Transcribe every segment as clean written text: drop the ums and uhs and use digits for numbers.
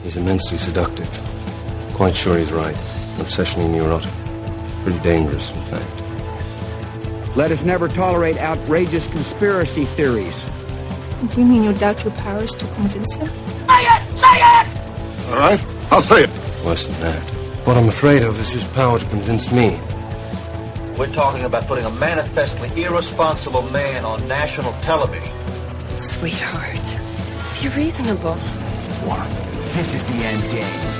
He's immensely seductive. Quite sure he's right. Obsessionally neurotic. Pretty dangerous, in fact. Let us never tolerate outrageous conspiracy theories. Do you mean you doubt your powers to convince him? Say it! Say it! All right, I'll say it. Worse than that. What I'm afraid of is his power to convince me. We're talking about putting a manifestly irresponsible man on national television. Sweetheart, be reasonable. What? This is the end game.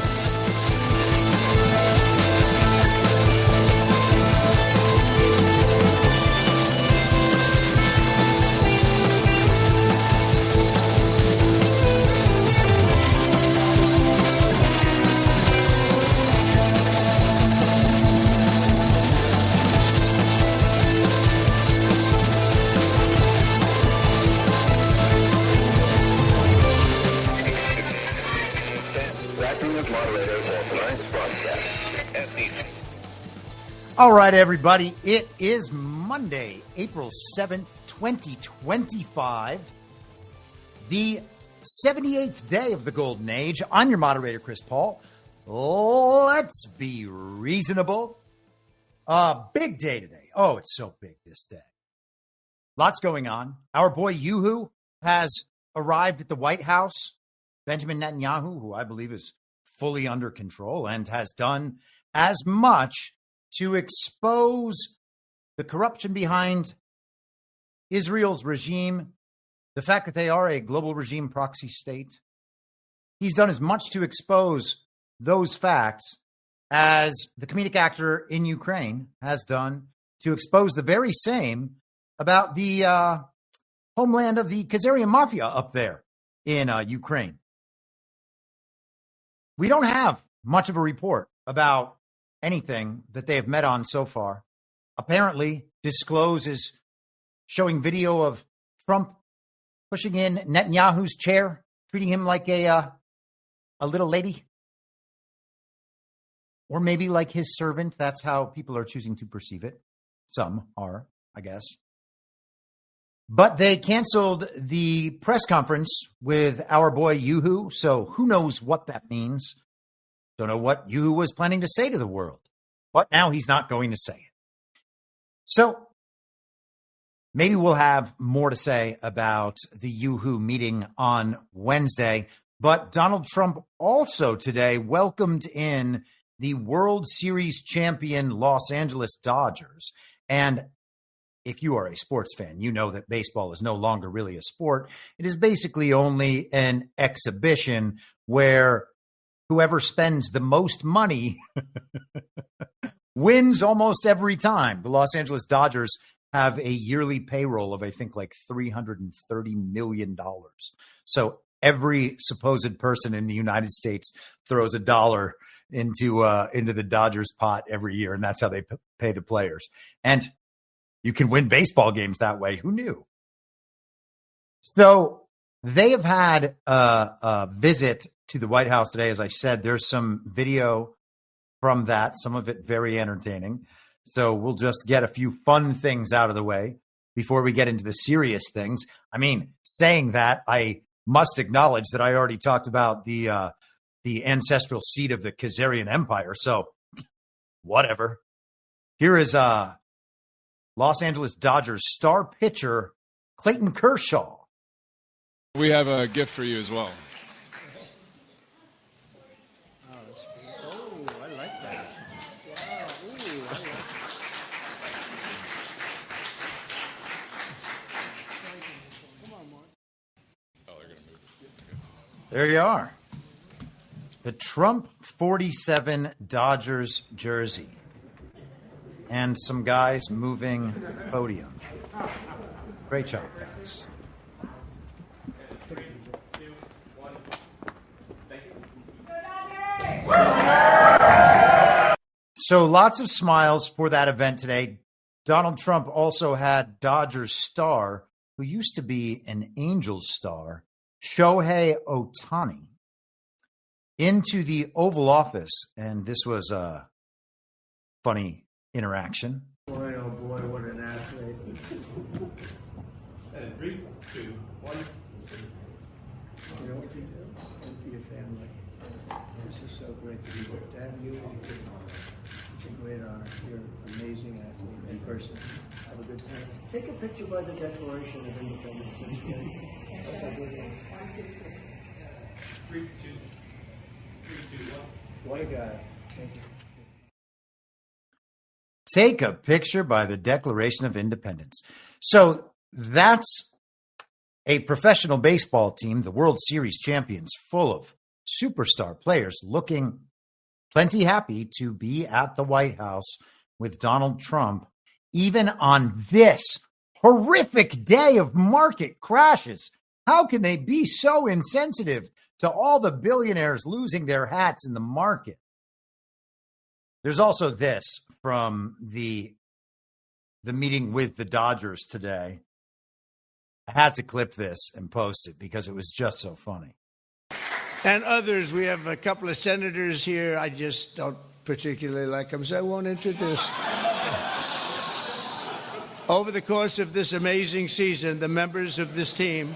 All right, everybody. It is Monday, April 7th, 2025, the 78th day of the Golden Age. I'm your moderator, Chris Paul. Let's be reasonable. Big day today. Oh, it's so big this day. Lots going on. Our boy Yoo-hoo has arrived at the White House. Benjamin Netanyahu, who I believe is fully under control and has done as much to expose the corruption behind Israel's regime, the fact that they are a global regime proxy state. He's done as much to expose those facts as the comedic actor in Ukraine has done to expose the very same about the homeland of the Khazarian mafia up there in Ukraine. We don't have much of a report about anything that they have met on so far. Apparently, Disclose is showing video of Trump pushing in Netanyahu's chair, treating him like a little lady. Or maybe like his servant. That's how people are choosing to perceive it. Some are, I guess. But they canceled the press conference with our boy Yoo-hoo, so who knows what that means. Don't know what Yoo-hoo was planning to say to the world, but now he's not going to say it. So maybe we'll have more to say about the Yoo-hoo meeting on Wednesday, but Donald Trump also today welcomed in the World Series champion Los Angeles Dodgers. And if you are a sports fan, you know that baseball is no longer really a sport. It is basically only an exhibition where whoever spends the most money wins almost every time. The Los Angeles Dodgers have a yearly payroll of, I think, like $330 million. So every supposed person in the United States throws a dollar into the Dodgers pot every year, and that's how they pay the players. And you can win baseball games that way. Who knew? So they have had a visit to the White House today. As I said, there's some video from that, some of it very entertaining. So we'll just get a few fun things out of the way before we get into the serious things. I mean, saying that, I must acknowledge that I already talked about the ancestral seat of the Khazarian Empire. So whatever. Here is Los Angeles Dodgers star pitcher Clayton Kershaw. We have a gift for you as well. Oh, I like that. Wow. Ooh, I like Come on, Mark. Oh, they're going to move it. There you are. The Trump 47 Dodgers jersey. And some guys moving the podium. Great job, guys. So lots of smiles for that event today. Donald Trump also had Dodgers star, who used to be an Angels star, Shohei Ohtani, into the Oval Office. And this was a funny interaction. Boy, oh boy, what an athlete. And 3, 2, 1. You know what you do? And for your family. This is so great to have you. It's a great honor. You're an amazing athlete in person. Have a good time. Take a picture by the Declaration of Independence. It's great. That's a good one. 3, 2, 1. What a guy. Thank you. Take a picture by the Declaration of Independence. So that's a professional baseball team, the World Series champions, full of superstar players, looking plenty happy to be at the White House with Donald Trump, even on this horrific day of market crashes. How can they be so insensitive to all the billionaires losing their hats in the market? There's also this from the meeting with the Dodgers today. I had to clip this and post it because it was just so funny. And others, we have a couple of senators here. I just don't particularly like them, so I won't introduce. Over the course of this amazing season, the members of this team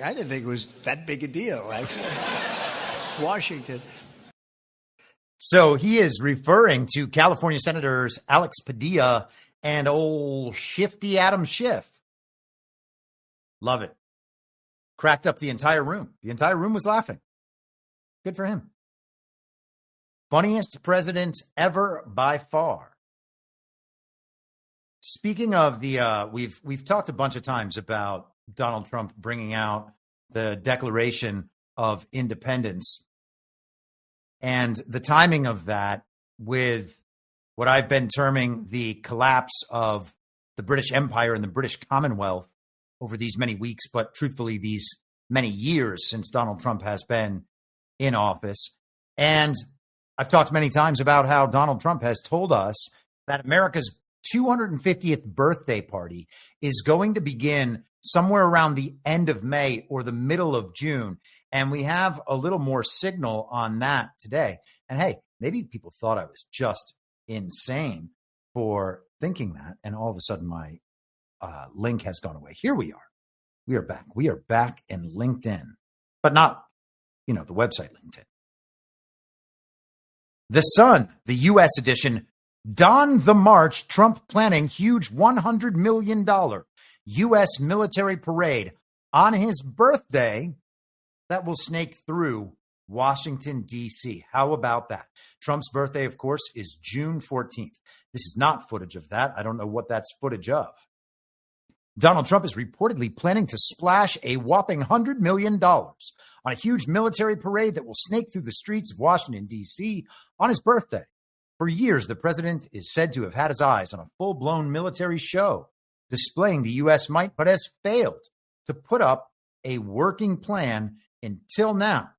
I didn't think it was that big a deal, actually. It's Washington. So he is referring to California Senators Alex Padilla and old shifty Adam Schiff. Love it. Cracked up the entire room. The entire room was laughing. Good for him. Funniest president ever by far. Speaking of the, we've talked a bunch of times about Donald Trump bringing out the Declaration of Independence and the timing of that with what I've been terming the collapse of the British Empire and the British Commonwealth over these many weeks, but truthfully, these many years since Donald Trump has been in office. And I've talked many times about how Donald Trump has told us that America's 250th birthday party is going to begin somewhere around the end of May or the middle of June. And we have a little more signal on that today. And hey, maybe people thought I was just insane for thinking that. And all of a sudden my link has gone away. Here we are. We are back. We are back in LinkedIn, but not, the website LinkedIn. The Sun, the U.S. edition, Don the March, Trump planning huge $100 million U.S. military parade on his birthday that will snake through Washington, D.C. How about that? Trump's birthday, of course, is June 14th. This is not footage of that. I don't know what that's footage of. Donald Trump is reportedly planning to splash a whopping $100 million on a huge military parade that will snake through the streets of Washington, D.C. on his birthday. For years, the president is said to have had his eyes on a full-blown military show displaying the U.S. might, but has failed to put up a working plan until now.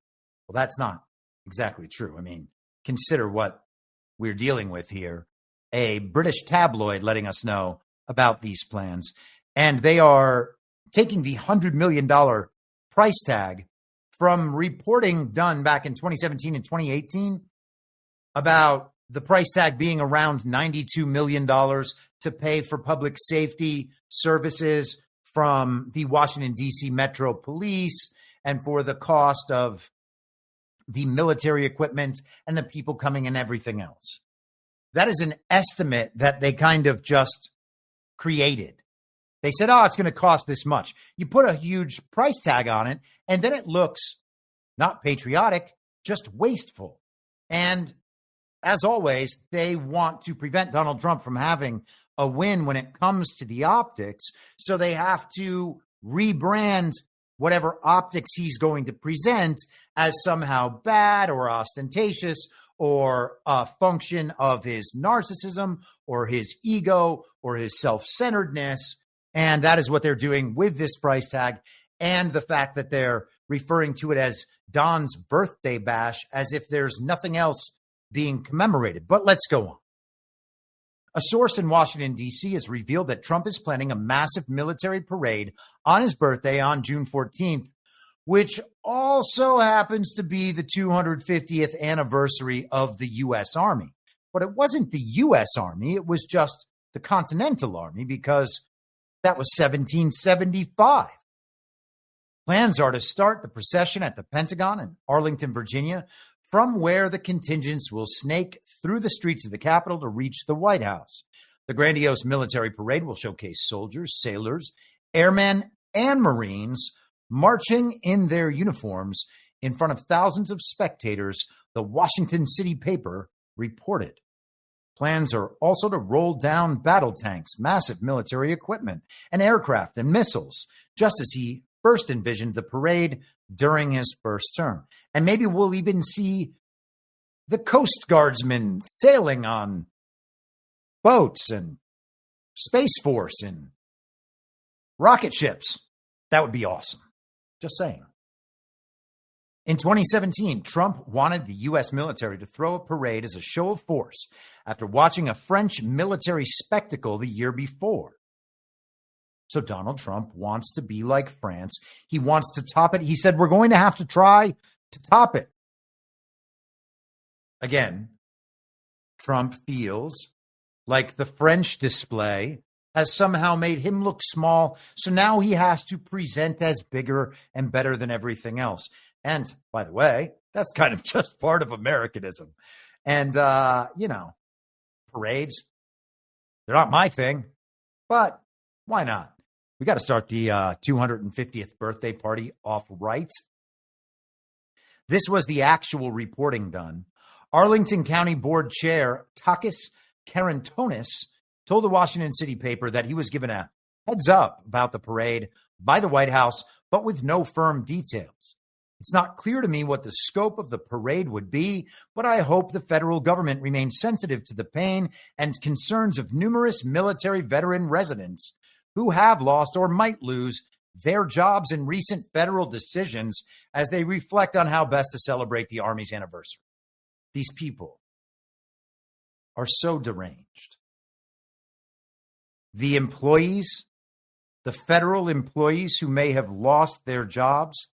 Well, that's not exactly true. I mean, consider what we're dealing with here. A British tabloid letting us know about these plans. And they are taking the $100 million price tag from reporting done back in 2017 and 2018 about the price tag being around $92 million to pay for public safety services from the Washington, D.C. Metro Police and for the cost of the military equipment and the people coming and everything else. That is an estimate that they kind of just created. They said, it's going to cost this much. You put a huge price tag on it, and then it looks not patriotic, just wasteful. And as always, they want to prevent Donald Trump from having a win when it comes to the optics. So they have to rebrand whatever optics he's going to present as somehow bad or ostentatious or a function of his narcissism or his ego or his self-centeredness. And that is what they're doing with this price tag and the fact that they're referring to it as Don's birthday bash as if there's nothing else being commemorated. But let's go on. A source in Washington, D.C. has revealed that Trump is planning a massive military parade on his birthday on June 14th, which also happens to be the 250th anniversary of the U.S. Army. But it wasn't the U.S. Army. It was just the Continental Army because that was 1775. Plans are to start the procession at the Pentagon in Arlington, Virginia, from where the contingents will snake through the streets of the Capitol to reach the White House. The grandiose military parade will showcase soldiers, sailors, airmen, and Marines marching in their uniforms in front of thousands of spectators, the Washington City paper reported. Plans are also to roll down battle tanks, massive military equipment, and aircraft and missiles, just as he first envisioned the parade during his first term. And maybe we'll even see the Coast Guardsmen sailing on boats and Space Force and rocket ships. That would be awesome. Just saying. In 2017, Trump wanted the U.S. military to throw a parade as a show of force after watching a French military spectacle the year before. So Donald Trump wants to be like France. He wants to top it. He said, we're going to have to try to top it. Again, Trump feels like the French display has somehow made him look small. So now he has to present as bigger and better than everything else. And by the way, that's kind of just part of Americanism. And, parades, they're not my thing, but why not? We got to start the 250th birthday party off right. This was the actual reporting done. Arlington County Board Chair Takis Karantonis told the Washington City paper that he was given a heads up about the parade by the White House, but with no firm details. It's not clear to me what the scope of the parade would be, but I hope the federal government remains sensitive to the pain and concerns of numerous military veteran residents who have lost or might lose their jobs in recent federal decisions as they reflect on how best to celebrate the Army's anniversary. These people are so deranged. The employees, the federal employees who may have lost their jobs,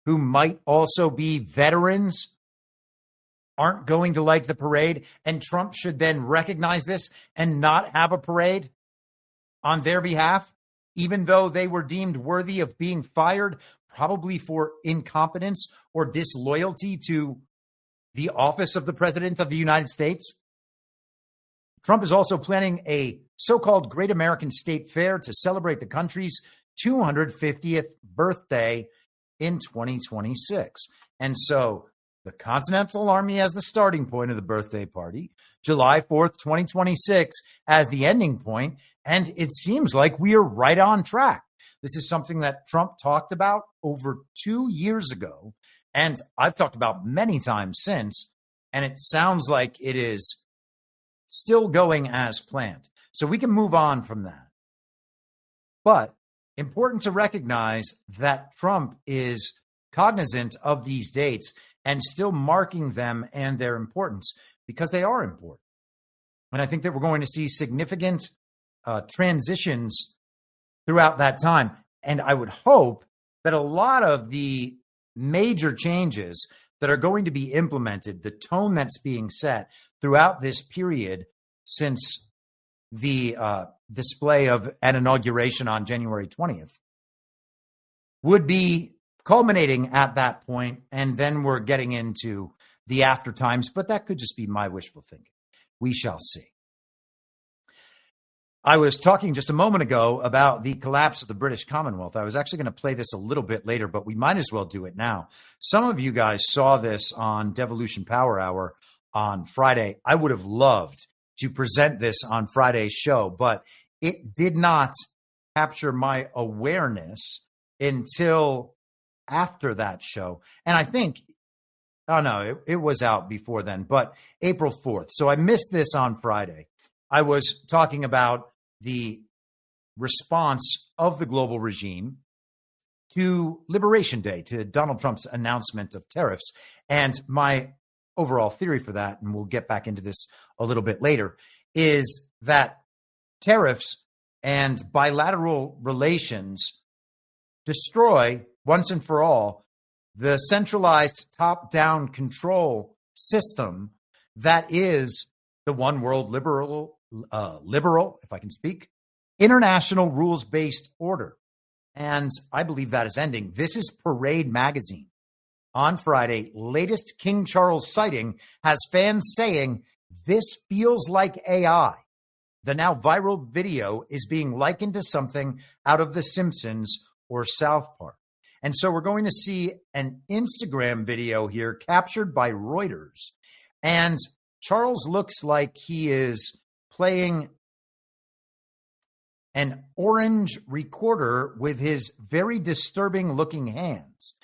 who might also be veterans, aren't going to like the parade, and Trump should then recognize this and not have a parade on their behalf, even though they were deemed worthy of being fired, probably for incompetence or disloyalty to the office of the President of the United States. Trump is also planning a so-called Great American State Fair to celebrate the country's 250th birthday in 2026. And so the Continental Army as the starting point of the birthday party, July 4th, 2026 as the ending point, and it seems like we are right on track. This is something that Trump talked about over 2 years ago, and I've talked about many times since, and it sounds like it is still going as planned. So we can move on from that. But important to recognize that Trump is cognizant of these dates and still marking them and their importance because they are important. And I think that we're going to see significant transitions throughout that time. And I would hope that a lot of the major changes that are going to be implemented, the tone that's being set throughout this period since the display of an inauguration on January 20th, would be culminating at that point, and then we're getting into the after times, but that could just be my wishful thinking. We shall see. I was talking just a moment ago about the collapse of the British Commonwealth. I was actually going to play this a little bit later, but we might as well do it now. Some of you guys saw this on Devolution Power Hour on Friday. I would have loved to present this on Friday's show, but it did not capture my awareness until after that show. And I think, it was out before then, but April 4th. So I missed this on Friday. I was talking about the response of the global regime to Liberation Day, to Donald Trump's announcement of tariffs. And my overall theory for that, and we'll get back into this a little bit later, is that tariffs and bilateral relations destroy once and for all the centralized top-down control system that is the one world liberal liberal, if I can speak, international rules-based order. And I believe that is ending. This is Parade Magazine. On Friday, latest King Charles sighting has fans saying, "This feels like AI." The now viral video is being likened to something out of The Simpsons or South Park. And so we're going to see an Instagram video here captured by Reuters. And Charles looks like he is playing an orange recorder with his very disturbing looking hands.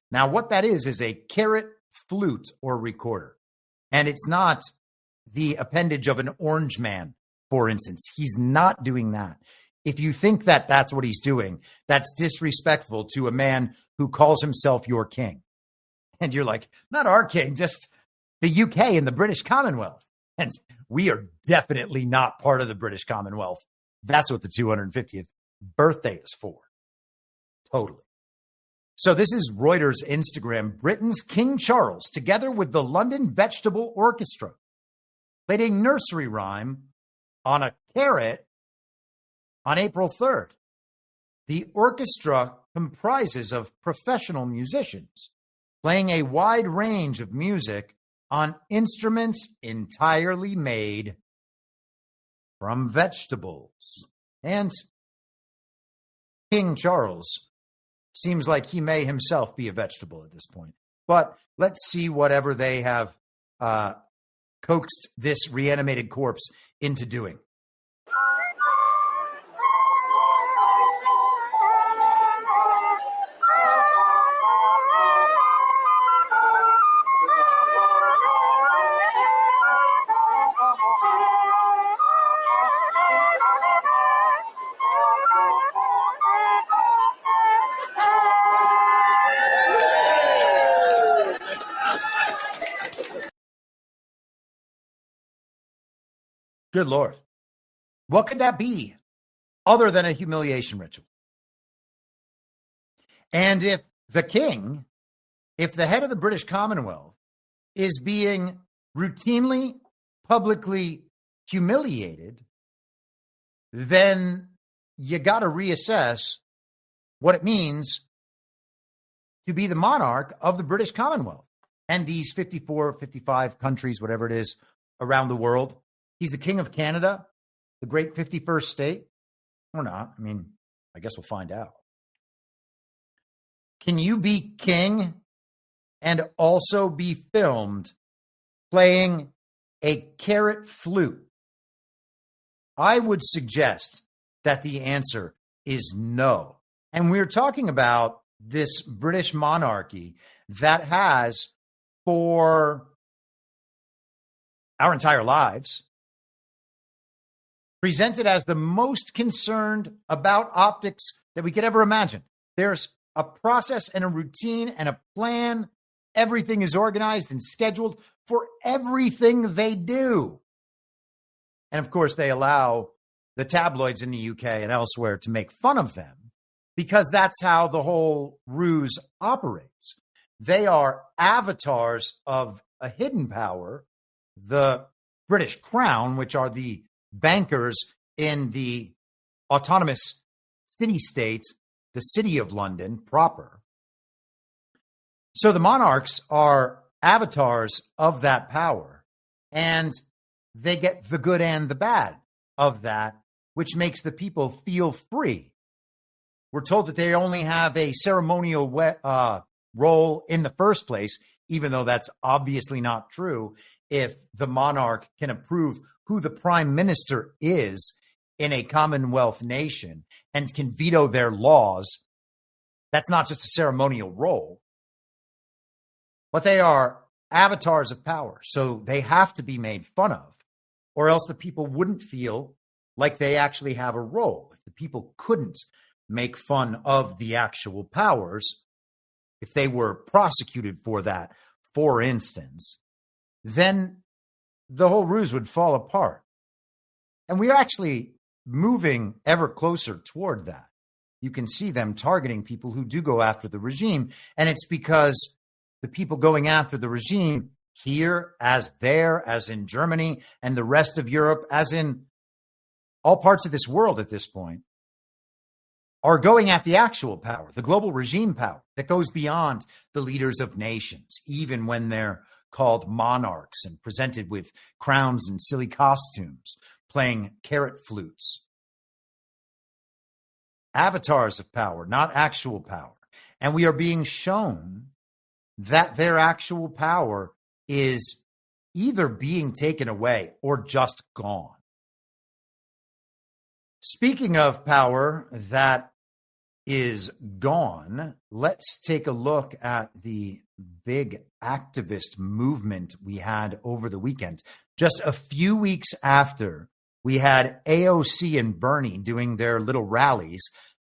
Now, what that is a carrot-flute or recorder. And it's not the appendage of an orange man, for instance. He's not doing that. If you think that that's what he's doing, that's disrespectful to a man who calls himself your king. And you're like, not our king, just the UK and the British Commonwealth. And we are definitely not part of the British Commonwealth. That's what the 250th birthday is for. Totally. So this is Reuters Instagram. Britain's King Charles, together with the London Vegetable Orchestra, played a nursery rhyme on a carrot on April 3rd. The orchestra comprises of professional musicians playing a wide range of music on instruments entirely made from vegetables. And King Charles seems like he may himself be a vegetable at this point. But let's see whatever they have coaxed this reanimated corpse into doing. Good Lord. What could that be other than a humiliation ritual? And if the king, if the head of the British Commonwealth is being routinely, publicly humiliated, then you got to reassess what it means to be the monarch of the British Commonwealth and these 54, 55 countries, whatever it is, around the world. He's the king of Canada, the great 51st state, or not. I mean, I guess we'll find out. Can you be king and also be filmed playing a carrot flute? I would suggest that the answer is no. And we're talking about this British monarchy that has, for our entire lives, presented as the most concerned about optics that we could ever imagine. There's a process and a routine and a plan. Everything is organized and scheduled for everything they do. And of course, they allow the tabloids in the UK and elsewhere to make fun of them because that's how the whole ruse operates. They are avatars of a hidden power, the British Crown, which are the bankers in the autonomous city-state, the city of London proper. So the monarchs are avatars of that power, and they get the good and the bad of that, which makes the people feel free. We're told that they only have a ceremonial role in the first place, even though that's obviously not true. If the monarch can approve who the prime minister is in a Commonwealth nation and can veto their laws, that's not just a ceremonial role, but they are avatars of power. So they have to be made fun of, or else the people wouldn't feel like they actually have a role. If the people couldn't make fun of the actual powers, if they were prosecuted for that, for instance, then the whole ruse would fall apart. And we're actually moving ever closer toward that. You can see them targeting people who do go after the regime. And it's because the people going after the regime here, as there, as in Germany, and the rest of Europe, as in all parts of this world at this point, are going at the actual power, the global regime power that goes beyond the leaders of nations, even when they're called monarchs and presented with crowns and silly costumes, playing carrot flutes. Avatars of power, not actual power. And we are being shown that their actual power is either being taken away or just gone. Speaking of power that is gone, let's take a look at the big activist movement we had over the weekend. Just a few weeks after we had AOC and Bernie doing their little rallies,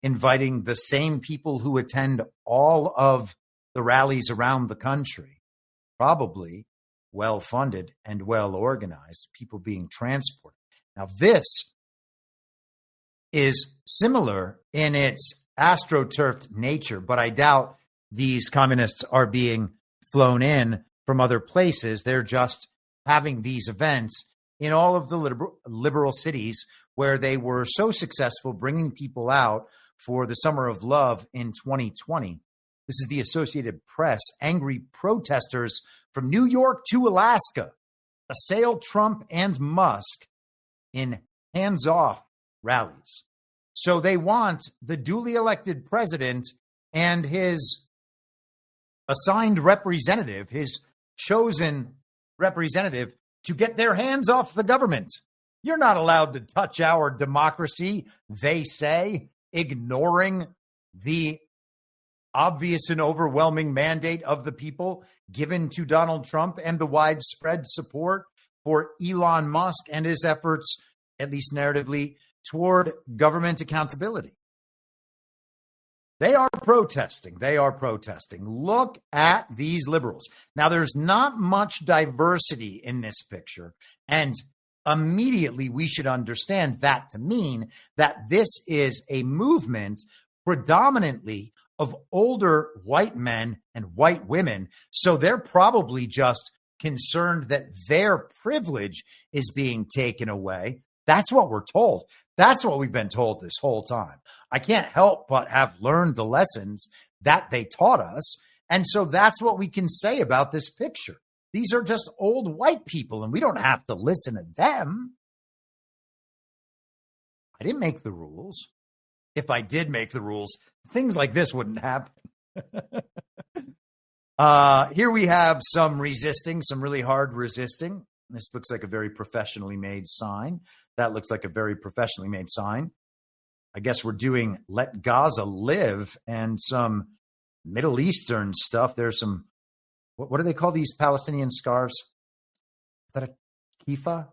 inviting the same people who attend all of the rallies around the country, probably well-funded and well-organized, people being transported. Now, this is similar in its astroturfed nature, but I doubt these communists are being flown in from other places. They're just having these events in all of the liberal cities where they were so successful bringing people out for the Summer of Love in 2020. This is the Associated Press. Angry protesters from New York to Alaska assail Trump and Musk in hands-off rallies. So they want the duly elected president and his assigned representative, his chosen representative, to get their hands off the government. You're not allowed to touch our democracy, they say, ignoring the obvious and overwhelming mandate of the people given to Donald Trump and the widespread support for Elon Musk and his efforts, at least narratively, toward government accountability. They are protesting. They are protesting. Look at these liberals. Now, there's not much diversity in this picture, and immediately we should understand that to mean that this is a movement predominantly of older white men and white women. So they're probably just concerned that their privilege is being taken away. That's what we're told. That's what we've been told this whole time. I can't help but have learned the lessons that they taught us. And so that's what we can say about this picture. These are just old white people, and we don't have to listen to them. I didn't make the rules. If I did make the rules, things like this wouldn't happen. Here we have some resisting, some really hard resisting. This looks like a very professionally made sign. That looks like a very professionally made sign. I guess we're doing Let Gaza Live and some Middle Eastern stuff. There's some, what do they call these Palestinian scarves? Is that a kifa?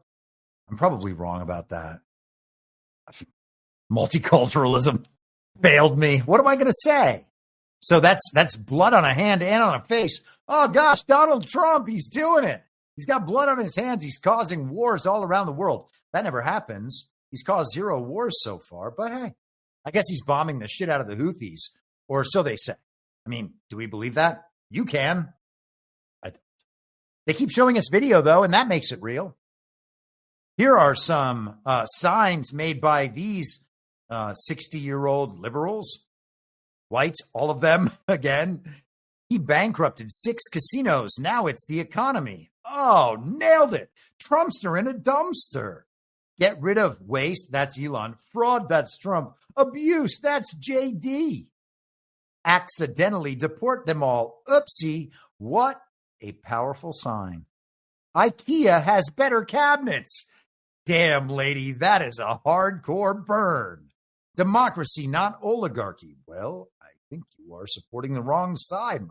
I'm probably wrong about that. Multiculturalism failed me. What am I going to say? So that's blood on a hand and on a face. Oh, gosh, Donald Trump, he's doing it. He's got blood on his hands. He's causing wars all around the world. That never happens. He's caused 0 wars so far. But hey, I guess he's bombing the shit out of the Houthis, or so they say. I mean, do we believe that? You can. They keep showing us video, though, and that makes it real. Here are some signs made by these 60-year-old liberals, whites, all of them, again. He bankrupted 6 casinos. Now it's the economy. Oh, nailed it. Trumpster in a dumpster. Get rid of waste. That's Elon. Fraud. That's Trump. Abuse. That's JD. Accidentally deport them all. Oopsie. What a powerful sign. IKEA has better cabinets. Damn, lady, that is a hardcore burn. Democracy, not oligarchy. Well, I think you are supporting the wrong side,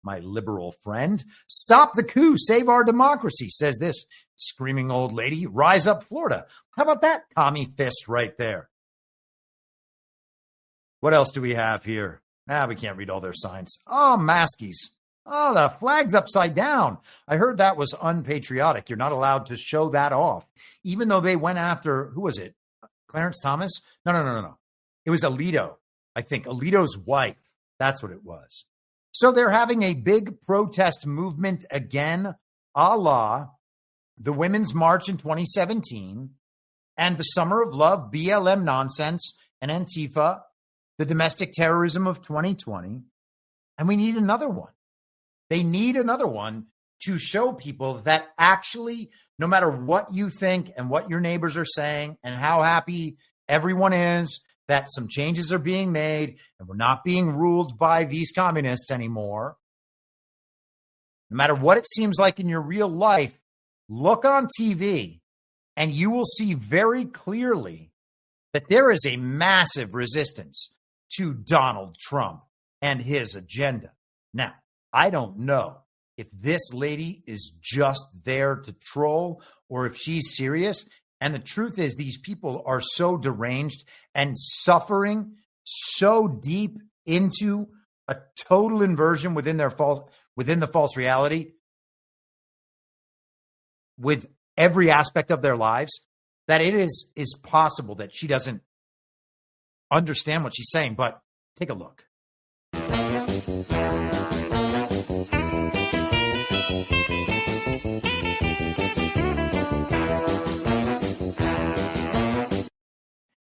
my liberal friend. Stop the coup, save our democracy, says this screaming old lady. Rise up, Florida. How about that commie fist right there? What else do we have here? We can't read all their signs. Oh, maskies. Oh, the flag's upside down. I heard that was unpatriotic. You're not allowed to show that off, even though they went after, who was it? Clarence Thomas? No. It was Alito, I think. Alito's wife. That's what it was. So they're having a big protest movement again, a la the Women's March in 2017, and the summer of love, BLM nonsense, and Antifa, the domestic terrorism of 2020. And we need another one. They need another one to show people that actually, no matter what you think and what your neighbors are saying and how happy everyone is that some changes are being made and we're not being ruled by these communists anymore, no matter what it seems like in your real life, look on TV and you will see very clearly that there is a massive resistance to Donald Trump and his agenda. Now, I don't know if this lady is just there to troll or if she's serious. And the truth is, these people are so deranged and suffering so deep into a total inversion within the false reality with every aspect of their lives that it is possible that she doesn't understand what she's saying. But take a look.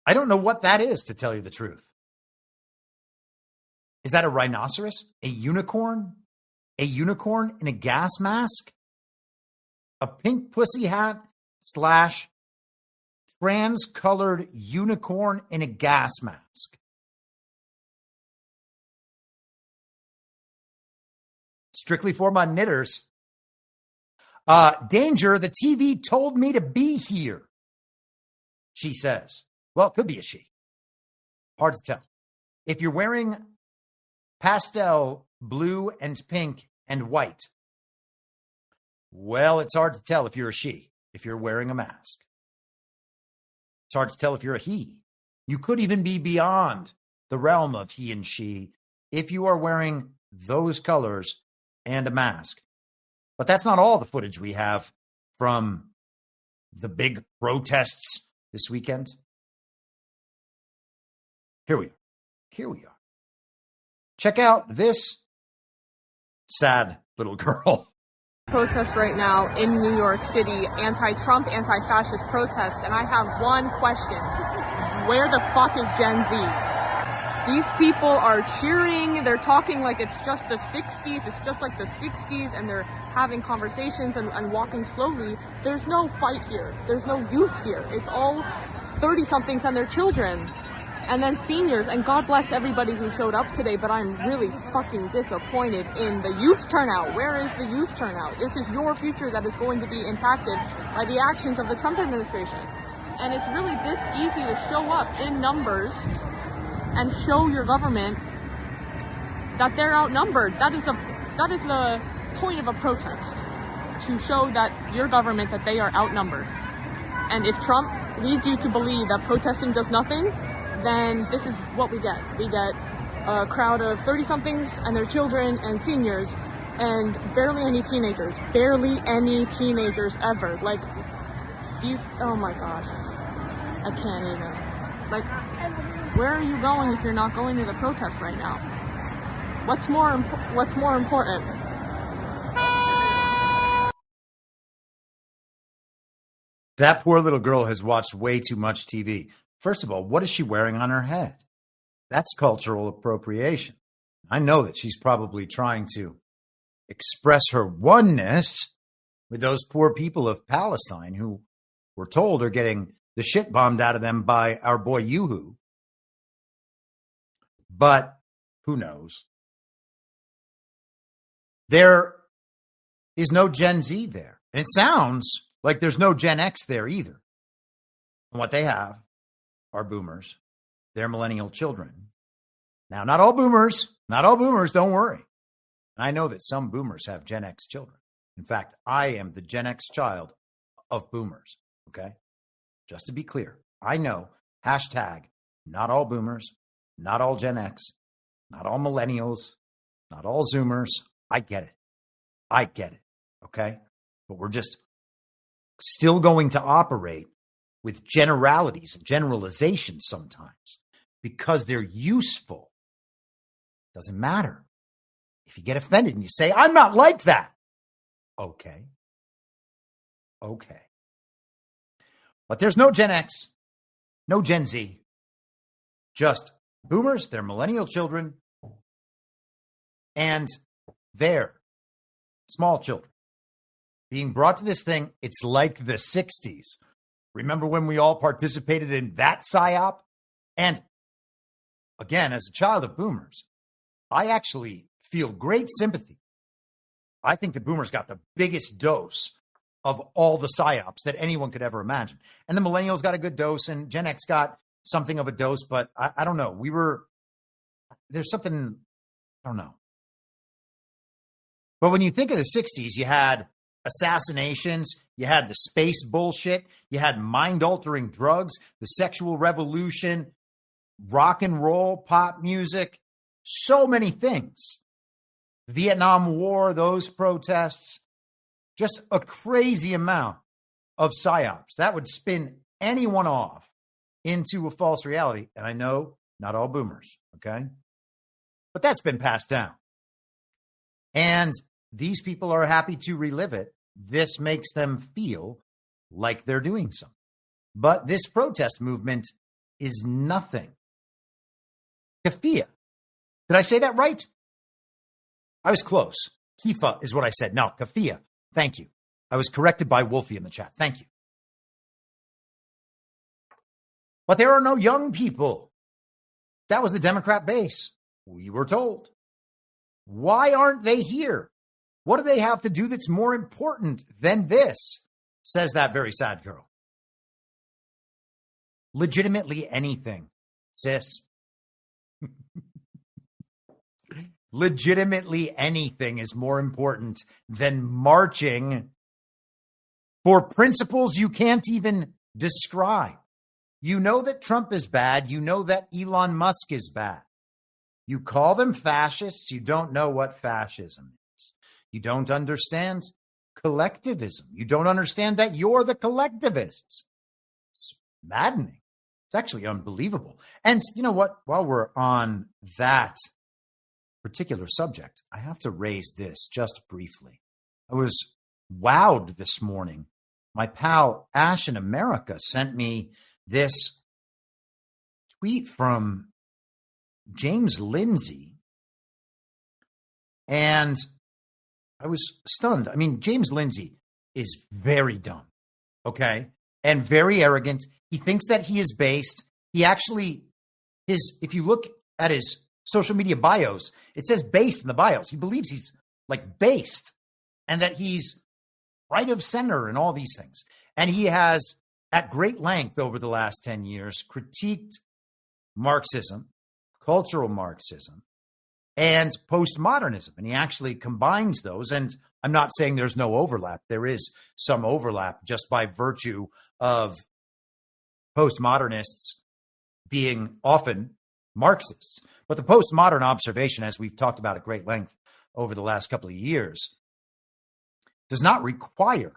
I don't know what that is, to tell you the truth. Is that a rhinoceros? A unicorn? A unicorn in a gas mask? A pink pussy hat / trans-colored unicorn in a gas mask? Strictly for my knitters. Danger, the TV told me to be here, she says. Well, it could be a she. Hard to tell. If you're wearing pastel blue and pink and white, well, it's hard to tell if you're a she, if you're wearing a mask. It's hard to tell if you're a he. You could even be beyond the realm of he and she if you are wearing those colors and a mask. But that's not all the footage we have from the big protests this weekend. Here we are. Check out this sad little girl. Protest right now in New York City, anti-Trump, anti-fascist protest, and I have one question. Where the fuck is Gen Z? These people are cheering, they're talking like it's just the 60s, it's just like the 60s, and they're having conversations and walking slowly. There's no fight here. There's no youth here. It's all 30-somethings and their children. And then seniors, and God bless everybody who showed up today, but I'm really fucking disappointed in the youth turnout. Where is the youth turnout? This is your future that is going to be impacted by the actions of the Trump administration. And it's really this easy to show up in numbers and show your government that they're outnumbered. That is the point of a protest, to show that your government, that they are outnumbered. And if Trump leads you to believe that protesting does nothing, then this is what we get. We get a crowd of 30-somethings and their children and seniors and barely any teenagers. Barely any teenagers ever. Like, these, oh my God. I can't even. Like, where are you going if you're not going to the protest right now? What's more important? That poor little girl has watched way too much TV. First of all, what is she wearing on her head? That's cultural appropriation. I know that she's probably trying to express her oneness with those poor people of Palestine who we're told are getting the shit bombed out of them by our boy Yoo-hoo. But who knows? There is no Gen Z there. And it sounds like there's no Gen X there either. And what they have are boomers. They're millennial children. Now, not all boomers, don't worry. And I know that some boomers have Gen X children. In fact, I am the Gen X child of boomers, okay? Just to be clear, I know, hashtag, not all boomers, not all Gen X, not all millennials, not all Zoomers. I get it, okay? But we're just still going to operate with generalities and generalizations sometimes because they're useful. Doesn't matter. If you get offended and you say, I'm not like that. Okay. But there's no Gen X, no Gen Z, just boomers, their millennial children, and their small children being brought to this thing. It's like the 60s. Remember when we all participated in that psyop? And again, as a child of boomers, I actually feel great sympathy. I think the boomers got the biggest dose of all the psyops that anyone could ever imagine. And the millennials got a good dose, and Gen X got something of a dose, but I don't know. There's something, I don't know. But when you think of the 60s, you had assassinations, you had the space bullshit, you had mind-altering drugs, the sexual revolution, rock and roll, pop music, so many things. Vietnam War, those protests, just a crazy amount of psyops. That would spin anyone off into a false reality. And I know not all boomers, okay? But that's been passed down. And these people are happy to relive it. This makes them feel like they're doing something. But this protest movement is nothing. Kafia. Did I say that right? I was close. Kifa is what I said. No, Kafia. Thank you. I was corrected by Wolfie in the chat. Thank you. But there are no young people. That was the Democrat base. We were told. Why aren't they here? What do they have to do that's more important than this? Says that very sad girl. Legitimately anything, sis. Legitimately anything is more important than marching for principles you can't even describe. You know that Trump is bad. You know that Elon Musk is bad. You call them fascists. You don't know what fascism is. You don't understand collectivism. You don't understand that you're the collectivists. It's maddening. It's actually unbelievable. And you know what? While we're on that particular subject, I have to raise this just briefly. I was wowed this morning. My pal Ash in America sent me this tweet from James Lindsay, and I was stunned. I mean, James Lindsay is very dumb, okay, and very arrogant. He thinks that he is based. He actually, if you look at his social media bios, it says based in the bios. He believes he's like based and that he's right of center and all these things. And he has, at great length over the last 10 years, critiqued Marxism, cultural Marxism, and postmodernism. And he actually combines those. And I'm not saying there's no overlap. There is some overlap just by virtue of postmodernists being often Marxists. But the postmodern observation, as we've talked about at great length over the last couple of years, does not require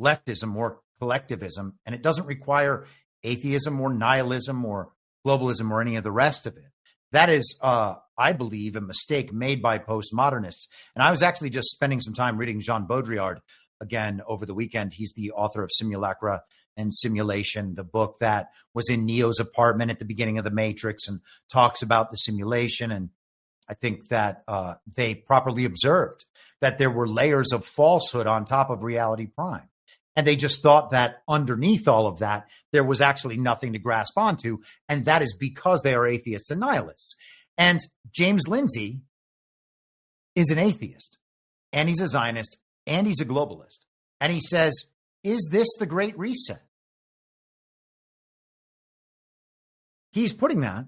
leftism or collectivism, and it doesn't require atheism or nihilism or globalism or any of the rest of it. That is, I believe, a mistake made by postmodernists. And I was actually just spending some time reading Jean Baudrillard again over the weekend. He's the author of Simulacra and Simulation, the book that was in Neo's apartment at the beginning of The Matrix and talks about the simulation. And I think that they properly observed that there were layers of falsehood on top of reality prime. And they just thought that underneath all of that, there was actually nothing to grasp onto. And that is because they are atheists and nihilists. And James Lindsay is an atheist, and he's a Zionist, and he's a globalist. And he says, is this the Great Reset? He's putting that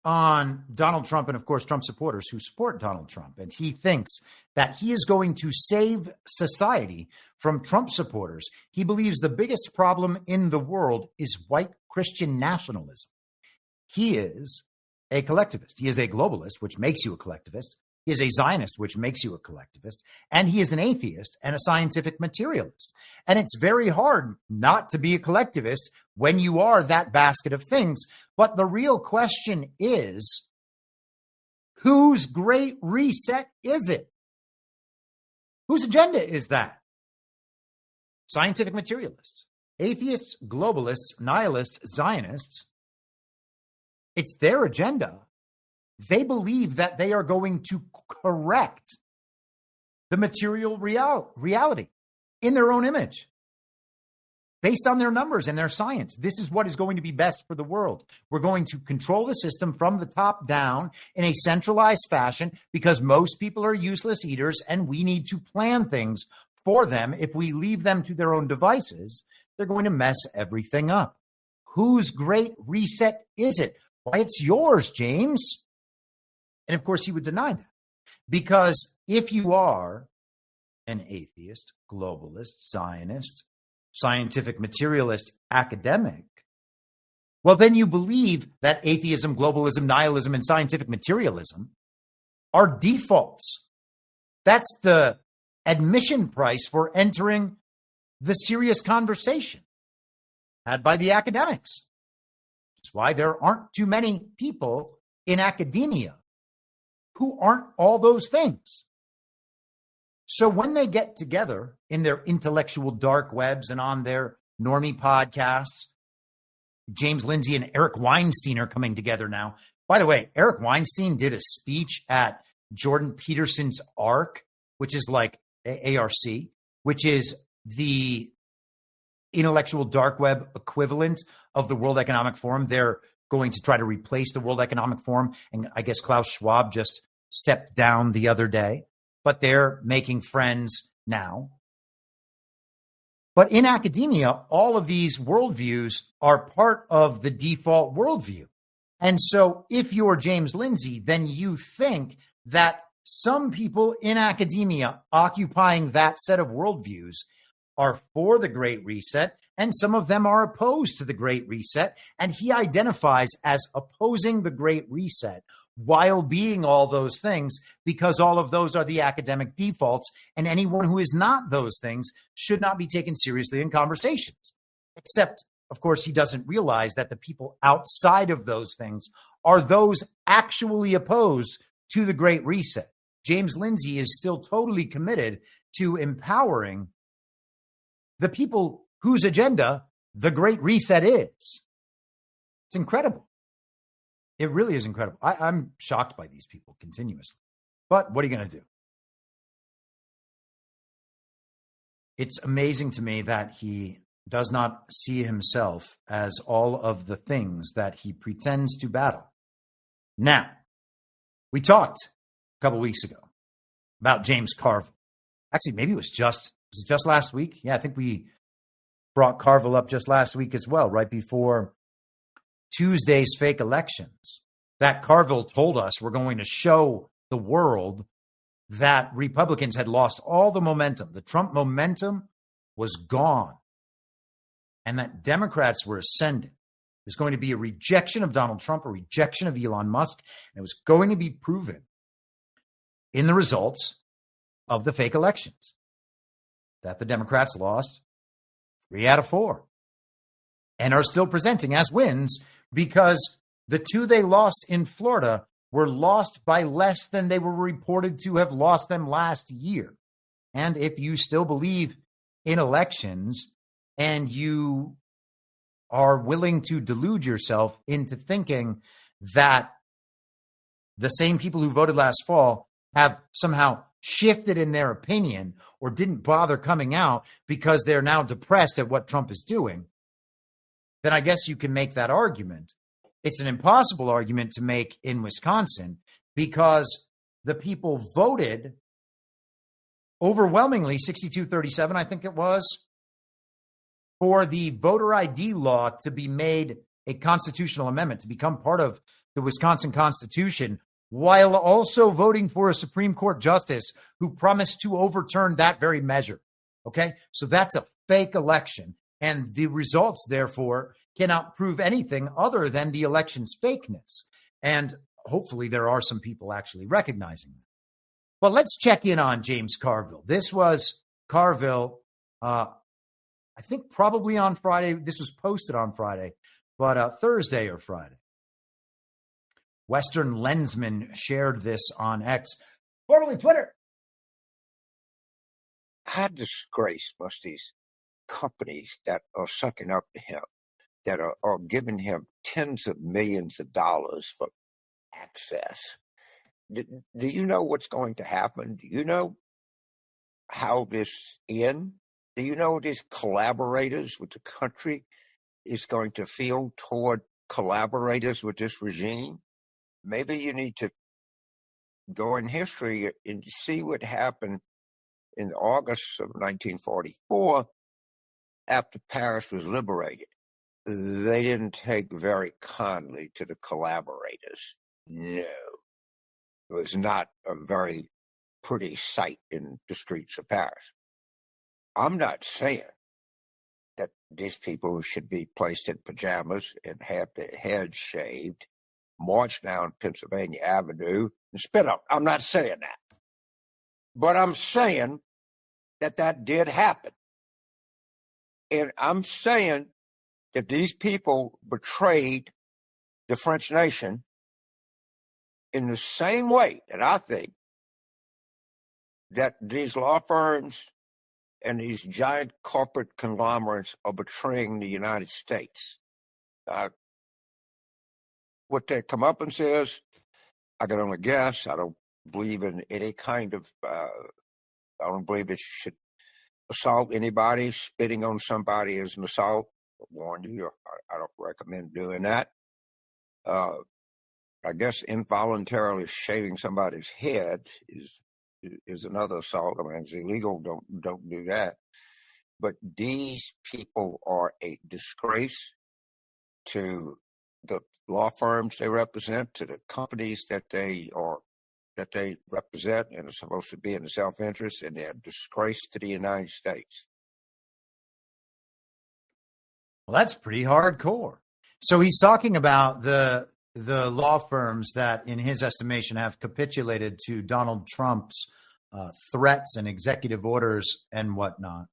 on Donald Trump and, of course, Trump supporters who support Donald Trump. And he thinks that he is going to save society from Trump supporters. He believes the biggest problem in the world is white Christian nationalism. He is a collectivist. He is a globalist, which makes you a collectivist. He is a Zionist, which makes you a collectivist. And he is an atheist and a scientific materialist. And it's very hard not to be a collectivist when you are that basket of things. But the real question is, whose Great Reset is it? Whose agenda is that? Scientific materialists. atheists, globalists, nihilists, Zionists, it's their agenda. They believe that they are going to correct the material reality in their own image, based on their numbers and their science. This is what is going to be best for the world. We're going to control the system from the top down in a centralized fashion because most people are useless eaters and we need to plan things for them. If we leave them to their own devices, they're going to mess everything up. Whose great reset is it? Why, it's yours, James. And of course, he would deny that. Because if you are an atheist, globalist, Zionist, scientific materialist, academic, well, then you believe that atheism, globalism, nihilism, and scientific materialism are defaults. That's the admission price for entering the serious conversation had by the academics. That's why there aren't too many people in academia who aren't all those things. So when they get together in their intellectual dark webs and on their normie podcasts, James Lindsay and Eric Weinstein are coming together now. By the way, Eric Weinstein did a speech at Jordan Peterson's ARC, which is like ARC, which is the intellectual dark web equivalent of the World Economic Forum. They're going to try to replace the World Economic Forum. And I guess Klaus Schwab just stepped down the other day, but they're making friends now. But in academia, all of these worldviews are part of the default worldview. And so if you're James Lindsay, then you think that some people in academia occupying that set of worldviews are for the Great Reset, and some of them are opposed to the Great Reset. And he identifies as opposing the Great Reset while being all those things, because all of those are the academic defaults, and anyone who is not those things should not be taken seriously in conversations. Except, of course, he doesn't realize that the people outside of those things are those actually opposed to the Great Reset. James Lindsay is still totally committed to empowering the people whose agenda the Great Reset is. It's incredible. It really is incredible. I'm shocked by these people continuously. But what are you going to do? It's amazing to me that he does not see himself as all of the things that he pretends to battle. Now, we talked a couple weeks ago about James Carville. Actually, maybe it was just last week? Yeah, I think we brought Carville up just last week as well, right before Tuesday's fake elections, that Carville told us we're going to show the world that Republicans had lost all the momentum. The Trump momentum was gone, and that Democrats were ascending. There's going to be a rejection of Donald Trump, a rejection of Elon Musk, and it was going to be proven in the results of the fake elections that the Democrats lost 3 out of 4 and are still presenting as wins, because the 2 they lost in Florida were lost by less than they were reported to have lost them last year. And if you still believe in elections and you are willing to delude yourself into thinking that the same people who voted last fall have somehow shifted in their opinion or didn't bother coming out because they're now depressed at what Trump is doing, then I guess you can make that argument. It's an impossible argument to make in Wisconsin because the people voted overwhelmingly, 62-37, I think it was, for the voter ID law to be made a constitutional amendment, to become part of the Wisconsin Constitution, while also voting for a Supreme Court justice who promised to overturn that very measure. Okay? So that's a fake election. And the results, therefore, cannot prove anything other than the election's fakeness. And hopefully there are some people actually recognizing that. But let's check in on James Carville. This was Carville, I think probably on Friday. This was posted on Friday, but Thursday or Friday. Western Lensman shared this on X, formerly Twitter. A disgrace, Musties. companies that are sucking up to him, that are giving him tens of millions of dollars for access. Do you know what's going to happen? Do you know how this ends? Do you know these collaborators with the country is going to feel toward collaborators with this regime? Maybe you need to go in history and see what happened in August of 1944 after Paris was liberated. They didn't take very kindly to the collaborators. No. It was not a very pretty sight in the streets of Paris. I'm not saying that these people should be placed in pajamas and have their heads shaved, march down Pennsylvania Avenue, and spit out. I'm not saying that. But I'm saying that did happen. And I'm saying that these people betrayed the French nation in the same way that I think that these law firms and these giant corporate conglomerates are betraying the United States. What their comeuppance is, I can only guess. I don't believe in any kind of, I don't believe it should assault anybody. Spitting on somebody is an assault. I warn you, I don't recommend doing that. I guess involuntarily shaving somebody's head is another assault. I mean, it's illegal. Don't do that. But these people are a disgrace to the law firms they represent, to the companies that they represent and are supposed to be in the self-interest, and they're a disgrace to the United States. Well, that's pretty hardcore. So he's talking about the law firms that, in his estimation, have capitulated to Donald Trump's threats and executive orders and whatnot.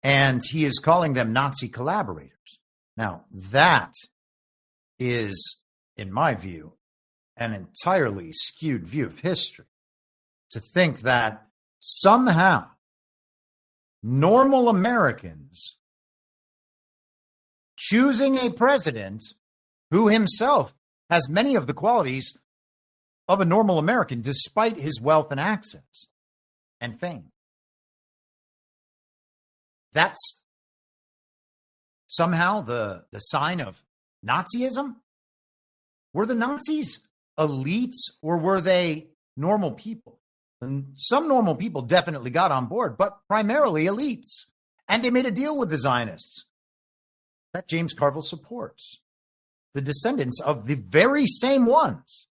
And he is calling them Nazi collaborators. Now, that is, in my view, an entirely skewed view of history. To think that somehow normal Americans choosing a president who himself has many of the qualities of a normal American, despite his wealth and access and fame. That's somehow the sign of Nazism? Were the Nazis elites or were they normal people? And some normal people definitely got on board, but primarily elites. And they made a deal with the Zionists that James Carville supports. The descendants of the very same ones.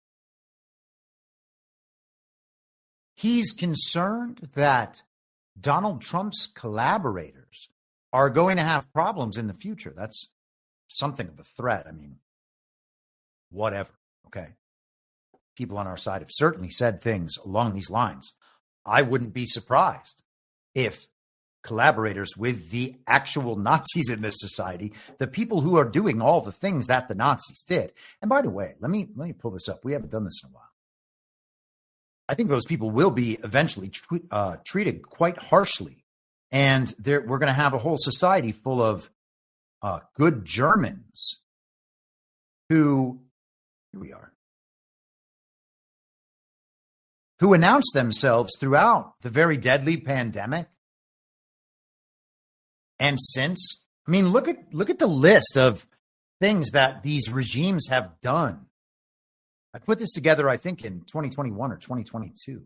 He's concerned that Donald Trump's collaborators are going to have problems in the future. That's something of a threat. I mean, whatever, okay? People on our side have certainly said things along these lines. I wouldn't be surprised if collaborators with the actual Nazis in this society, the people who are doing all the things that the Nazis did. And by the way, let me pull this up. We haven't done this in a while. I think those people will be eventually treated quite harshly. And we're going to have a whole society full of good Germans who announced themselves throughout the very deadly pandemic. And since, I mean, look at the list of things that these regimes have done. I put this together, I think, in 2021 or 2022.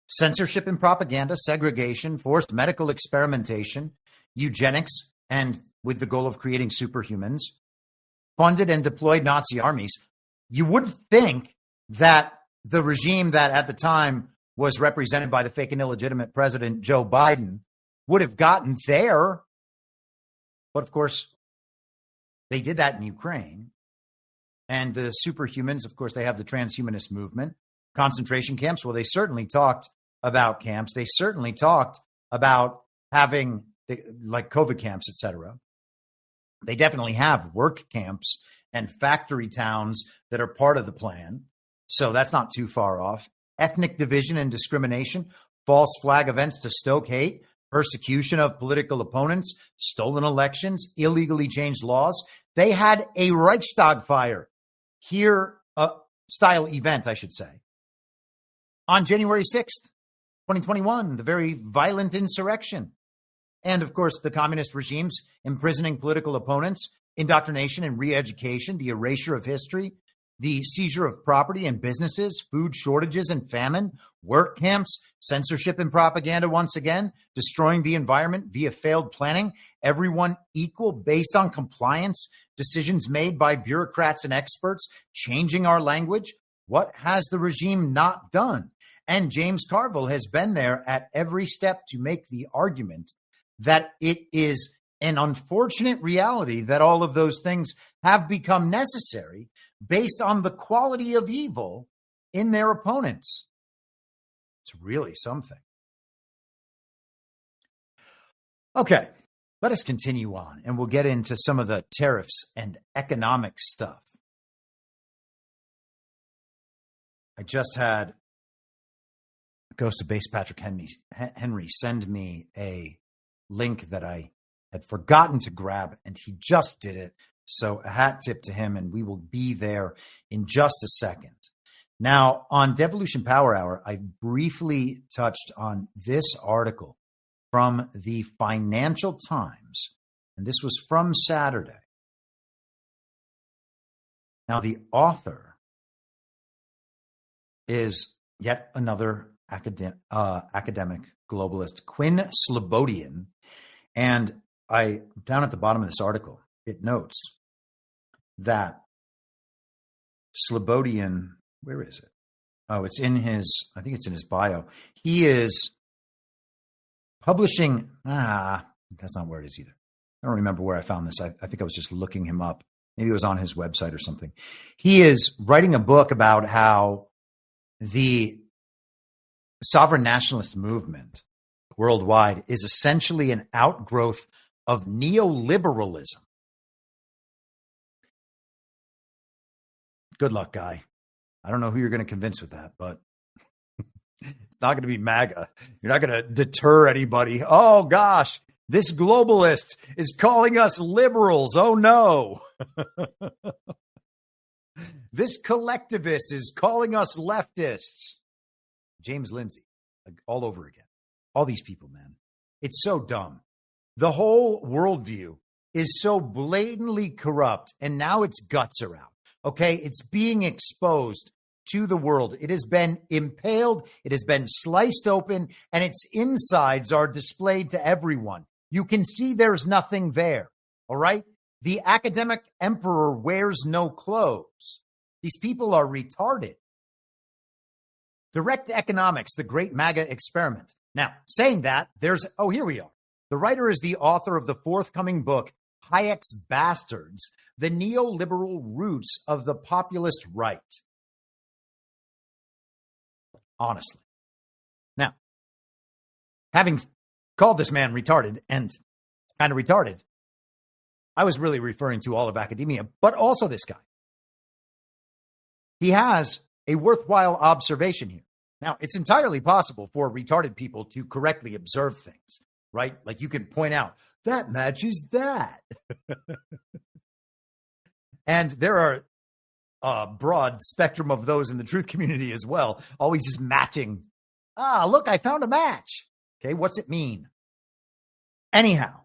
Censorship and propaganda, segregation, forced medical experimentation, eugenics, and with the goal of creating superhumans, funded and deployed Nazi armies. You would think that the regime that at the time was represented by the fake and illegitimate president Joe Biden would have gotten there. But of course, they did that in Ukraine. And the superhumans, of course, they have the transhumanist movement. Concentration camps, well, they certainly talked about camps. They certainly talked about having, like, COVID camps, etc. They definitely have work camps and factory towns that are part of the plan. So that's not too far off. Ethnic division and discrimination, false flag events to stoke hate, persecution of political opponents, stolen elections, illegally changed laws. They had a Reichstag fire here, style event, I should say, on January 6th, 2021, the very violent insurrection. And of course, the communist regimes imprisoning political opponents, indoctrination and re-education, the erasure of history, the seizure of property and businesses, food shortages and famine, work camps, censorship and propaganda once again, destroying the environment via failed planning, everyone equal based on compliance, decisions made by bureaucrats and experts, changing our language. What has the regime not done? And James Carville has been there at every step to make the argument that it is an unfortunate reality that all of those things have become necessary based on the quality of evil in their opponents. It's really something. Okay, let us continue on, and we'll get into some of the tariffs and economic stuff. I just had Ghost of Base Patrick Henry send me a link that I had forgotten to grab, and he just did it. So a hat tip to him, and we will be there in just a second. Now, on Devolution Power Hour, I briefly touched on this article from the Financial Times, and this was from Saturday. Now, the author is yet another academic globalist, Quinn Slobodian, and down at the bottom of this article, it notes that Slobodian, where is it? Oh, it's in his, I think it's in his bio. He is publishing, that's not where it is either. I don't remember where I found this. I think I was just looking him up. Maybe it was on his website or something. He is writing a book about how the sovereign nationalist movement worldwide is essentially an outgrowth of neoliberalism. Good luck, guy. I don't know who you're going to convince with that, but it's not going to be MAGA. You're not going to deter anybody. Oh, gosh, this globalist is calling us liberals. Oh, no. This collectivist is calling us leftists. James Lindsay, all over again. All these people, man. It's so dumb. The whole worldview is so blatantly corrupt, and now its guts are out. Okay, it's being exposed to the world. It has been impaled, it has been sliced open, and its insides are displayed to everyone. You can see there's nothing there, all right? The academic emperor wears no clothes. These people are retarded. Direct economics, the great MAGA experiment. Now, saying that, here we are. The writer is the author of the forthcoming book, Hayek's Bastards, the Neoliberal Roots of the Populist Right. Honestly. Now, having called this man retarded, and kind of retarded, I was really referring to all of academia, but also this guy. He has a worthwhile observation here. Now, it's entirely possible for retarded people to correctly observe things, right? Like you can point out, that matches that. And there are a broad spectrum of those in the truth community as well, always just matching. Look, I found a match. Okay, what's it mean? Anyhow,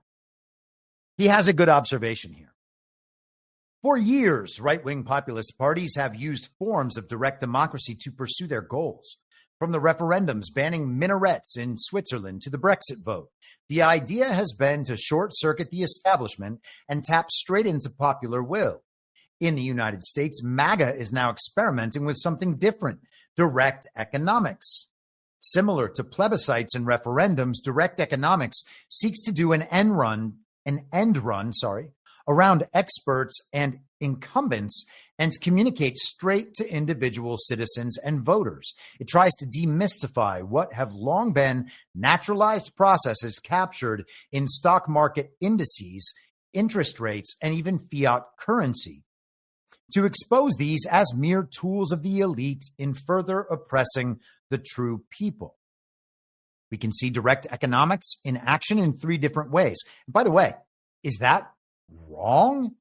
he has a good observation here. For years, right-wing populist parties have used forms of direct democracy to pursue their goals. From the referendums banning minarets in Switzerland to the Brexit vote, the idea has been to short-circuit the establishment and tap straight into popular will. In the United States, MAGA is now experimenting with something different, direct economics. Similar to plebiscites and referendums, direct economics seeks to do an end run around experts and incumbents and communicate straight to individual citizens and voters. It tries to demystify what have long been naturalized processes captured in stock market indices, interest rates, and even fiat currency, to expose these as mere tools of the elite in further oppressing the true people. We can see direct economics in action in 3 different ways. And by the way, is that wrong?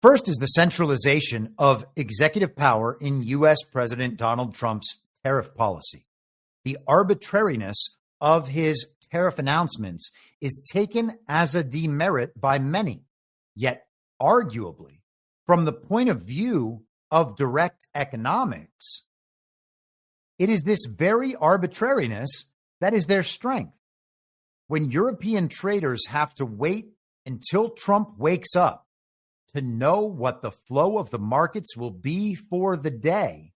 First is the centralization of executive power in U.S. President Donald Trump's tariff policy. The arbitrariness of his tariff announcements is taken as a demerit by many, yet arguably, from the point of view of direct economics, it is this very arbitrariness that is their strength. When European traders have to wait until Trump wakes up to know what the flow of the markets will be for the day,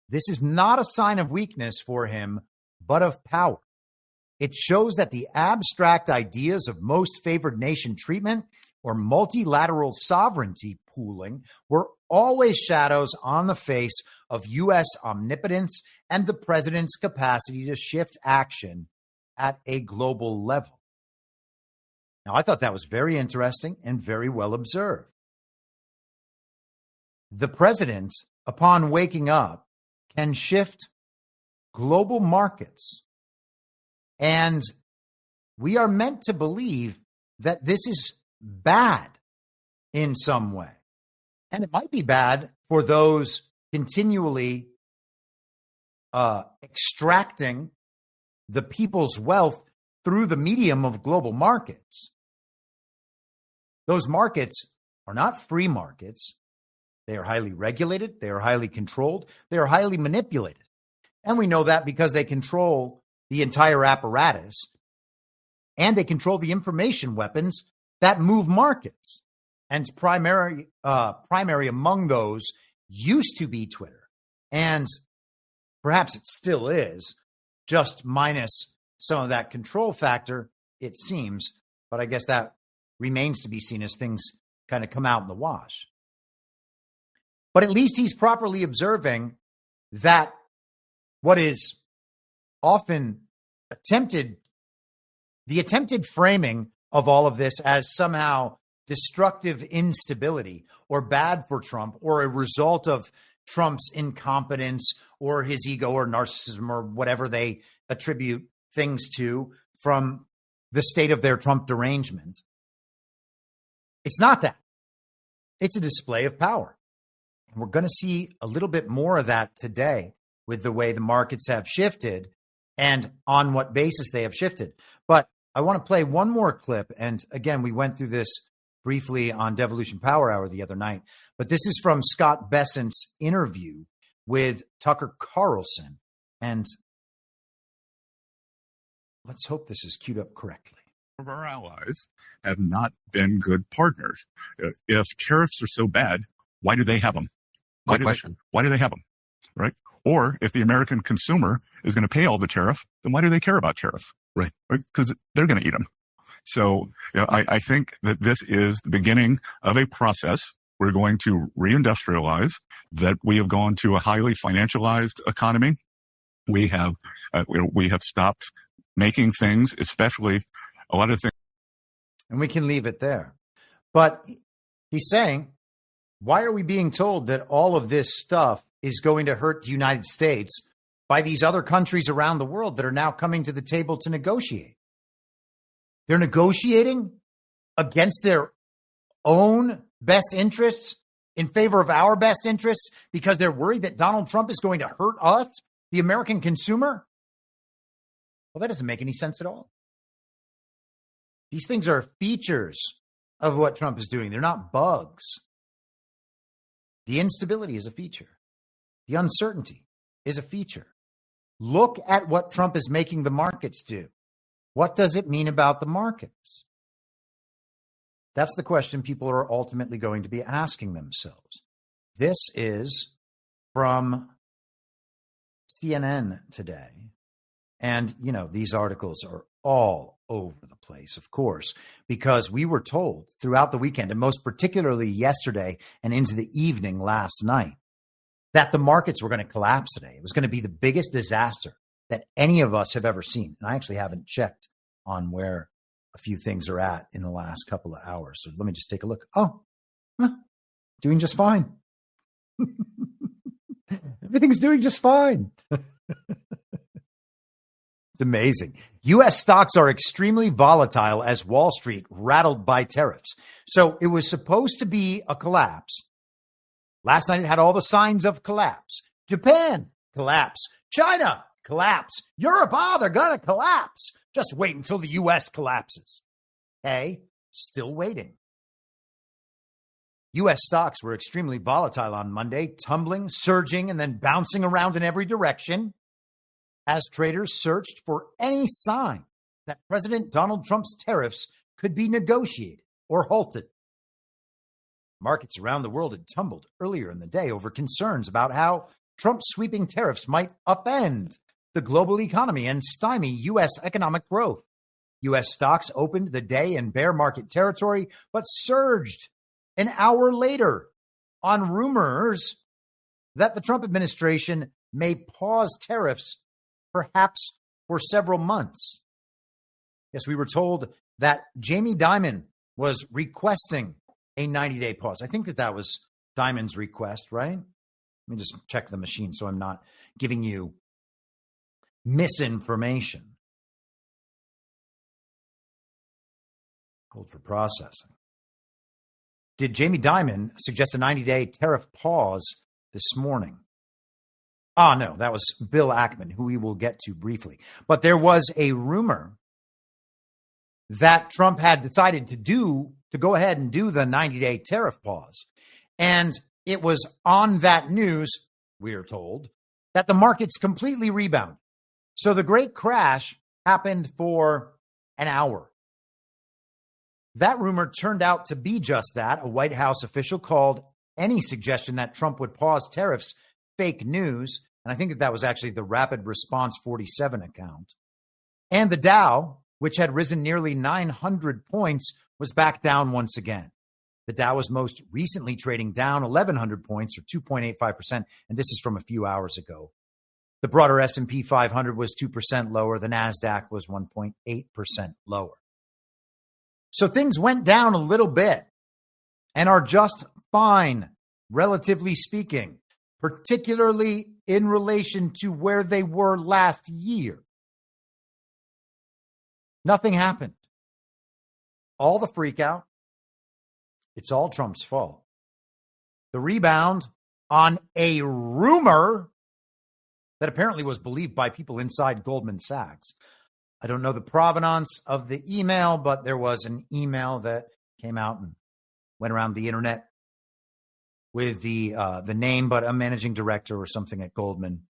this is not a sign of weakness for him, but of power. It shows that the abstract ideas of most favored nation treatment or multilateral sovereignty pooling were always shadows on the face of U.S. omnipotence and the president's capacity to shift action at a global level. Now, I thought that was very interesting and very well observed. The president, upon waking up, can shift global markets. And we are meant to believe that this is bad in some way. And it might be bad for those continually extracting the people's wealth through the medium of global markets. Those markets are not free markets. They are highly regulated. They are highly controlled. They are highly manipulated. And we know that because they control the entire apparatus and they control the information weapons that move markets. And primary among those used to be Twitter. And perhaps it still is, just minus some of that control factor, it seems. But I guess that remains to be seen as things kind of come out in the wash. But at least he's properly observing that what is often the attempted framing of all of this as somehow destructive instability or bad for Trump or a result of Trump's incompetence or his ego or narcissism or whatever they attribute things to from the state of their Trump derangement. It's not that. It's a display of power. And we're going to see a little bit more of that today with the way the markets have shifted and on what basis they have shifted. But I want to play one more clip. And again, we went through this briefly on Devolution Power Hour the other night. But this is from Scott Bessent's interview with Tucker Carlson. And let's hope this is queued up correctly. Of our allies have not been good partners. If tariffs are so bad, why do they have them? Why do they have them? Right? Or if the American consumer is going to pay all the tariff, then why do they care about tariff? Right? Because they're going to eat them. So I think that this is the beginning of a process. We're going to reindustrialize, that we have gone to a highly financialized economy. We have stopped making things, especially a lot of things. And we can leave it there. But he's saying, why are we being told that all of this stuff is going to hurt the United States by these other countries around the world that are now coming to the table to negotiate? They're negotiating against their own best interests in favor of our best interests because they're worried that Donald Trump is going to hurt us, the American consumer? Well, that doesn't make any sense at all. These things are features of what Trump is doing. They're not bugs. The instability is a feature. The uncertainty is a feature. Look at what Trump is making the markets do. What does it mean about the markets? That's the question people are ultimately going to be asking themselves. This is from CNN today. And, these articles are all over the place, of course, because we were told throughout the weekend, and most particularly yesterday and into the evening last night, that the markets were going to collapse today. It was going to be the biggest disaster that any of us have ever seen. And I actually haven't checked on where a few things are at in the last couple of hours. So let me just take a look. Oh, doing just fine. Everything's doing just fine. It's amazing. U.S. stocks are extremely volatile as Wall Street rattled by tariffs. So it was supposed to be a collapse. Last night it had all the signs of collapse. Japan, collapse. China, collapse. Europe, they're going to collapse. Just wait until the U.S. collapses. Okay, still waiting. U.S. stocks were extremely volatile on Monday, tumbling, surging, and then bouncing around in every direction as traders searched for any sign that President Donald Trump's tariffs could be negotiated or halted. Markets around the world had tumbled earlier in the day over concerns about how Trump's sweeping tariffs might upend the global economy and stymie U.S. economic growth. U.S. stocks opened the day in bear market territory, but surged an hour later on rumors that the Trump administration may pause tariffs perhaps for several months. Yes, we were told that Jamie Dimon was requesting a 90-day pause. I think that was Dimon's request, right? Let me just check the machine so I'm not giving you misinformation. Hold for processing. Did Jamie Dimon suggest a 90-day tariff pause this morning? No, that was Bill Ackman, who we will get to briefly. But there was a rumor that Trump had decided to go ahead and do the 90-day tariff pause. And it was on that news, we are told, that the markets completely rebounded. So the great crash happened for an hour. That rumor turned out to be just that. A White House official called any suggestion that Trump would pause tariffs fake news. And I think that was actually the Rapid Response 47 account. And the Dow, which had risen nearly 900 points, was back down once again. The Dow was most recently trading down 1,100 points or 2.85%. And this is from a few hours ago. The broader S&P 500 was 2% lower. The NASDAQ was 1.8% lower. So things went down a little bit and are just fine, relatively speaking, particularly in relation to where they were last year. Nothing happened. All the freak out, it's all Trump's fault. The rebound on a rumor that apparently was believed by people inside Goldman Sachs. I don't know the provenance of the email, but there was an email that came out and went around the internet with the name, but a managing director or something at Goldman,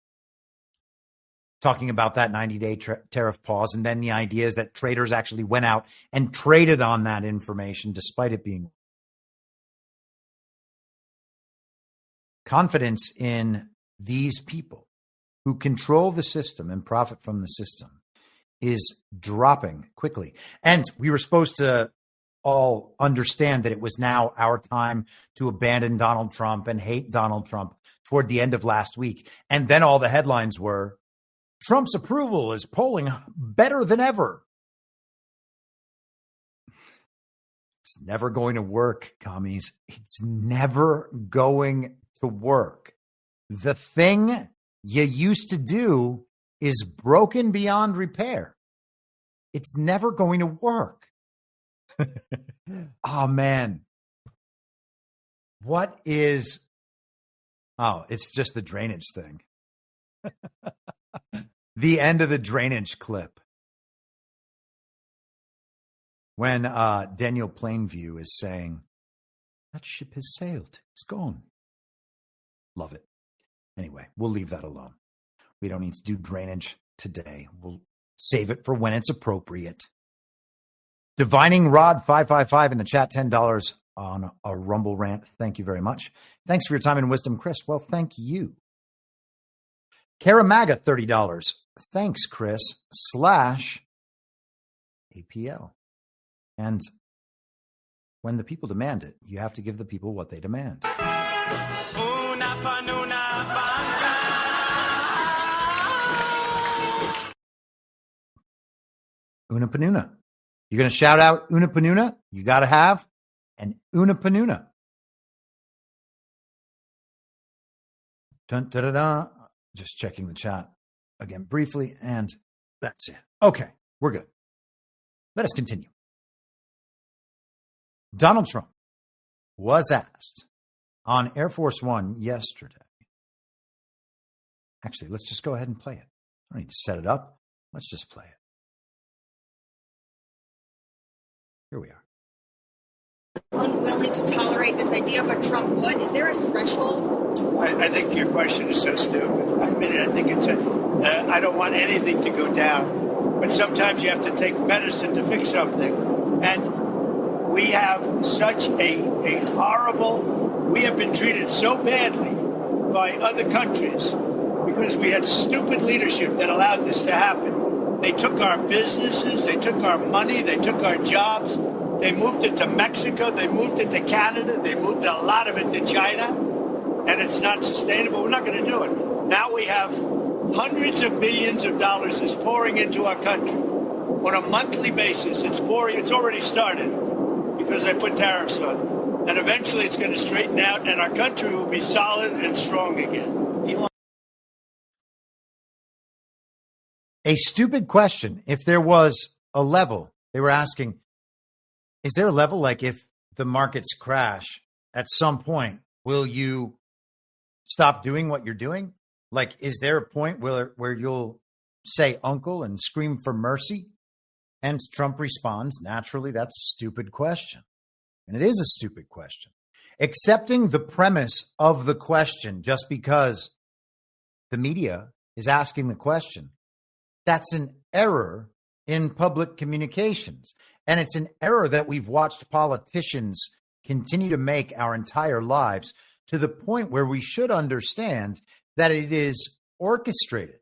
talking about that 90-day tariff pause. And then the idea is that traders actually went out and traded on that information, despite it being confidence in these people who control the system and profit from the system is dropping quickly. And we were supposed to all understand that it was now our time to abandon Donald Trump and hate Donald Trump toward the end of last week. And then all the headlines were, Trump's approval is polling better than ever. It's never going to work, commies. It's never going to work. The thing you used to do is broken beyond repair. It's never going to work. Oh, man. What is... Oh, it's just the drainage thing. The end of the drainage clip. When Daniel Plainview is saying, that ship has sailed. It's gone. Love it. Anyway, we'll leave that alone. We don't need to do drainage today. We'll save it for when it's appropriate. Divining Rod 555 in the chat, $10 on a Rumble rant. Thank you very much. Thanks for your time and wisdom, Chris. Well, thank you. Caramaga, $30. Thanks, Chris. /APL. And when the people demand it, you have to give the people what they demand. Una Panuna. You're going to shout out Una Panuna? You got to have an Una Panuna. Dun, da, da, da. Just checking the chat again briefly. And That's it. Okay, we're good. Let us continue. Donald Trump was asked on Air Force One yesterday. Actually, let's just go ahead and play it. I don't need to set it up. Let's just play it. Here we are. Unwilling to tolerate this idea, but Trump would. Is there a threshold? I think your question is so stupid. I mean, I think it's I don't want anything to go down, but sometimes you have to take medicine to fix something. And we have such a horrible, we have been treated so badly by other countries because we had stupid leadership that allowed this to happen. They took our businesses, they took our money, they took our jobs, they moved it to Mexico, they moved it to Canada, they moved a lot of it to China, and it's not sustainable. We're not going to do it. Now we have hundreds of billions of dollars is pouring into our country on a monthly basis. It's pouring. It's already started because they put tariffs on, and eventually it's going to straighten out, and our country will be solid and strong again. A stupid question. If there was a level, they were asking, is there a level like if the markets crash at some point, will you stop doing what you're doing? Like, is there a point where you'll say uncle and scream for mercy? And Trump responds, naturally, that's a stupid question. And it is a stupid question. Accepting the premise of the question just because the media is asking the question, that's an error in public communications. And it's an error that we've watched politicians continue to make our entire lives, to the point where we should understand that it is orchestrated.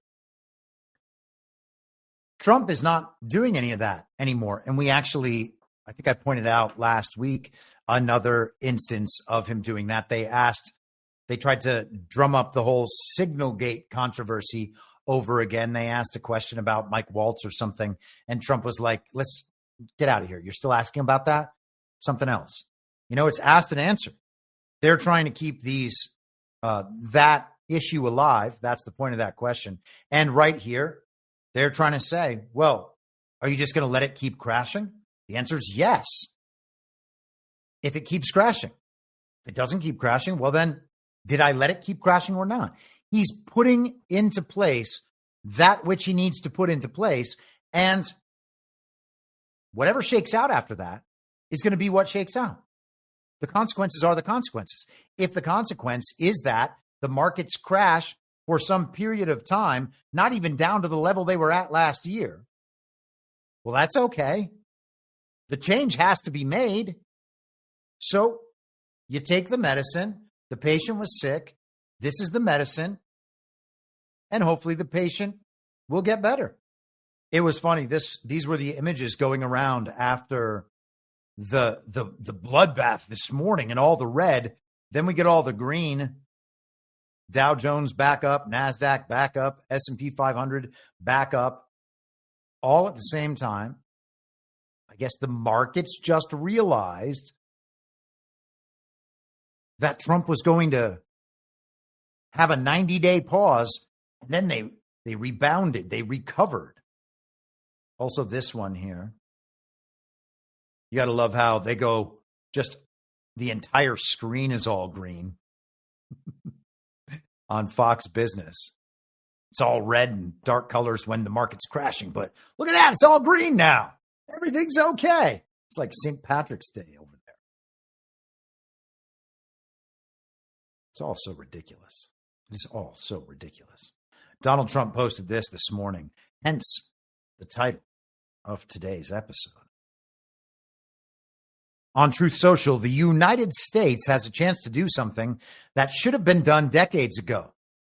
Trump is not doing any of that anymore. And we actually, I think I pointed out last week, another instance of him doing that. They tried to drum up the whole Signalgate controversy over again. They asked a question about Mike Waltz or something, and Trump was like, let's get out of here. You're still asking about that? Something else. You know, it's asked and answered. They're trying to keep that issue alive. That's the point of that question. And right here, they're trying to say, well, are you just going to let it keep crashing? The answer is yes. If it keeps crashing. If it doesn't keep crashing, well then, did I let it keep crashing or not? He's putting into place that which he needs to put into place. And whatever shakes out after that is going to be what shakes out. The consequences are the consequences. If the consequence is that the markets crash for some period of time, not even down to the level they were at last year, well, that's okay. The change has to be made. So you take the medicine. The patient was sick. This is the medicine. And hopefully the patient will get better. It was funny. These were the images going around after the bloodbath this morning, and all the red. Then we get all the green. Dow Jones back up, NASDAQ back up, S&P 500 back up, all at the same time. I guess the markets just realized that Trump was going to have a 90-day pause, and then they rebounded, they recovered. Also, this one here. You got to love how they go, just the entire screen is all green on Fox Business. It's all red and dark colors when the market's crashing, but look at that. It's all green now. Everything's okay. It's like St. Patrick's Day over there. It's all so ridiculous. It is all so ridiculous. Donald Trump posted this morning, hence the title of today's episode. On Truth Social, the United States has a chance to do something that should have been done decades ago.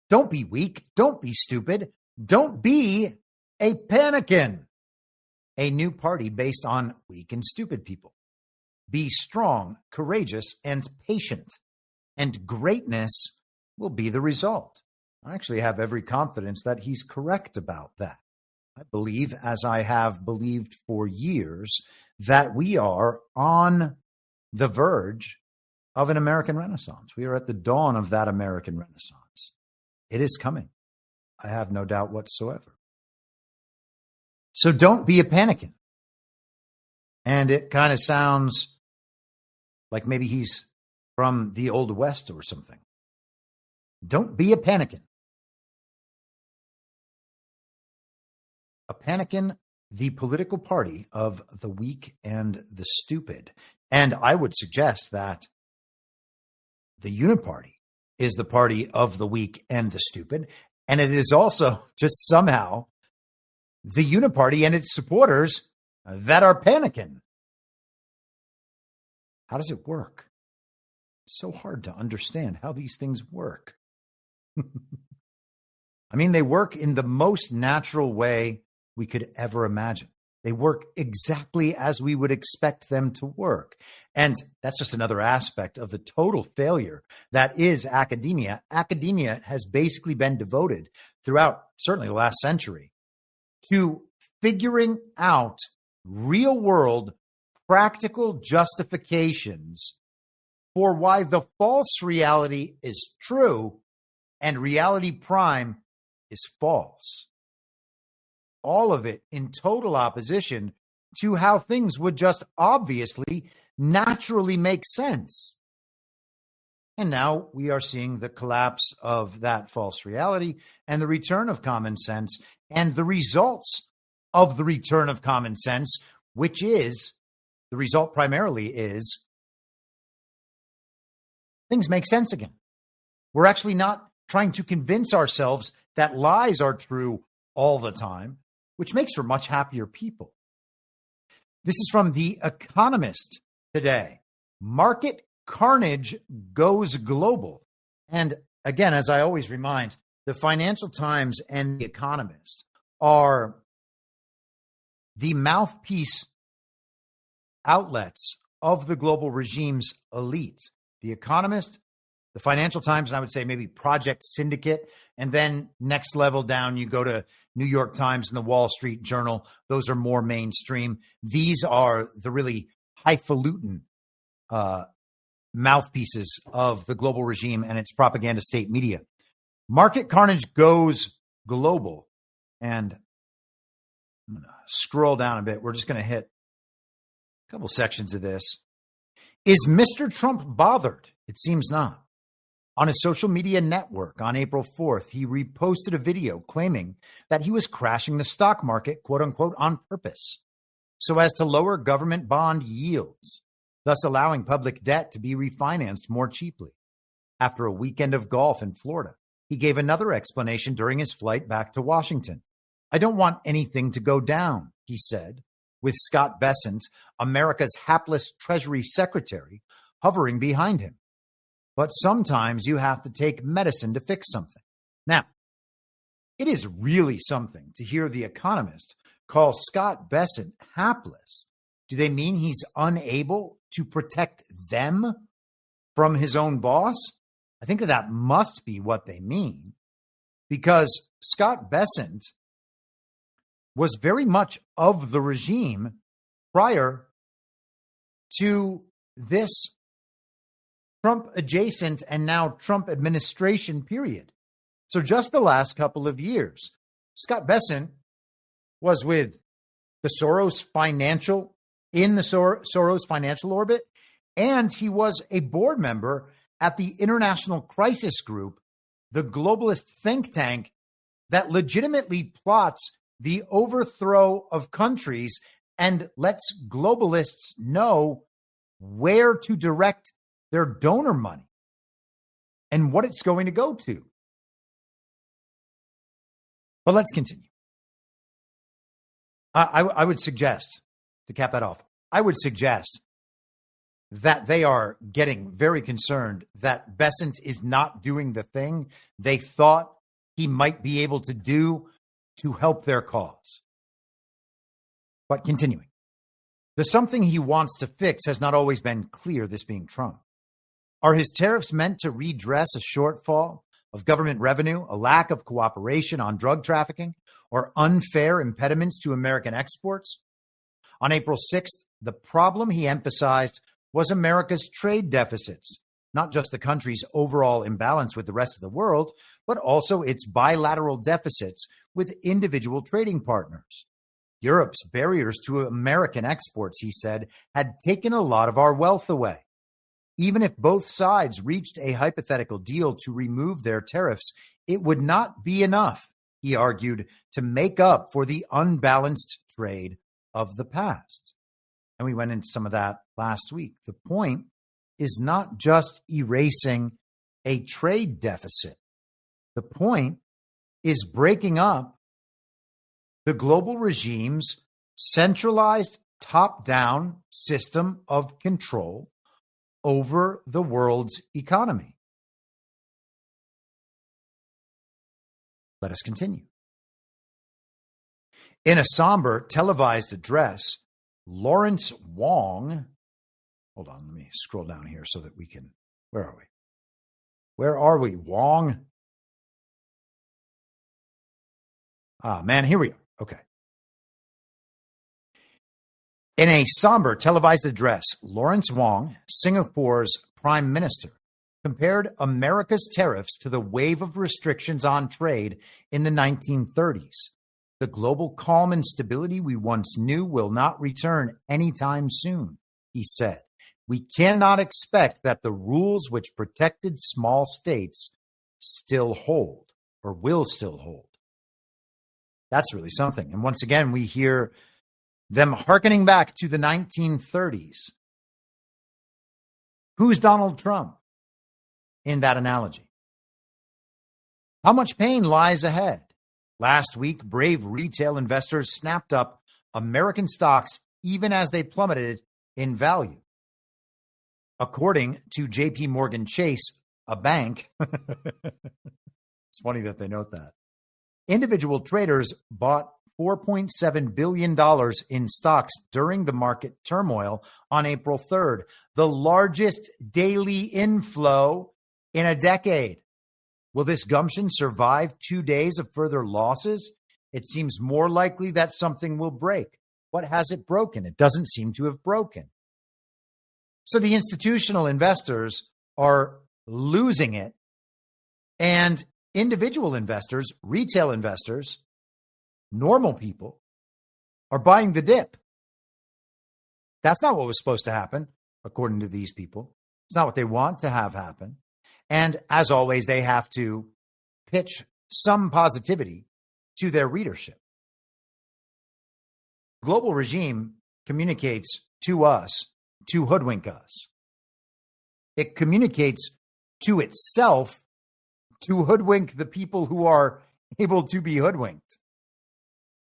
Don't be weak. Don't be stupid. Don't be a Panican. A new party based on weak and stupid people. Be strong, courageous, and patient. And greatness will be the result. I actually have every confidence that he's correct about that. I believe, as I have believed for years, that we are on the verge of an American Renaissance. We are at the dawn of that American Renaissance. It is coming. I have no doubt whatsoever. So don't be a Panican. And it kind of sounds like maybe he's from the Old West or something. Don't be a Panican. A Panican, the political party of the weak and the stupid. And I would suggest that the Uniparty is the party of the weak and the stupid. And it is also just somehow the Uniparty and its supporters that are Panican. How does it work? It's so hard to understand how these things work. I mean, they work in the most natural way we could ever imagine. They work exactly as we would expect them to work. And that's just another aspect of the total failure that is academia. Academia has basically been devoted throughout certainly the last century to figuring out real world practical justifications for why the false reality is true and reality prime is false. All of it in total opposition to how things would just obviously, naturally make sense. And now we are seeing the collapse of that false reality and the return of common sense and the results of the return of common sense, which is, the result primarily is, things make sense again. We're actually not trying to convince ourselves that lies are true all the time, which makes for much happier people. This is from The Economist today. Market carnage goes global. And again, as I always remind, the Financial Times and The Economist are the mouthpiece outlets of the global regime's elite. The Economist, the Financial Times, and I would say maybe Project Syndicate. And then next level down, you go to New York Times and the Wall Street Journal. Those are more mainstream. These are the really highfalutin mouthpieces of the global regime and its propaganda state media. Market carnage goes global. And I'm going to scroll down a bit. We're just going to hit a couple sections of this. Is Mr. Trump bothered? It seems not. On his social media network on April 4th, he reposted a video claiming that he was crashing the stock market, quote unquote, on purpose, so as to lower government bond yields, thus allowing public debt to be refinanced more cheaply. After a weekend of golf in Florida, he gave another explanation during his flight back to Washington. I don't want anything to go down, he said, with Scott Bessent, America's hapless Treasury Secretary, hovering behind him. But sometimes you have to take medicine to fix something. Now, it is really something to hear The Economist call Scott Bessent hapless. Do they mean he's unable to protect them from his own boss? I think that must be what they mean, because Scott Bessent was very much of the regime prior to this Trump adjacent and now Trump administration period. So just the last couple of years, Scott Bessent was with the Soros financial, in the Soros financial orbit, and he was a board member at the International Crisis Group, the globalist think tank that legitimately plots the overthrow of countries and lets globalists know where to direct their donor money and what it's going to go to. But let's continue. I would suggest, to cap that off, I would suggest that they are getting very concerned that Bessent is not doing the thing they thought he might be able to do to help their cause. But continuing, the something he wants to fix has not always been clear, this being Trump. Are his tariffs meant to redress a shortfall of government revenue, a lack of cooperation on drug trafficking, or unfair impediments to American exports? On April 6th, the problem he emphasized was America's trade deficits, not just the country's overall imbalance with the rest of the world, but also its bilateral deficits with individual trading partners. Europe's barriers to American exports, he said, had taken a lot of our wealth away. Even if both sides reached a hypothetical deal to remove their tariffs, it would not be enough, he argued, to make up for the unbalanced trade of the past. And we went into some of that last week. The point is not just erasing a trade deficit. The point is breaking up the global regime's centralized top-down system of control over the world's economy. Let us continue. In a somber televised address, Lawrence Wong, hold on, let me scroll down here so that we can, where are we? Where are we, Wong? Man, here we are. Okay. In a somber televised address, Lawrence Wong, Singapore's prime minister, compared America's tariffs to the wave of restrictions on trade in the 1930s. The global calm and stability we once knew will not return anytime soon, he said. We cannot expect that the rules which protected small states still hold or will still hold. That's really something. And once again, we hear them hearkening back to the 1930s. Who's Donald Trump in that analogy? How much pain lies ahead? Last week, brave retail investors snapped up American stocks even as they plummeted in value. According to J.P. Morgan Chase, a bank, it's funny that they note that, individual traders bought $4.7 billion in stocks during the market turmoil on April 3rd, the largest daily inflow in a decade. Will this gumption survive 2 days of further losses? It seems more likely that something will break. What has it broken? It doesn't seem to have broken. So the institutional investors are losing it, and individual investors, retail investors, normal people are buying the dip. That's not what was supposed to happen, according to these people. It's not what they want to have happen. And as always, they have to pitch some positivity to their readership. Global regime communicates to us to hoodwink us. It communicates to itself to hoodwink the people who are able to be hoodwinked.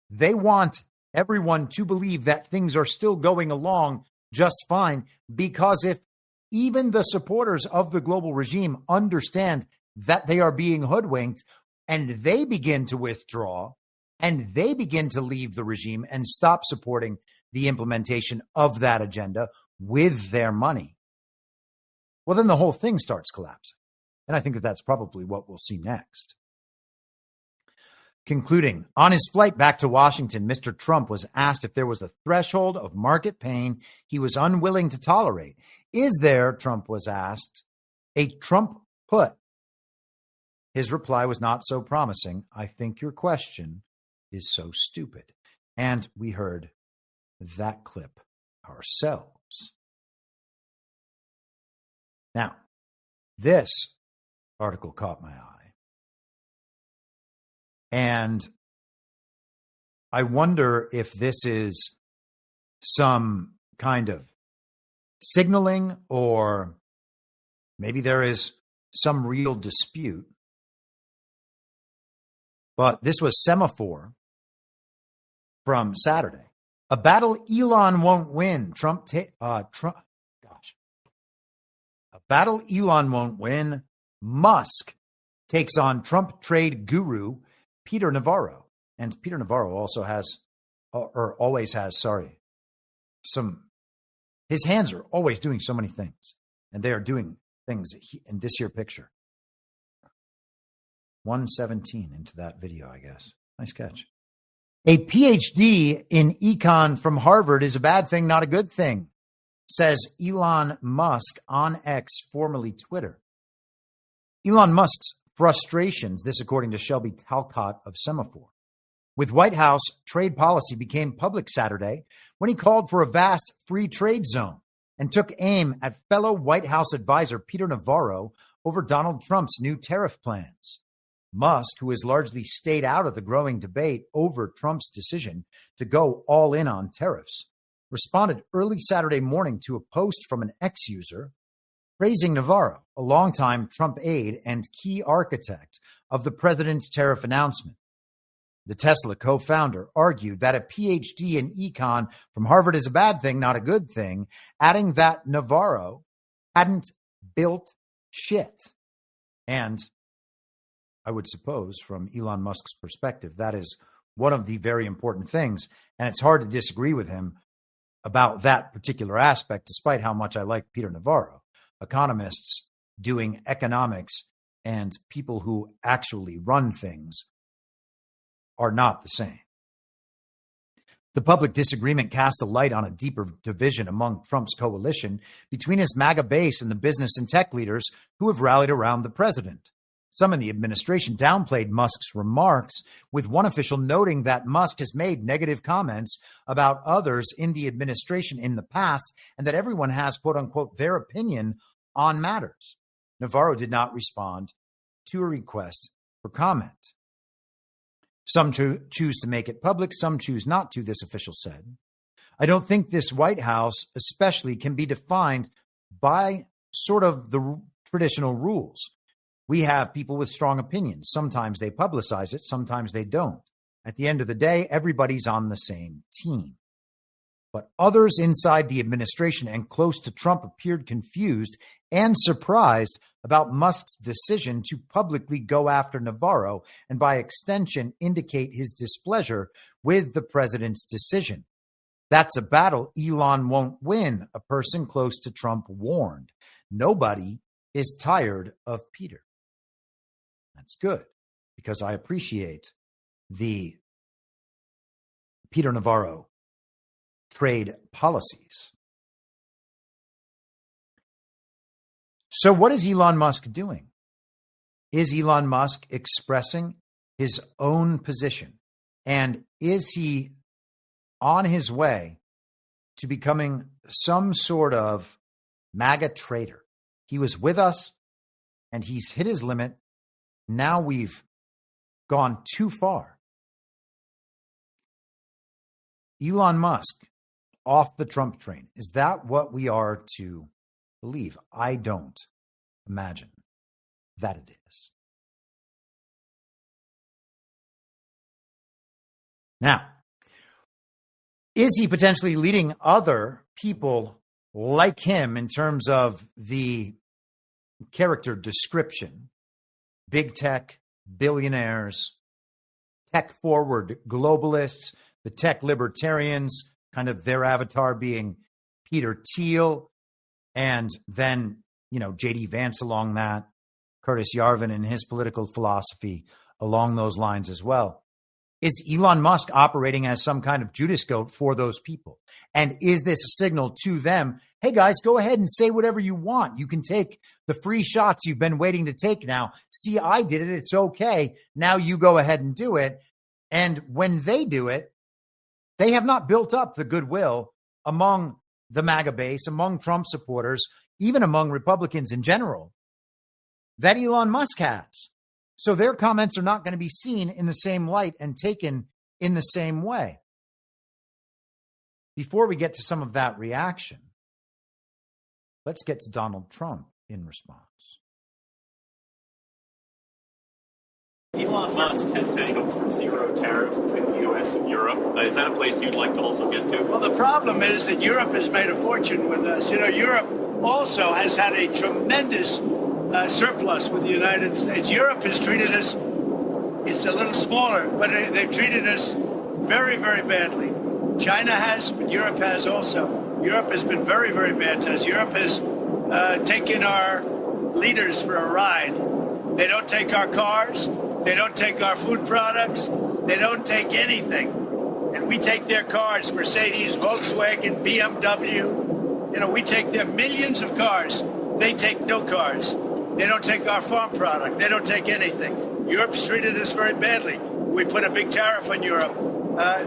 They want everyone to believe that things are still going along just fine, because if even the supporters of the global regime understand that they are being hoodwinked and they begin to withdraw and they begin to leave the regime and stop supporting the implementation of that agenda with their money, well, then the whole thing starts collapsing. And I think that that's probably what we'll see next. Concluding, on his flight back to Washington, Mr. Trump was asked if there was a threshold of market pain he was unwilling to tolerate. Is there, Trump was asked, a Trump put? His reply was not so promising. I think your question is so stupid. And we heard that clip ourselves. Now, this article caught my eye. And I wonder if this is some kind of signaling, or maybe there is some real dispute. But this was Semaphore from Saturday. A battle Elon won't win. A battle Elon won't win. Musk takes on Trump trade guru Peter Navarro. And Peter Navarro also has, or always has, his hands are always doing so many things. And they are doing things in this here picture. 117 into that video, I guess. Nice catch. A PhD in econ from Harvard is a bad thing, not a good thing, says Elon Musk on X, formerly Twitter. Elon Musk's frustrations, this according to Shelby Talcott of Semaphore, with White House trade policy became public Saturday when he called for a vast free trade zone and took aim at fellow White House advisor Peter Navarro over Donald Trump's new tariff plans. Musk, who has largely stayed out of the growing debate over Trump's decision to go all in on tariffs, responded early Saturday morning to a post from an X user praising Navarro, a longtime Trump aide and key architect of the president's tariff announcement. The Tesla co-founder argued that a PhD in econ from Harvard is a bad thing, not a good thing, adding that Navarro hadn't built shit. And I would suppose from Elon Musk's perspective, that is one of the very important things. And it's hard to disagree with him about that particular aspect, despite how much I like Peter Navarro. Economists doing economics and people who actually run things are not the same. The public disagreement cast a light on a deeper division among Trump's coalition between his MAGA base and the business and tech leaders who have rallied around the president. Some in the administration downplayed Musk's remarks, with one official noting that Musk has made negative comments about others in the administration in the past and that everyone has, quote unquote, their opinion on matters. Navarro did not respond to a request for comment. Some choose to make it public, some choose not to, this official said. I don't think this White House especially can be defined by sort of the traditional rules. We have people with strong opinions. Sometimes they publicize it, sometimes they don't. At the end of the day, everybody's on the same team. But others inside the administration and close to Trump appeared confused and surprised about Musk's decision to publicly go after Navarro and by extension indicate his displeasure with the president's decision. That's a battle Elon won't win, a person close to Trump warned. Nobody is tired of Peter. That's good, because I appreciate the Peter Navarro trade policies. So what is Elon Musk doing? Is Elon Musk expressing his own position? And is he on his way to becoming some sort of MAGA traitor? He was with us and he's hit his limit. Now we've gone too far. Elon Musk off the Trump train. Is that what we are to believe? I don't imagine that it is. Now, is he potentially leading other people like him in terms of the character description? Big tech, billionaires, tech-forward globalists, the tech libertarians, kind of their avatar being Peter Thiel, and then, J.D. Vance along that, Curtis Yarvin and his political philosophy along those lines as well. Is Elon Musk operating as some kind of Judas goat for those people? And is this a signal to them, hey guys, go ahead and say whatever you want. You can take the free shots you've been waiting to take now. See, I did it. It's okay. Now you go ahead and do it. And when they do it, they have not built up the goodwill among the MAGA base, among Trump supporters, even among Republicans in general, that Elon Musk has. So their comments are not going to be seen in the same light and taken in the same way. Before we get to some of that reaction, let's get to Donald Trump in response. Elon Musk has said he hopes for zero tariff between the U.S. and Europe. Is that a place you'd like to also get to? Well, the problem is that Europe has made a fortune with us. Europe also has had a tremendous surplus with the United States. Europe has treated us, it's a little smaller, but they've treated us very, very badly. China has, but Europe has also. Europe has been very, very bad to us. Europe has taken our leaders for a ride. They don't take our cars. They don't take our food products. They don't take anything. And we take their cars, Mercedes, Volkswagen, BMW. We take their millions of cars. They take no cars. They don't take our farm product. They don't take anything. Europe's treated us very badly. we put a big tariff on Europe.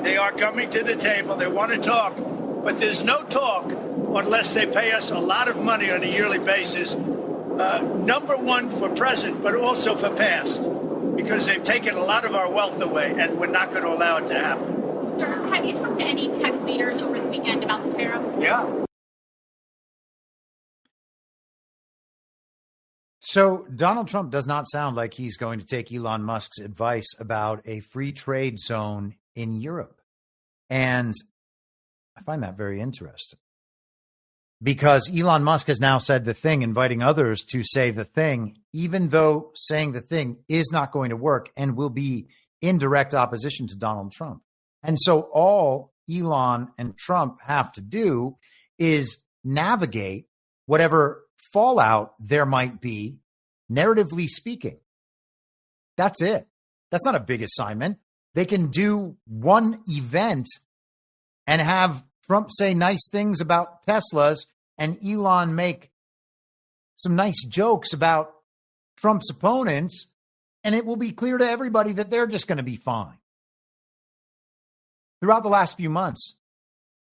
They are coming to the table. They want to talk. But there's no talk unless they pay us a lot of money on a yearly basis. Number one for present, but also for past, because they've taken a lot of our wealth away, and we're not going to allow it to happen. Sir, have you talked to any tech leaders over the weekend about the tariffs? Yeah. So Donald Trump does not sound like he's going to take Elon Musk's advice about a free trade zone in Europe. And I find that very interesting, because Elon Musk has now said the thing, inviting others to say the thing, even though saying the thing is not going to work and will be in direct opposition to Donald Trump. And so all Elon and Trump have to do is navigate whatever fallout there might be, narratively speaking. That's it. That's not a big assignment. They can do one event and have Trump say nice things about Teslas and Elon make some nice jokes about Trump's opponents, and it will be clear to everybody that they're just going to be fine. Throughout the last few months,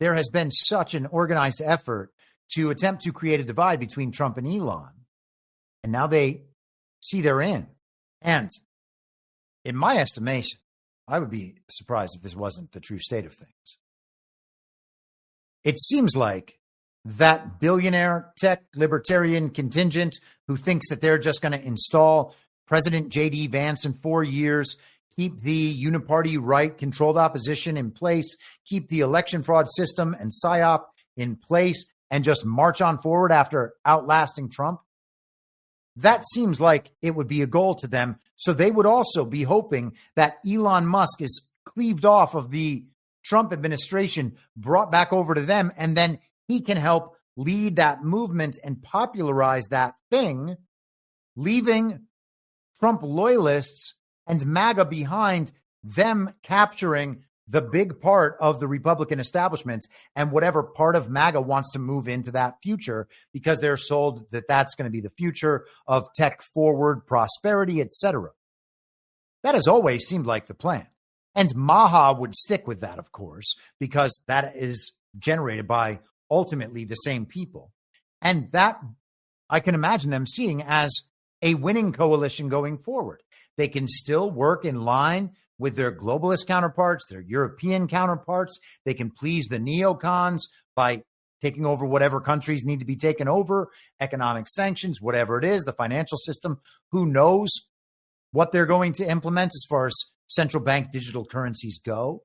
there has been such an organized effort to attempt to create a divide between Trump and Elon. And now they see they're in. And in my estimation, I would be surprised if this wasn't the true state of things. It seems like that billionaire tech libertarian contingent who thinks that they're just going to install President J.D. Vance in 4 years, keep the Uniparty right-controlled opposition in place, keep the election fraud system and PSYOP in place, and just march on forward after outlasting Trump. That seems like it would be a goal to them. So they would also be hoping that Elon Musk is cleaved off of the Trump administration, brought back over to them, and then he can help lead that movement and popularize that thing, leaving Trump loyalists and MAGA behind, them capturing the big part of the Republican establishment and whatever part of MAGA wants to move into that future, because they're sold that that's going to be the future of tech forward prosperity, etc. That has always seemed like the plan. And Maha would stick with that, of course, because that is generated by ultimately the same people. And that I can imagine them seeing as a winning coalition going forward. They can still work in line with their globalist counterparts, their European counterparts. They can please the neocons by taking over whatever countries need to be taken over, economic sanctions, whatever it is, the financial system. Who knows what they're going to implement as far as central bank digital currencies go?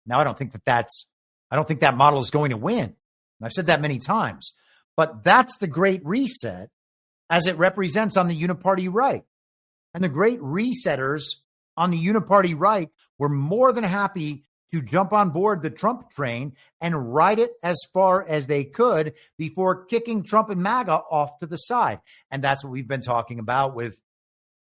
Now, I don't think that model is going to win. And I've said that many times, but that's the Great Reset as it represents on the Uniparty right. And the great resetters on the Uniparty right were more than happy to jump on board the Trump train and ride it as far as they could before kicking Trump and MAGA off to the side. And that's what we've been talking about with,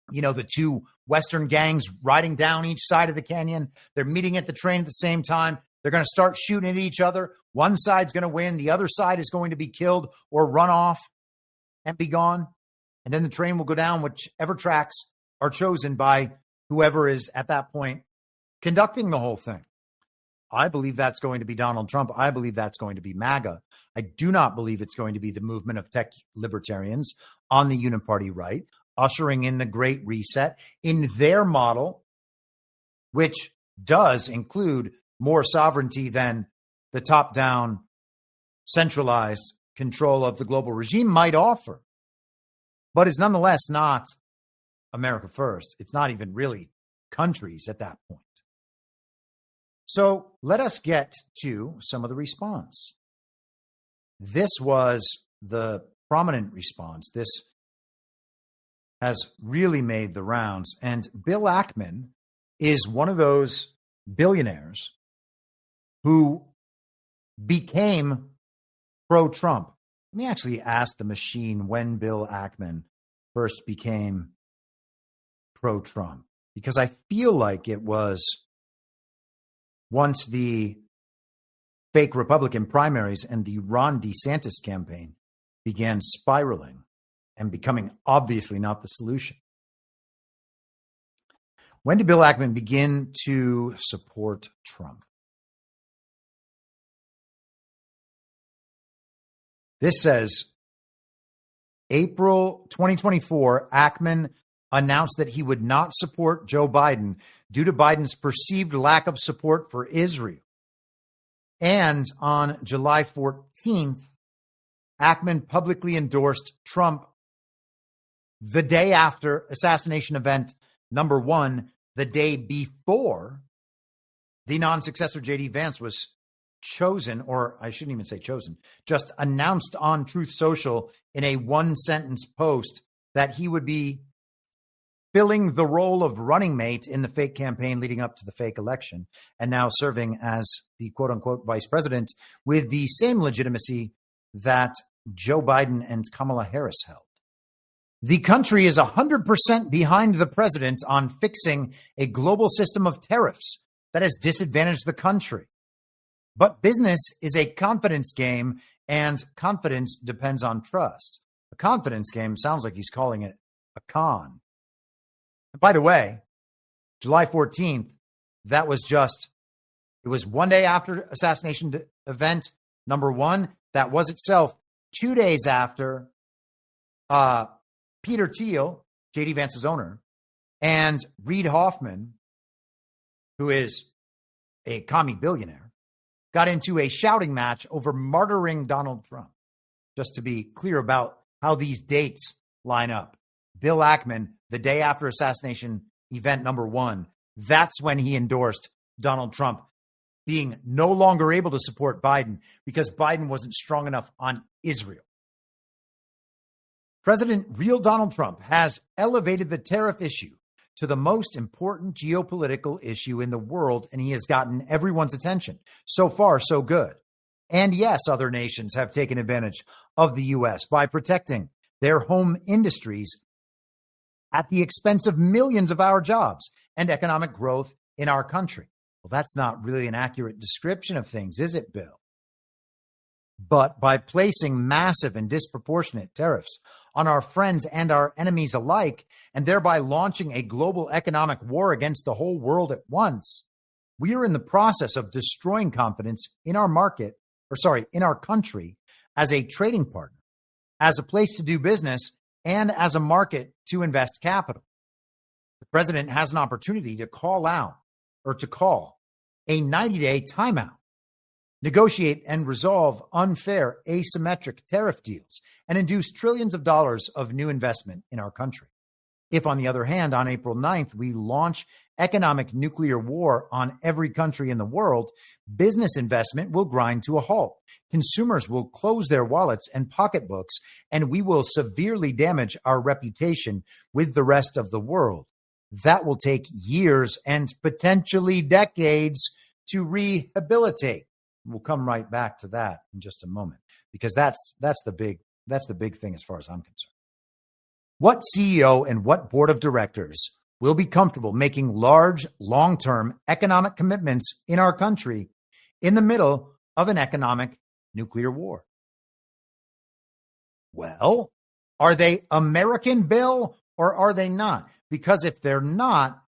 the two Western gangs riding down each side of the canyon. They're meeting at the train at the same time. They're going to start shooting at each other. One side's going to win. The other side is going to be killed or run off and be gone. And then the train will go down whichever tracks are chosen by whoever is at that point conducting the whole thing. I believe that's going to be Donald Trump. I believe that's going to be MAGA. I do not believe it's going to be the movement of tech libertarians on the Uniparty right, ushering in the Great Reset in their model, which does include more sovereignty than the top-down centralized control of the global regime might offer, but is nonetheless not America first. It's not even really countries at that point. So let us get to some of the response. This was the prominent response. This has really made the rounds. And Bill Ackman is one of those billionaires who became pro-Trump. Let me actually ask the machine when Bill Ackman first became pro-Trump, because I feel like it was once the fake Republican primaries and the Ron DeSantis campaign began spiraling and becoming obviously not the solution. When did Bill Ackman begin to support Trump? This says April 2024, Ackman announced that he would not support Joe Biden due to Biden's perceived lack of support for Israel. And on July 14th, Ackman publicly endorsed Trump the day after assassination event number 1, the day before the non-successor J.D. Vance was chosen, or I shouldn't even say chosen, just announced on Truth Social in a one-sentence post that he would be filling the role of running mate in the fake campaign leading up to the fake election, and now serving as the quote-unquote vice president with the same legitimacy that Joe Biden and Kamala Harris held. The country is 100% behind the president on fixing a global system of tariffs that has disadvantaged the country. But business is a confidence game, and confidence depends on trust. A confidence game sounds like he's calling it a con. And by the way, July 14th, it was one day after assassination event number 1. That was itself 2 days after Peter Thiel, J.D. Vance's owner, and Reid Hoffman, who is a commie billionaire, got into a shouting match over martyring Donald Trump. Just to be clear about how these dates line up. Bill Ackman, the day after assassination event number 1, that's when he endorsed Donald Trump being no longer able to support Biden because Biden wasn't strong enough on Israel. Real Donald Trump has elevated the tariff issue to the most important geopolitical issue in the world, and he has gotten everyone's attention. So far, so good. And yes, other nations have taken advantage of the U.S. by protecting their home industries at the expense of millions of our jobs and economic growth in our country. Well, that's not really an accurate description of things, is it, Bill? But by placing massive and disproportionate tariffs on our friends and our enemies alike, and thereby launching a global economic war against the whole world at once, we are in the process of destroying confidence in our in our country as a trading partner, as a place to do business, and as a market to invest capital. The president has an opportunity to call a 90-day timeout, negotiate and resolve unfair, asymmetric tariff deals, and induce trillions of dollars of new investment in our country. If, on the other hand, on April 9th, we launch economic nuclear war on every country in the world, business investment will grind to a halt. Consumers will close their wallets and pocketbooks, and we will severely damage our reputation with the rest of the world. That will take years and potentially decades to rehabilitate. We'll come right back to that in just a moment, because that's the big thing as far as I'm concerned. What CEO and what board of directors will be comfortable making large, long-term economic commitments in our country in the middle of an economic nuclear war? Well, are they American, Bill, or are they not? Because if they're not,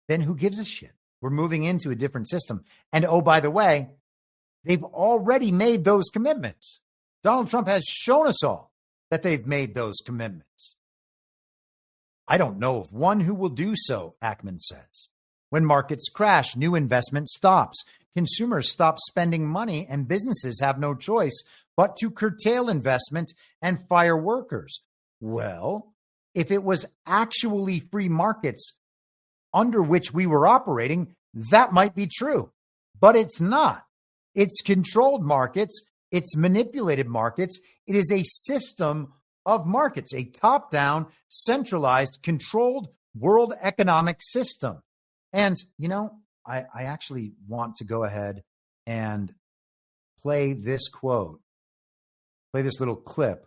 then who gives a shit? We're moving into a different system. And oh, by the way, they've already made those commitments. Donald Trump has shown us all that they've made those commitments. I don't know of one who will do so, Ackman says. When markets crash, new investment stops. Consumers stop spending money, and businesses have no choice but to curtail investment and fire workers. Well, if it was actually free markets under which we were operating, that might be true. But it's not. It's controlled markets. It's manipulated markets. It is a system of markets, a top-down, centralized, controlled world economic system. And, you know, I actually want to go ahead and play this quote, play this little clip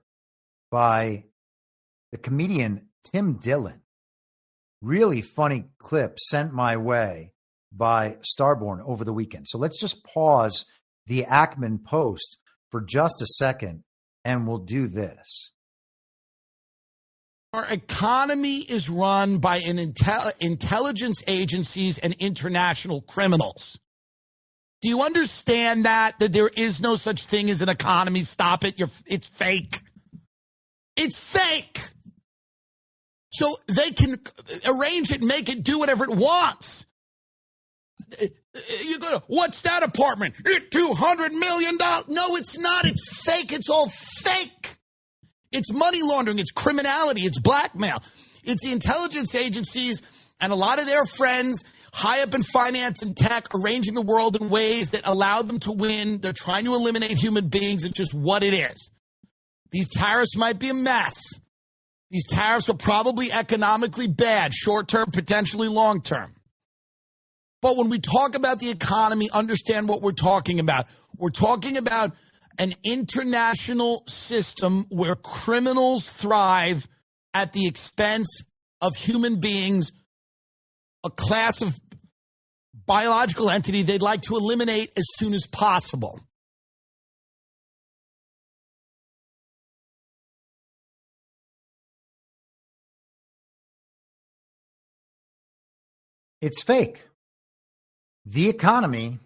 by the comedian Tim Dillon. Really funny clip sent my way by Starborn over the weekend. So let's just pause the Ackman post for just a second, and we'll do this. Our economy is run by an intelligence agencies and international criminals. Do you understand that there is no such thing as an economy? Stop it. It's fake. It's fake. So they can arrange it, make it do whatever it wants. You go, what's that apartment? $200 million. No, it's not. It's fake. It's all fake. It's money laundering. It's criminality. It's blackmail. It's the intelligence agencies and a lot of their friends high up in finance and tech arranging the world in ways that allow them to win. They're trying to eliminate human beings. It's just what it is. These tariffs might be a mess. These tariffs are probably economically bad, short-term, potentially long-term. But when we talk about the economy, understand what we're talking about. We're talking about an international system where criminals thrive at the expense of human beings, a class of biological entity they'd like to eliminate as soon as possible. It's fake. The economy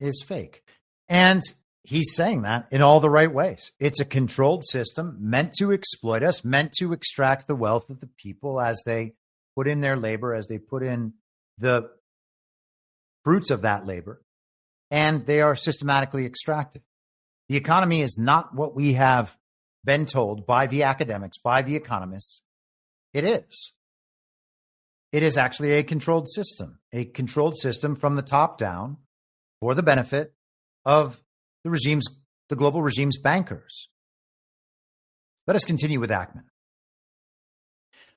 is fake. And he's saying that in all the right ways. It's a controlled system meant to exploit us, meant to extract the wealth of the people as they put in their labor, as they put in the fruits of that labor, and they are systematically extracted. The economy is not what we have been told by the academics, by the economists. It is. It is actually a controlled system from the top down for the benefit of the global regime's bankers. Let us continue with Ackman.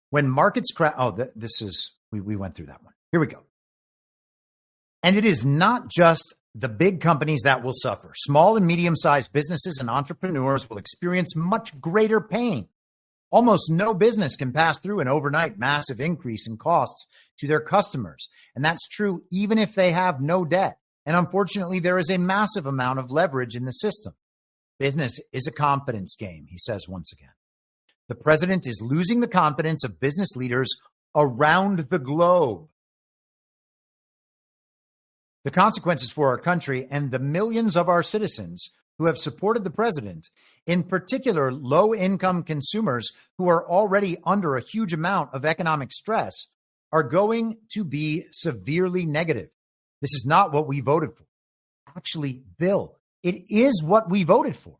When markets crash, we went through that one. Here we go. And it is not just the big companies that will suffer. Small and medium-sized businesses and entrepreneurs will experience much greater pain. Almost no business can pass through an overnight massive increase in costs to their customers. And that's true even if they have no debt. And unfortunately, there is a massive amount of leverage in the system. Business is a confidence game, he says once again. The president is losing the confidence of business leaders around the globe. The consequences for our country and the millions of our citizens who have supported the president, in particular low-income consumers who are already under a huge amount of economic stress, are going to be severely negative. This is not what we voted for. Actually, Bill, it is what we voted for.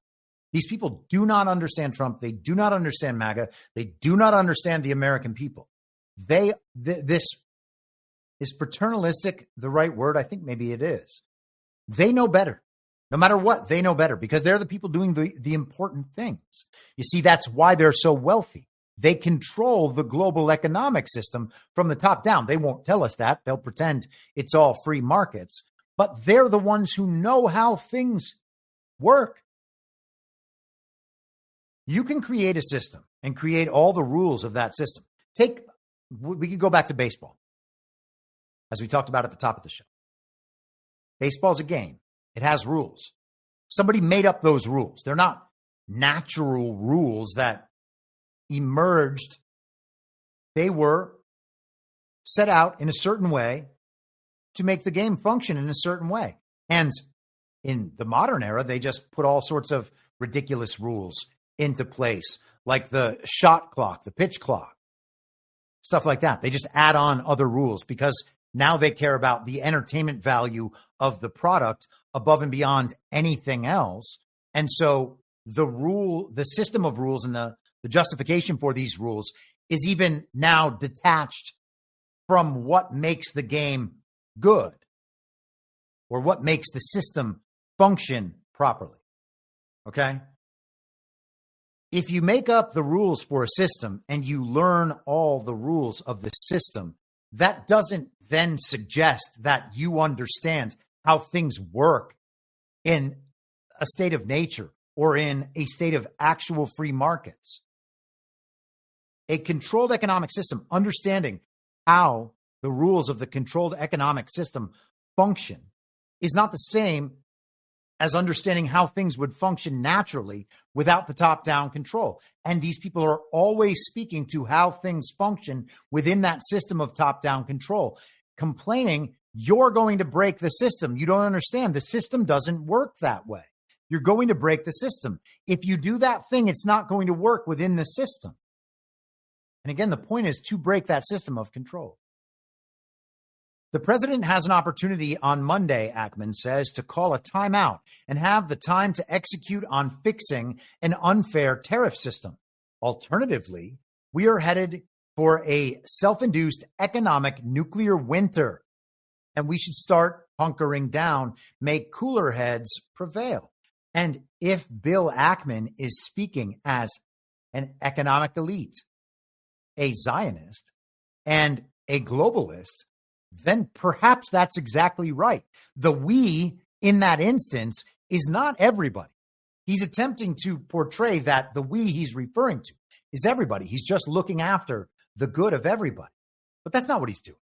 These people do not understand Trump. They do not understand MAGA. They do not understand the American people. This is paternalistic the right word? I think maybe it is. They know better. No matter what, they know better because they're the people doing the important things. You see, that's why they're so wealthy. They control the global economic system from the top down. They won't tell us that. They'll pretend it's all free markets, but they're the ones who know how things work. You can create a system and create all the rules of that system. We could go back to baseball, as we talked about at the top of the show. Baseball's a game. It has rules. Somebody made up those rules. They're not natural rules that emerged. They were set out in a certain way to make the game function in a certain way. And in the modern era, they just put all sorts of ridiculous rules into place, like the shot clock, the pitch clock, stuff like that. They just add on other rules because now they care about the entertainment value of the product above and beyond anything else. And so the system of rules and the justification for these rules is even now detached from what makes the game good or what makes the system function properly. Okay? If you make up the rules for a system and you learn all the rules of the system, that doesn't then suggest that you understand how things work in a state of nature or in a state of actual free markets. A controlled economic system, understanding how the rules of the controlled economic system function, is not the same as understanding how things would function naturally without the top-down control. And these people are always speaking to how things function within that system of top-down control, complaining you're going to break the system. You don't understand. The system doesn't work that way. You're going to break the system. If you do that thing, it's not going to work within the system. And again, the point is to break that system of control. The president has an opportunity on Monday, Ackman says, to call a timeout and have the time to execute on fixing an unfair tariff system. Alternatively, we are headed for a self-induced economic nuclear winter, and we should start hunkering down, make cooler heads prevail. And if Bill Ackman is speaking as an economic elite, a Zionist, and a globalist, then perhaps that's exactly right. The we in that instance is not everybody. He's attempting to portray that the we he's referring to is everybody. He's just looking after the good of everybody. But that's not what he's doing.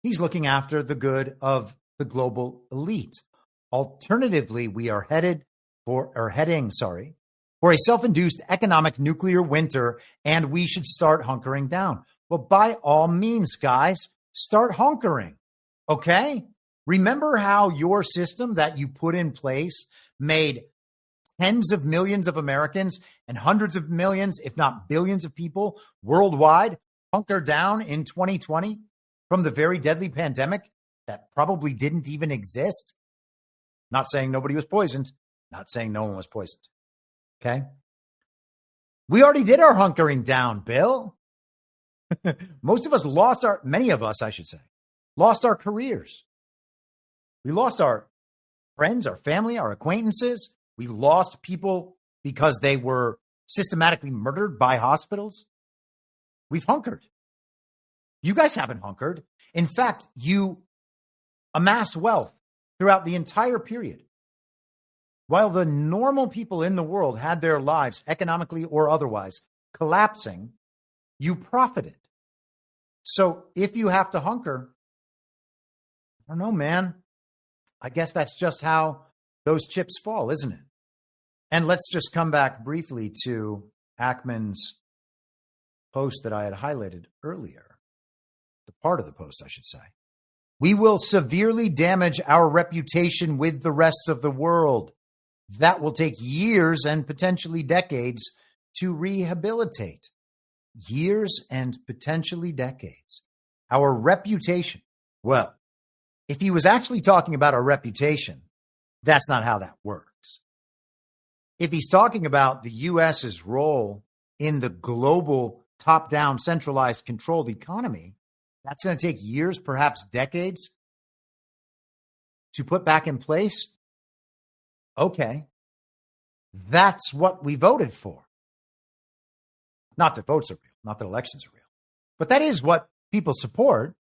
He's looking after the good of the global elite. Alternatively, we are heading for a self-induced economic nuclear winter, and we should start hunkering down. Well, by all means, guys, start hunkering, okay? Remember how your system that you put in place made tens of millions of Americans and hundreds of millions, if not billions of people worldwide hunker down in 2020 from the very deadly pandemic that probably didn't even exist? Not saying nobody was poisoned, not saying no one was poisoned. Okay. We already did our hunkering down, Bill. Many of us, I should say, lost our careers. We lost our friends, our family, our acquaintances. We lost people because they were systematically murdered by hospitals. We've hunkered. You guys haven't hunkered. In fact, you amassed wealth throughout the entire period. While the normal people in the world had their lives, economically or otherwise, collapsing, you profited. So if you have to hunker, I don't know, man. I guess that's just how those chips fall, isn't it? And let's just come back briefly to Ackman's post that I had highlighted earlier. The part of the post, I should say. We will severely damage our reputation with the rest of the world. That will take years and potentially decades to rehabilitate. Years and potentially decades. Our reputation. Well, if he was actually talking about our reputation, that's not how that works. If he's talking about the U.S.'s role in the global top-down centralized controlled economy, that's going to take years, perhaps decades, to put back in place. Okay, that's what we voted for. Not that votes are real, not that elections are real, but that is what people support.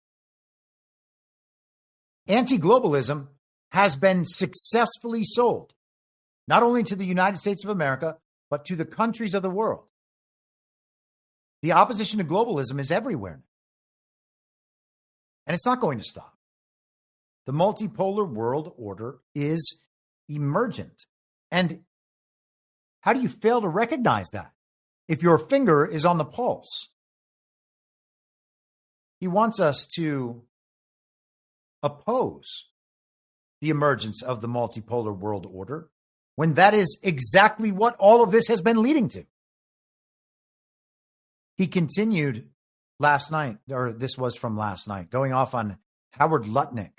Anti-globalism has been successfully sold, not only to the United States of America, but to the countries of the world. The opposition to globalism is everywhere. And it's not going to stop. The multipolar world order is emergent. And how do you fail to recognize that if your finger is on the pulse? He wants us to oppose the emergence of the multipolar world order when that is exactly what all of this has been leading to. He continued last night, or this was from last night, going off on Howard Lutnick.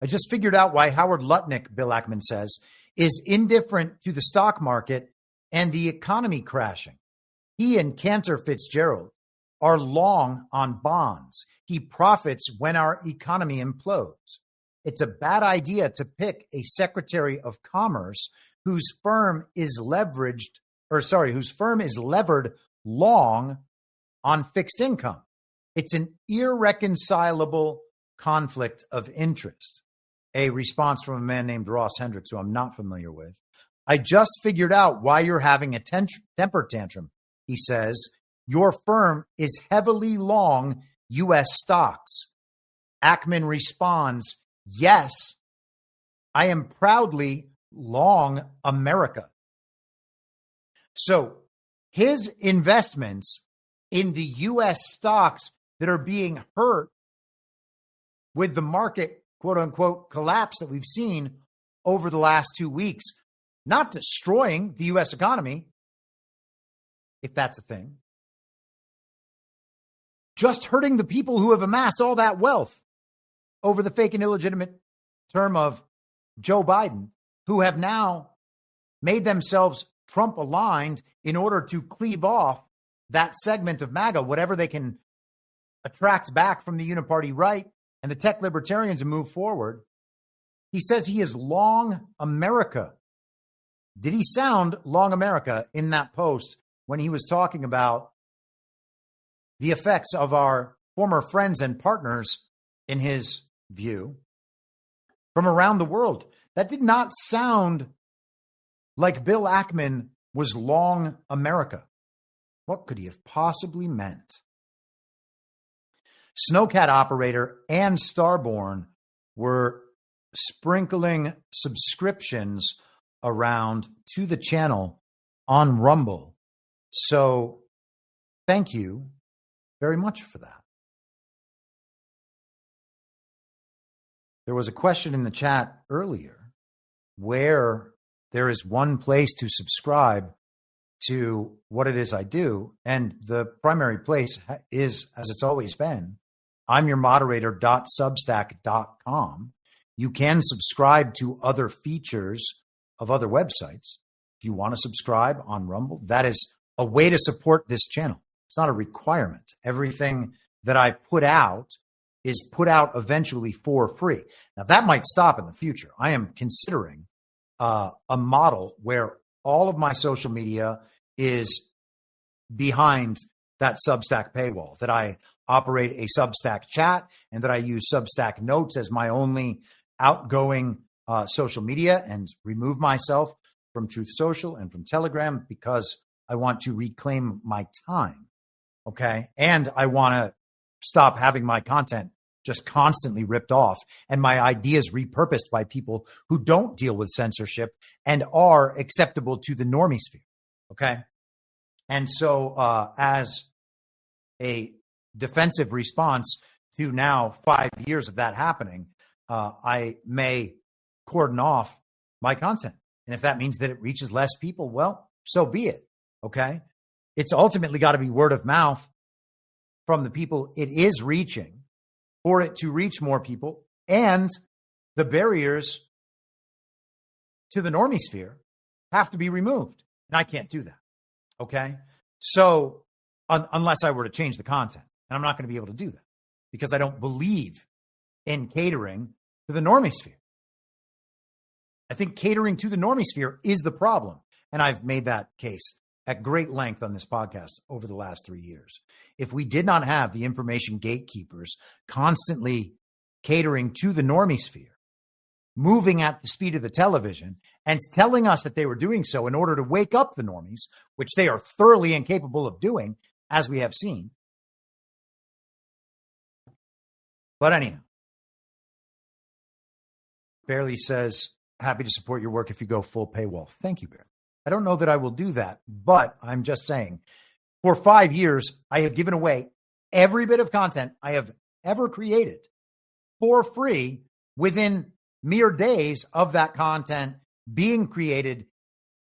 I just figured out why Howard Lutnick, Bill Ackman says, is indifferent to the stock market and the economy crashing. He and Cantor Fitzgerald are long on bonds. He profits when our economy implodes. It's a bad idea to pick a Secretary of Commerce whose firm is levered long on fixed income. It's an irreconcilable conflict of interest. A response from a man named Ross Hendricks, who I'm not familiar with. I just figured out why you're having a temper tantrum, he says. Your firm is heavily long U.S. stocks. Ackman responds, yes, I am proudly long America. So his investments in the U.S. stocks that are being hurt with the market, quote unquote, collapse that we've seen over the last 2 weeks, not destroying the U.S. economy, if that's a thing, just hurting the people who have amassed all that wealth over the fake and illegitimate term of Joe Biden, who have now made themselves Trump aligned in order to cleave off that segment of MAGA, whatever they can attract back from the Uniparty right and the tech libertarians and move forward. He says he is long America. Did he sound long America in that post when he was talking about the effects of our former friends and partners, in his view, from around the world? That did not sound like Bill Ackman was long America. What could he have possibly meant? Snowcat Operator and Starborn were sprinkling subscriptions around to the channel on Rumble. So thank you very much for that. There was a question in the chat earlier where there is one place to subscribe to what it is I do. And the primary place is, as it's always been, I'm your moderator.substack.com. You can subscribe to other features of other websites. If you want to subscribe on Rumble, that is a way to support this channel. It's not a requirement. Everything that I put out is put out eventually for free. Now, that might stop in the future. I am considering a model where all of my social media is behind that Substack paywall, that I operate a Substack chat, and that I use Substack notes as my only outgoing social media, and remove myself from Truth Social and from Telegram because I want to reclaim my time. Okay. And I want to stop having my content just constantly ripped off and my ideas repurposed by people who don't deal with censorship and are acceptable to the normie sphere. Okay. And so as a defensive response to now 5 years of that happening, I may cordon off my content. And if that means that it reaches less people, well, so be it. Okay. It's ultimately got to be word of mouth from the people it is reaching for it to reach more people, and the barriers to the normie sphere have to be removed. And I can't do that. Okay. So unless I were to change the content, and I'm not going to be able to do that because I don't believe in catering to the normie sphere. I think catering to the normie sphere is the problem. And I've made that case at great length on this podcast over the last 3 years. If we did not have the information gatekeepers constantly catering to the normie sphere, moving at the speed of the television and telling us that they were doing so in order to wake up the normies, which they are thoroughly incapable of doing, as we have seen. But anyhow, Barely says, happy to support your work if you go full paywall. Thank you, Barely. I don't know that I will do that, but I'm just saying, for 5 years, I have given away every bit of content I have ever created for free within mere days of that content being created,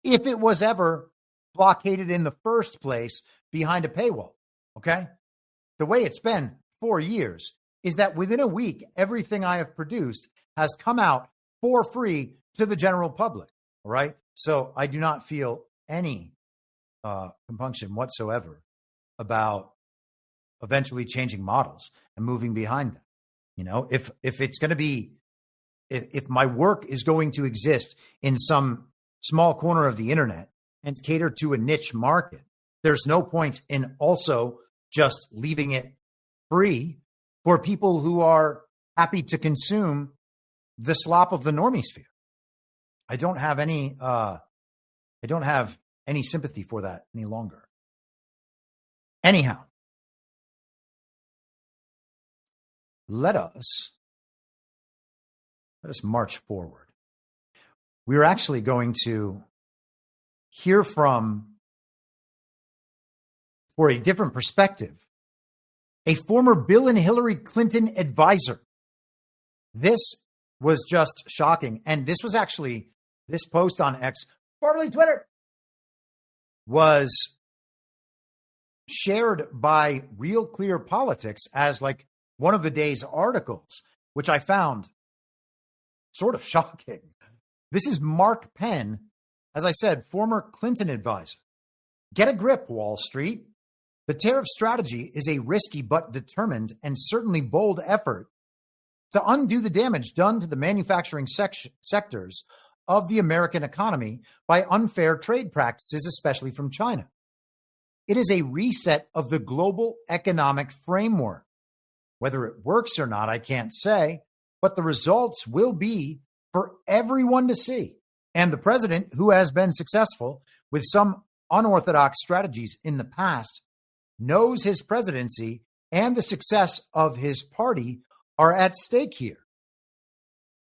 if it was ever blockaded in the first place behind a paywall. Okay? The way it's been 4 years is that within a week, everything I have produced has come out for free to the general public. All right? So I do not feel any compunction whatsoever about eventually changing models and moving behind them. You know, if it's going to be, if my work is going to exist in some small corner of the internet and cater to a niche market, there's no point in also just leaving it free for people who are happy to consume the slop of the normie sphere. I don't have any sympathy for that any longer. Anyhow, let us march forward. we're actually going to hear from, for a different perspective, a former Bill and Hillary Clinton advisor. This was just shocking. And this was actually, this post on X, formerly Twitter, was shared by Real Clear Politics as like one of the day's articles, which I found sort of shocking. This is Mark Penn, as I said, former Clinton advisor. Get a grip, Wall Street. The tariff strategy is a risky but determined and certainly bold effort to undo the damage done to the manufacturing sectors of the American economy by unfair trade practices, especially from China. It is a reset of the global economic framework. Whether it works or not, I can't say, but the results will be for everyone to see. And the president, who has been successful with some unorthodox strategies in the past, knows his presidency and the success of his party are at stake here.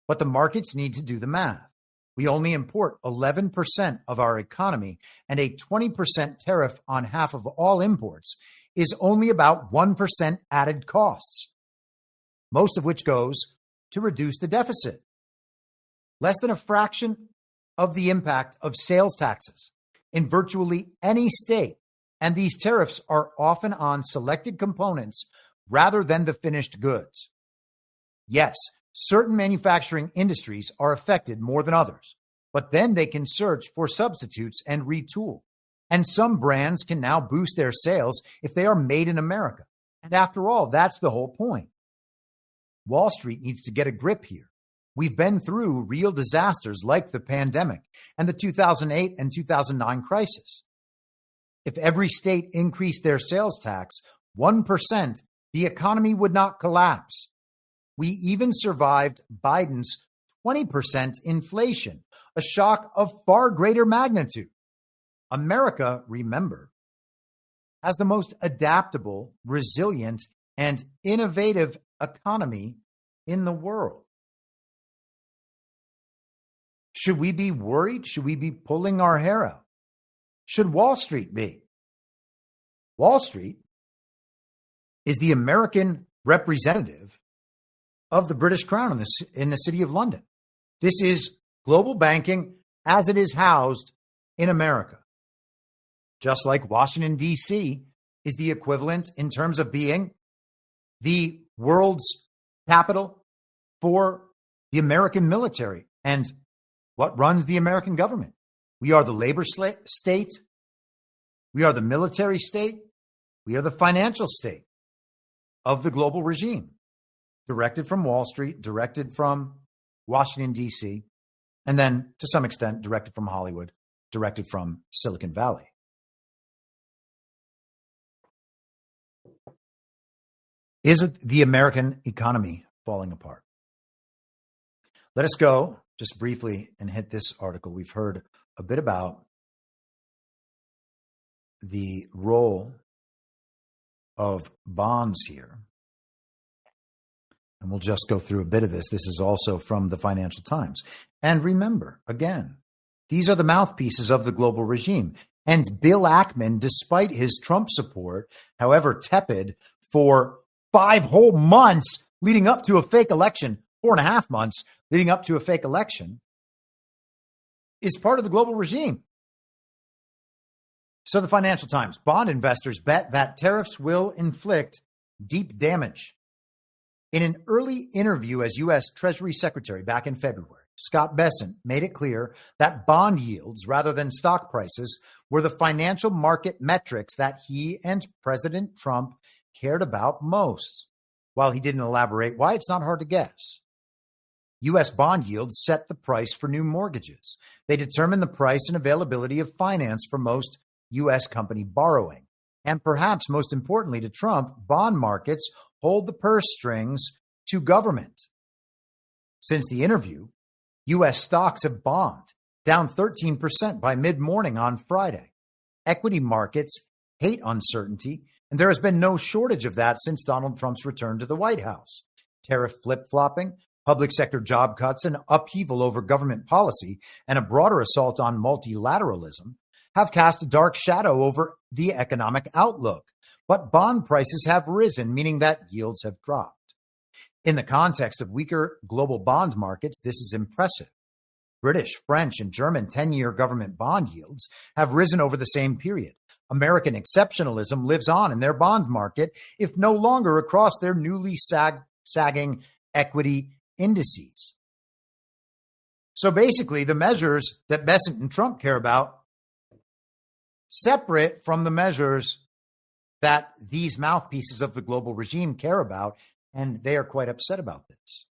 But the markets need to do the math. We only import 11% of our economy, and a 20% tariff on half of all imports is only about 1% added costs, most of which goes to reduce the deficit. Less than a fraction of the impact of sales taxes in virtually any state, and these tariffs are often on selected components rather than the finished goods. Yes, certain manufacturing industries are affected more than others, but then they can search for substitutes and retool. And some brands can now boost their sales if they are made in America. And after all, that's the whole point. Wall Street needs to get a grip here. We've been through real disasters like the pandemic and the 2008 and 2009 crisis. If every state increased their sales tax 1%, the economy would not collapse. We even survived Biden's 20% inflation, a shock of far greater magnitude. America, remember, has the most adaptable, resilient, and innovative economy in the world. Should we be worried? Should we be pulling our hair out? Should Wall Street be? Wall Street is the American representative of the British Crown in the city of London. This is global banking as it is housed in America. Just like Washington, D.C. is the equivalent in terms of being the world's capital for the American military and what runs the American government. We are the labor state. We are the military state. We are the financial state of the global regime, directed from Wall Street, directed from Washington, D.C., and then to some extent directed from Hollywood, directed from Silicon Valley. Is it the American economy falling apart? Let us go just briefly and hit this article. We've heard a bit about the role of bonds here. And we'll just go through a bit of this. This is also from the Financial Times. And remember, again, these are the mouthpieces of the global regime. And Bill Ackman, despite his Trump support, however tepid, for 5 whole months leading up to a fake election, 4.5 months leading up to a fake election, is part of the global regime. So the Financial Times, bond investors bet that tariffs will inflict deep damage. In an early interview as U.S. Treasury Secretary back in February, Scott Bessent made it clear that bond yields rather than stock prices were the financial market metrics that he and President Trump cared about most. While he didn't elaborate why, it's not hard to guess. U.S. bond yields set the price for new mortgages. They determine the price and availability of finance for most U.S. company borrowing. And perhaps most importantly to Trump, bond markets hold the purse strings to government. Since the interview, U.S. stocks have bombed, down 13% by mid-morning on Friday. Equity markets hate uncertainty, and there has been no shortage of that since Donald Trump's return to the White House. Tariff flip-flopping, public sector job cuts, and upheaval over government policy, and a broader assault on multilateralism have cast a dark shadow over the economic outlook. But bond prices have risen, meaning that yields have dropped. In the context of weaker global bond markets, this is impressive. British, French, and German 10-year government bond yields have risen over the same period. American exceptionalism lives on in their bond market, if no longer across their newly sagging equity indices. So basically, the measures that Bessent and Trump care about, separate from the measures that these mouthpieces of the global regime care about, and they are quite upset about this.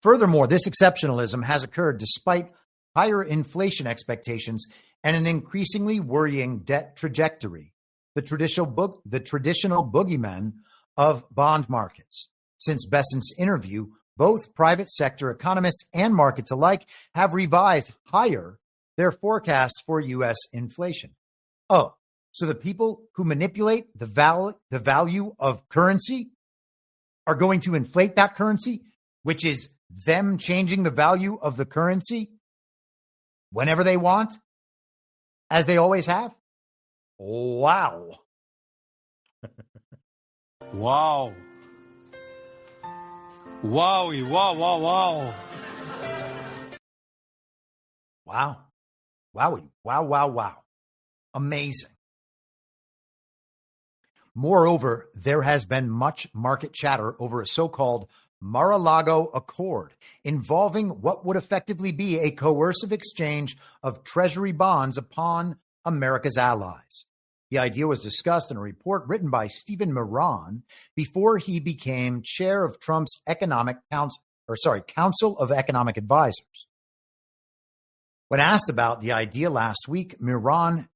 Furthermore, this exceptionalism has occurred despite higher inflation expectations and an increasingly worrying debt trajectory, the traditional boogeymen of bond markets. Since Bessent's interview, both private sector economists and markets alike have revised higher their forecasts for U.S. inflation. Oh, so the people who manipulate the value of currency are going to inflate that currency, which is them changing the value of the currency whenever they want, as they always have? Wow. Wow. Wowie, wow, wow, wow. Wow. Wowie, wow, wow, wow. Amazing. Moreover, there has been much market chatter over a so-called Mar-a-Lago Accord involving what would effectively be a coercive exchange of treasury bonds upon America's allies. The idea was discussed in a report written by Stephen Miron before he became chair of Trump's Council of Economic Advisors. When asked about the idea last week, Miron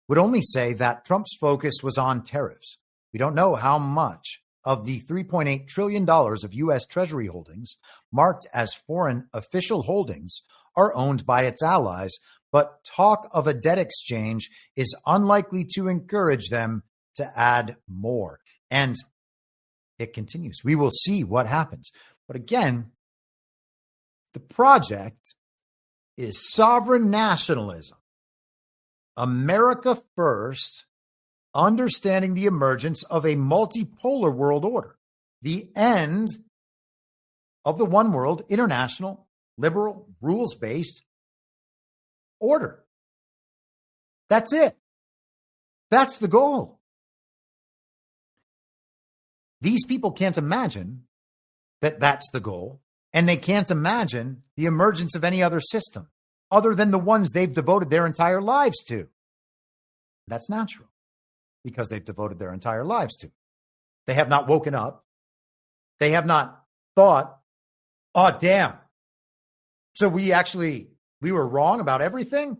would only say that Trump's focus was on tariffs. We don't know how much of the $3.8 trillion of U.S. Treasury holdings marked as foreign official holdings are owned by its allies, but talk of a debt exchange is unlikely to encourage them to add more. And it continues. We will see what happens. But again, the project is sovereign nationalism. America first, understanding the emergence of a multipolar world order, the end of the one world, international, liberal, rules-based order. That's it. That's the goal. These people can't imagine that that's the goal, and they can't imagine the emergence of any other system other than the ones they've devoted their entire lives to. That's natural, because they've devoted their entire lives to. They have not woken up. They have not thought, oh, damn. So we were wrong about everything?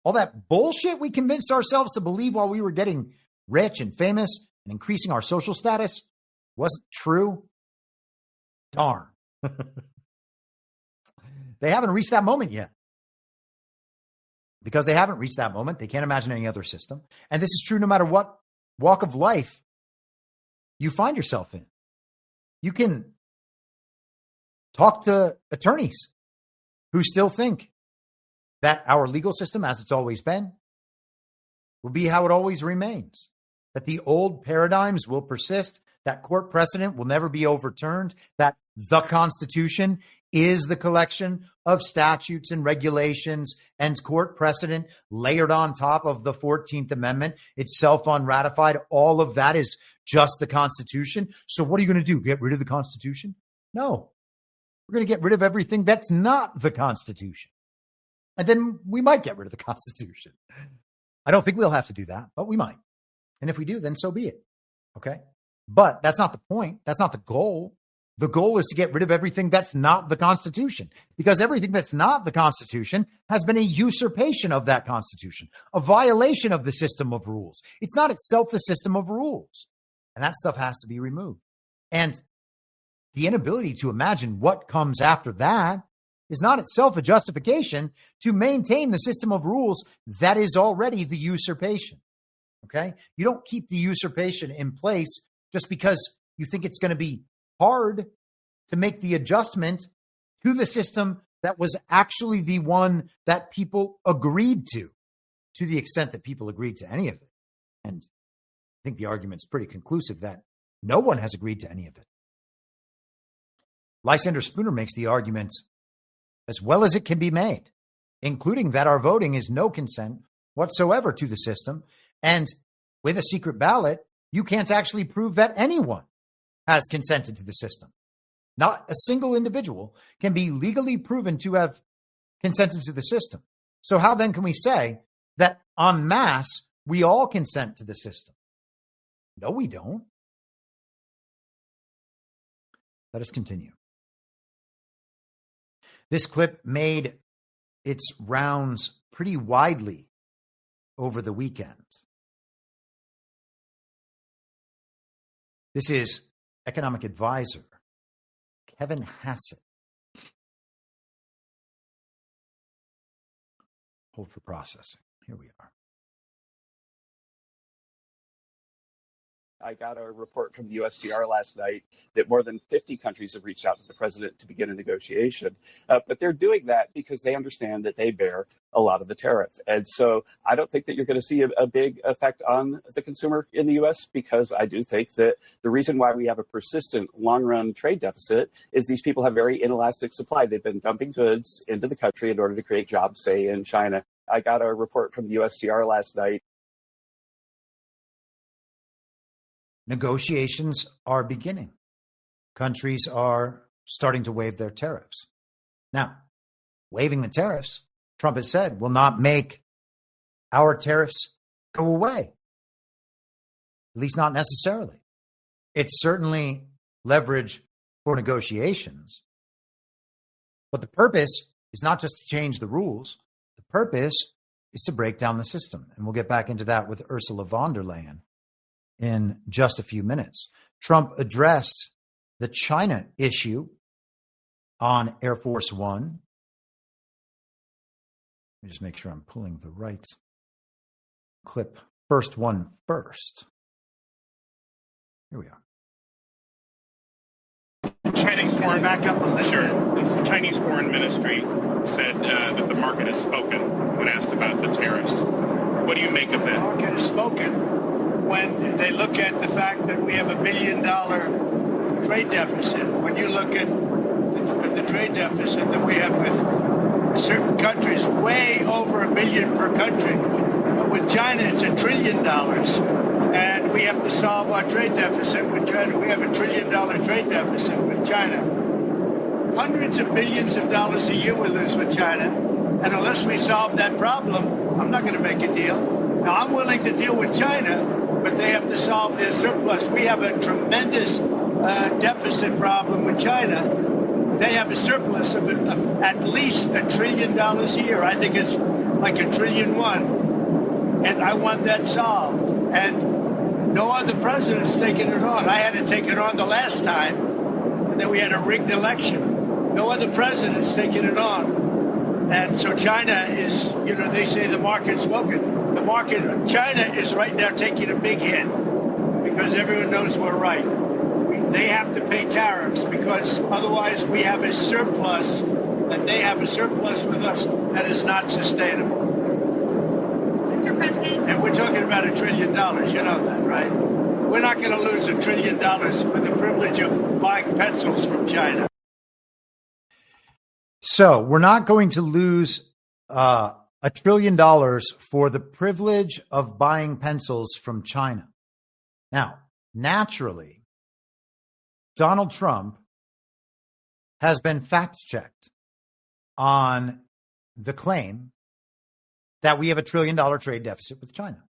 All that bullshit we convinced ourselves to believe while we were getting rich and famous and increasing our social status wasn't true? Darn. They haven't reached that moment yet. Because they haven't reached that moment, they can't imagine any other system. And this is true no matter what walk of life you find yourself in. You can talk to attorneys who still think that our legal system, as it's always been, will be how it always remains. That the old paradigms will persist, that court precedent will never be overturned, that the Constitution is the collection of statutes and regulations and court precedent layered on top of the 14th Amendment, itself unratified. All of that is just the Constitution. So what are you going to do? Get rid of the Constitution? No. We're going to get rid of everything that's not the Constitution. And then we might get rid of the Constitution. I don't think we'll have to do that, but we might. And if we do, then so be it. Okay? But that's not the point. That's not the goal. The goal is to get rid of everything that's not the Constitution, because everything that's not the Constitution has been a usurpation of that Constitution, a violation of the system of rules. It's not itself the system of rules. And that stuff has to be removed. And the inability to imagine what comes after that is not itself a justification to maintain the system of rules that is already the usurpation. Okay? You don't keep the usurpation in place just because you think it's going to be hard to make the adjustment to the system that was actually the one that people agreed to the extent that people agreed to any of it. And I think the argument's pretty conclusive that no one has agreed to any of it. Lysander Spooner makes the argument as well as it can be made, including that our voting is no consent whatsoever to the system. And with a secret ballot, you can't actually prove that anyone has consented to the system. Not a single individual can be legally proven to have consented to the system. So how then can we say that en masse, we all consent to the system? No, we don't. Let us continue. This clip made its rounds pretty widely over the weekend. This is economic advisor Kevin Hassett. Hold for processing. Here we are. I got a report from the USTR last night that more than 50 countries have reached out to the president to begin a negotiation. But they're doing that because they understand that they bear a lot of the tariff. And so I don't think that you're going to see a big effect on the consumer in the U.S. because I do think that the reason why we have a persistent long-run trade deficit is these people have very inelastic supply. They've been dumping goods into the country in order to create jobs, say, in China. I got a report from the USTR last night. Negotiations are beginning. Countries are starting to waive their tariffs. Now, waiving the tariffs, Trump has said, will not make our tariffs go away. At least not necessarily. It's certainly leverage for negotiations. But the purpose is not just to change the rules. The purpose is to break down the system. And we'll get back into that with Ursula von der Leyen in just a few minutes. Trump addressed the China issue on Air Force One. Let me just make sure I'm pulling the right clip. First one first. Here we are. Chinese foreign The Chinese foreign ministry said that the market has spoken when asked about the tariffs. What do you make of that? The market has spoken when they look at the fact that we have $1 billion trade deficit. When you look at the trade deficit that we have with certain countries, way over $1 billion per country. But with China, it's $1 trillion. And we have to solve our trade deficit with China. We have $1 trillion trade deficit with China. Hundreds of billions of dollars a year we lose with China. And unless we solve that problem, I'm not going to make a deal. Now, I'm willing to deal with China, but they have to solve their surplus. We have a tremendous deficit problem with China. They have a surplus of at least $1 trillion a year. I think it's like $1.1 trillion. And I want that solved. And no other president's taken it on. I had to take it on the last time, and then we had a rigged election. No other president's taken it on. And so China is, they say the market's spoken. China is right now taking a big hit because everyone knows we're right. They have to pay tariffs because otherwise we have a surplus and they have a surplus with us that is not sustainable. Mr. President. And we're talking about $1 trillion. You know that, right? We're not going to lose $1 trillion for the privilege of buying pencils from China. So we're not going to lose $1 trillion for the privilege of buying pencils from China. Now, naturally, Donald Trump has been fact-checked on the claim that we have $1 trillion trade deficit with China.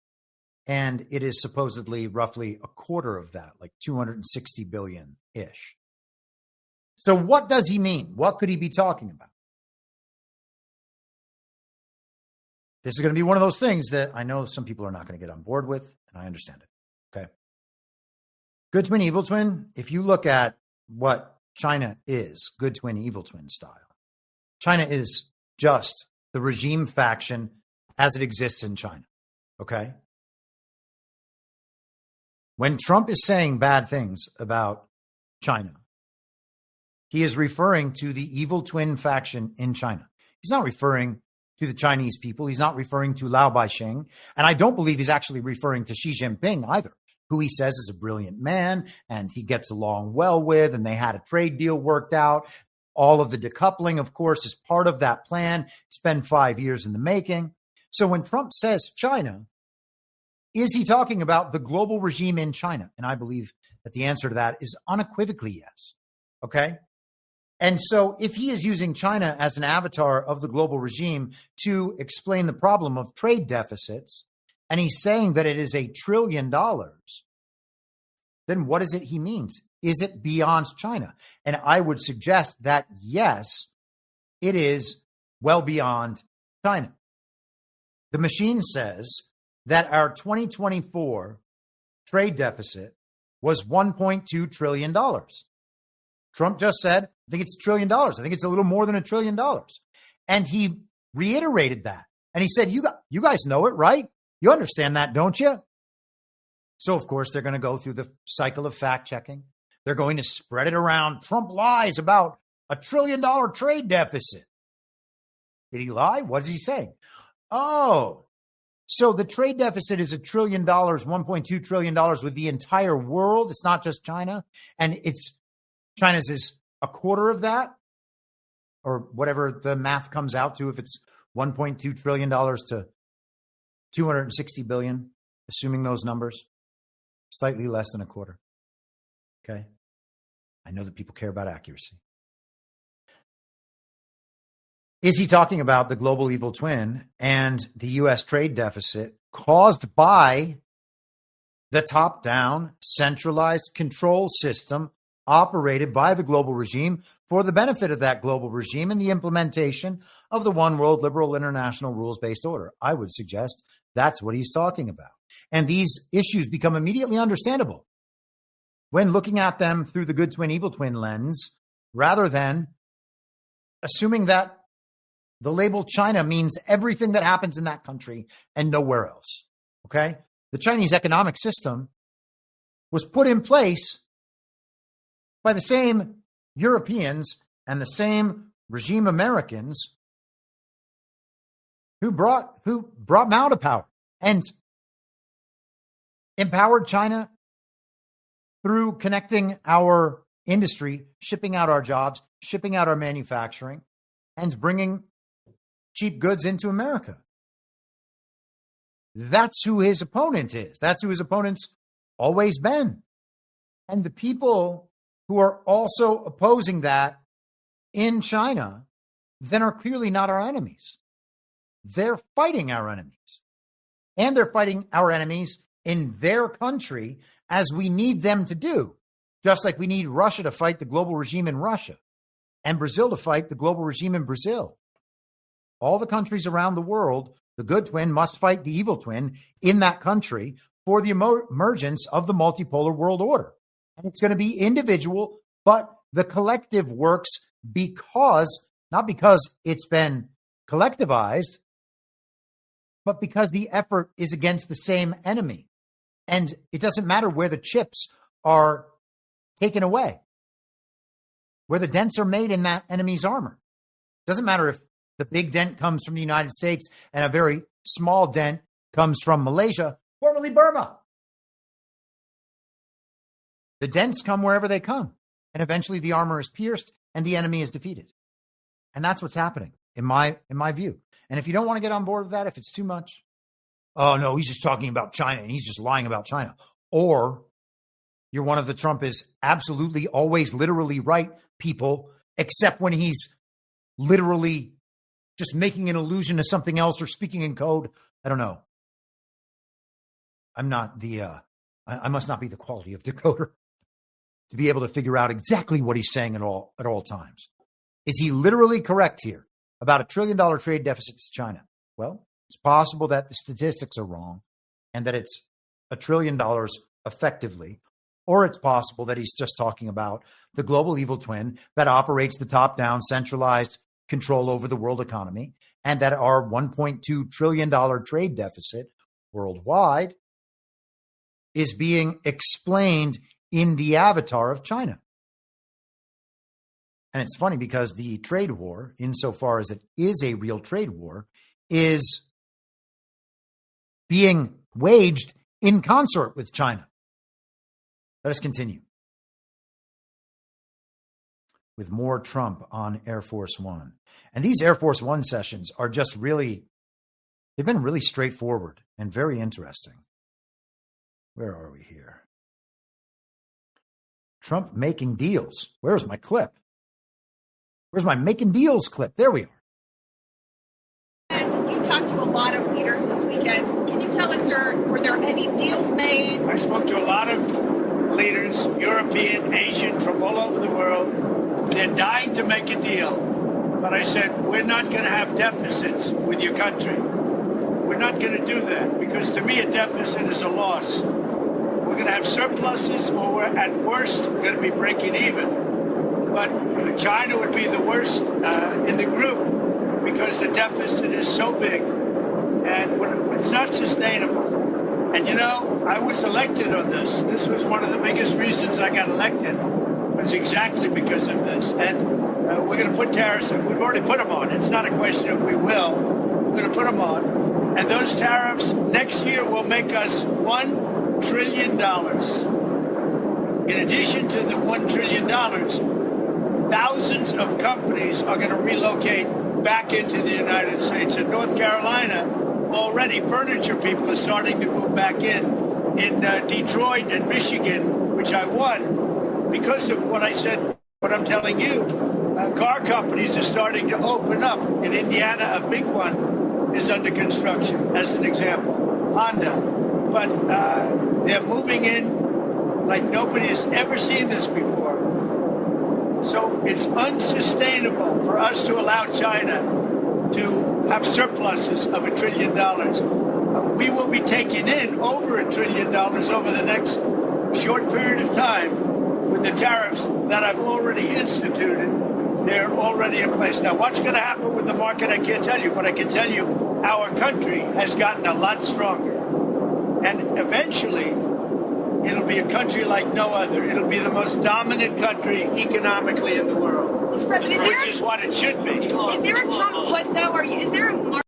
And it is supposedly roughly a quarter of that, like 260 billion-ish. So what does he mean? What could he be talking about? This is going to be one of those things that I know some people are not going to get on board with, and I understand it. Okay. Good twin, evil twin. If you look at what China is, good twin, evil twin style, China is just the regime faction as it exists in China. Okay. When Trump is saying bad things about China, he is referring to the evil twin faction in China. He's not referring to the Chinese people. He's not referring to Lao Baixing. And I don't believe he's actually referring to Xi Jinping either, who he says is a brilliant man and he gets along well with, and they had a trade deal worked out. All of the decoupling, of course, is part of that plan. It's been 5 years in the making. So when Trump says China, is he talking about the global regime in China? And I believe that the answer to that is unequivocally yes. Okay. And so if he is using China as an avatar of the global regime to explain the problem of trade deficits, and he's saying that it is $1 trillion, then what is it he means? Is it beyond China? And I would suggest that, yes, it is well beyond China. The machine says that our 2024 trade deficit was $1.2 trillion. Trump just said, I think it's $1 trillion. I think it's a little more than $1 trillion. And he reiterated that. And he said, you guys know it, right? You understand that, don't you? So, of course, they're going to go through the cycle of fact checking. They're going to spread it around. Trump lies about $1 trillion trade deficit. Did he lie? What is he saying? Oh, so the trade deficit is $1 trillion, $1.2 trillion with the entire world. It's not just China. And China's is a quarter of that, or whatever the math comes out to, if it's $1.2 trillion to $260 billion, assuming those numbers, slightly less than a quarter. Okay. I know that people care about accuracy. Is he talking about the global evil twin and the U.S. trade deficit caused by the top-down centralized control system operated by the global regime for the benefit of that global regime and the implementation of the one world liberal international rules-based order? I would suggest that's what he's talking about. And these issues become immediately understandable when looking at them through the good twin, evil twin lens, rather than assuming that the label China means everything that happens in that country and nowhere else. Okay? The Chinese economic system was put in place by the same Europeans and the same regime Americans who brought Mao to power and empowered China through connecting our industry, shipping out our jobs, shipping out our manufacturing, and bringing cheap goods into America. That's who his opponent is. That's who his opponent's always been. And the people who are also opposing that in China then are clearly not our enemies. They're fighting our enemies. And they're fighting our enemies in their country, as we need them to do, just like we need Russia to fight the global regime in Russia and Brazil to fight the global regime in Brazil. All the countries around the world, the good twin must fight the evil twin in that country for the emergence of the multipolar world order. And it's going to be individual, but the collective works not because it's been collectivized, but because the effort is against the same enemy. And it doesn't matter where the chips are taken away, where the dents are made in that enemy's armor. It doesn't matter if the big dent comes from the United States and a very small dent comes from Malaysia, formerly Burma. The dents come wherever they come. And eventually the armor is pierced and the enemy is defeated. And that's what's happening in my view. And if you don't want to get on board with that, if it's too much, oh no, he's just talking about China and he's just lying about China. Or you're one of the Trump is absolutely always literally right people, except when he's literally just making an allusion to something else or speaking in code. I don't know. I'm not I must not be the quality of decoder to be able to figure out exactly what he's saying at all times. Is he literally correct here about $1 trillion trade deficit to China? Well, it's possible that the statistics are wrong and that it's $1 trillion effectively, or it's possible that he's just talking about the global evil twin that operates the top-down centralized control over the world economy, and that our $1.2 trillion trade deficit worldwide is being explained in the avatar of China. And it's funny because the trade war, insofar as it is a real trade war, is being waged in consort with China. Let us continue with more Trump on Air Force One. And these Air Force One sessions are just really, they've been really straightforward and very interesting. Where are we here? Trump making deals. Where's my clip? Where's my making deals clip? There we are. And you talked to a lot of leaders this weekend. Can you tell us, sir, were there any deals made? I spoke to a lot of leaders, European, Asian, from all over the world. They're dying to make a deal. But I said, we're not going to have deficits with your country. We're not going to do that because to me a deficit is a loss. We're going to have surpluses or we're at worst going to be breaking even. But China would be the worst in the group because the deficit is so big and it's not sustainable. And you know, I was elected on this. This was one of the biggest reasons I got elected was exactly because of this. And we're going to put tariffs, we've already put them on. It's not a question of we will. We're going to put them on. And those tariffs next year will make us $1 trillion. In addition to the $1 trillion, thousands of companies are going to relocate back into the United States. In North Carolina, already furniture people are starting to move back in Detroit and Michigan, which I won because of what I said, what I'm telling you. Car companies are starting to open up. In Indiana, a big one is under construction, as an example, Honda. But they're moving in like nobody has ever seen this before. So it's unsustainable for us to allow China to have surpluses of $1 trillion. We will be taking in over $1 trillion over the next short period of time with the tariffs that I've already instituted. They're already in place. Now, what's going to happen with the market, I can't tell you, but I can tell you our country has gotten a lot stronger. And eventually, it'll be a country like no other. It'll be the most dominant country economically in the world, Mr. President, which is what it should be. Is there a Trump put, though? Is there a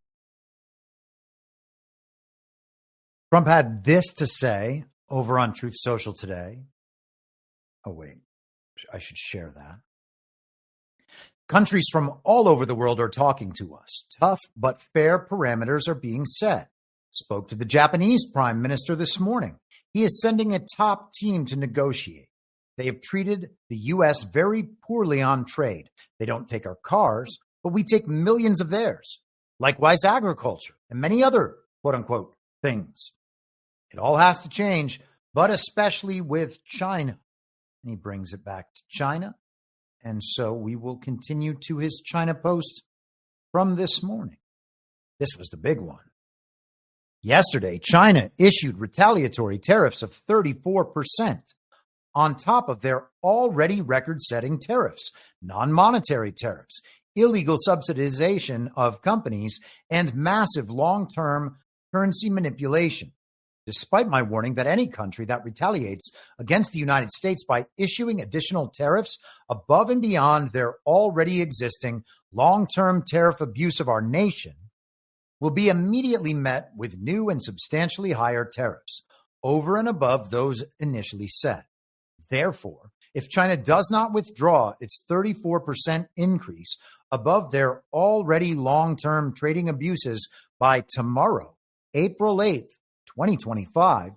Trump had this to say over on Truth Social today. Oh, wait. I should share that. Countries from all over the world are talking to us. Tough but fair parameters are being set. Spoke to the Japanese prime minister this morning. He is sending a top team to negotiate. They have treated the U.S. very poorly on trade. They don't take our cars, but we take millions of theirs. Likewise, agriculture and many other quote unquote things. It all has to change, but especially with China. And he brings it back to China. And so we will continue to his China post from this morning. This was the big one. Yesterday, China issued retaliatory tariffs of 34% on top of their already record-setting tariffs, non-monetary tariffs, illegal subsidization of companies, and massive long-term currency manipulation. Despite my warning that any country that retaliates against the United States by issuing additional tariffs above and beyond their already existing long-term tariff abuse of our nation will be immediately met with new and substantially higher tariffs over and above those initially set. Therefore, if China does not withdraw its 34% increase above their already long-term trading abuses by tomorrow, April 8th, 2025,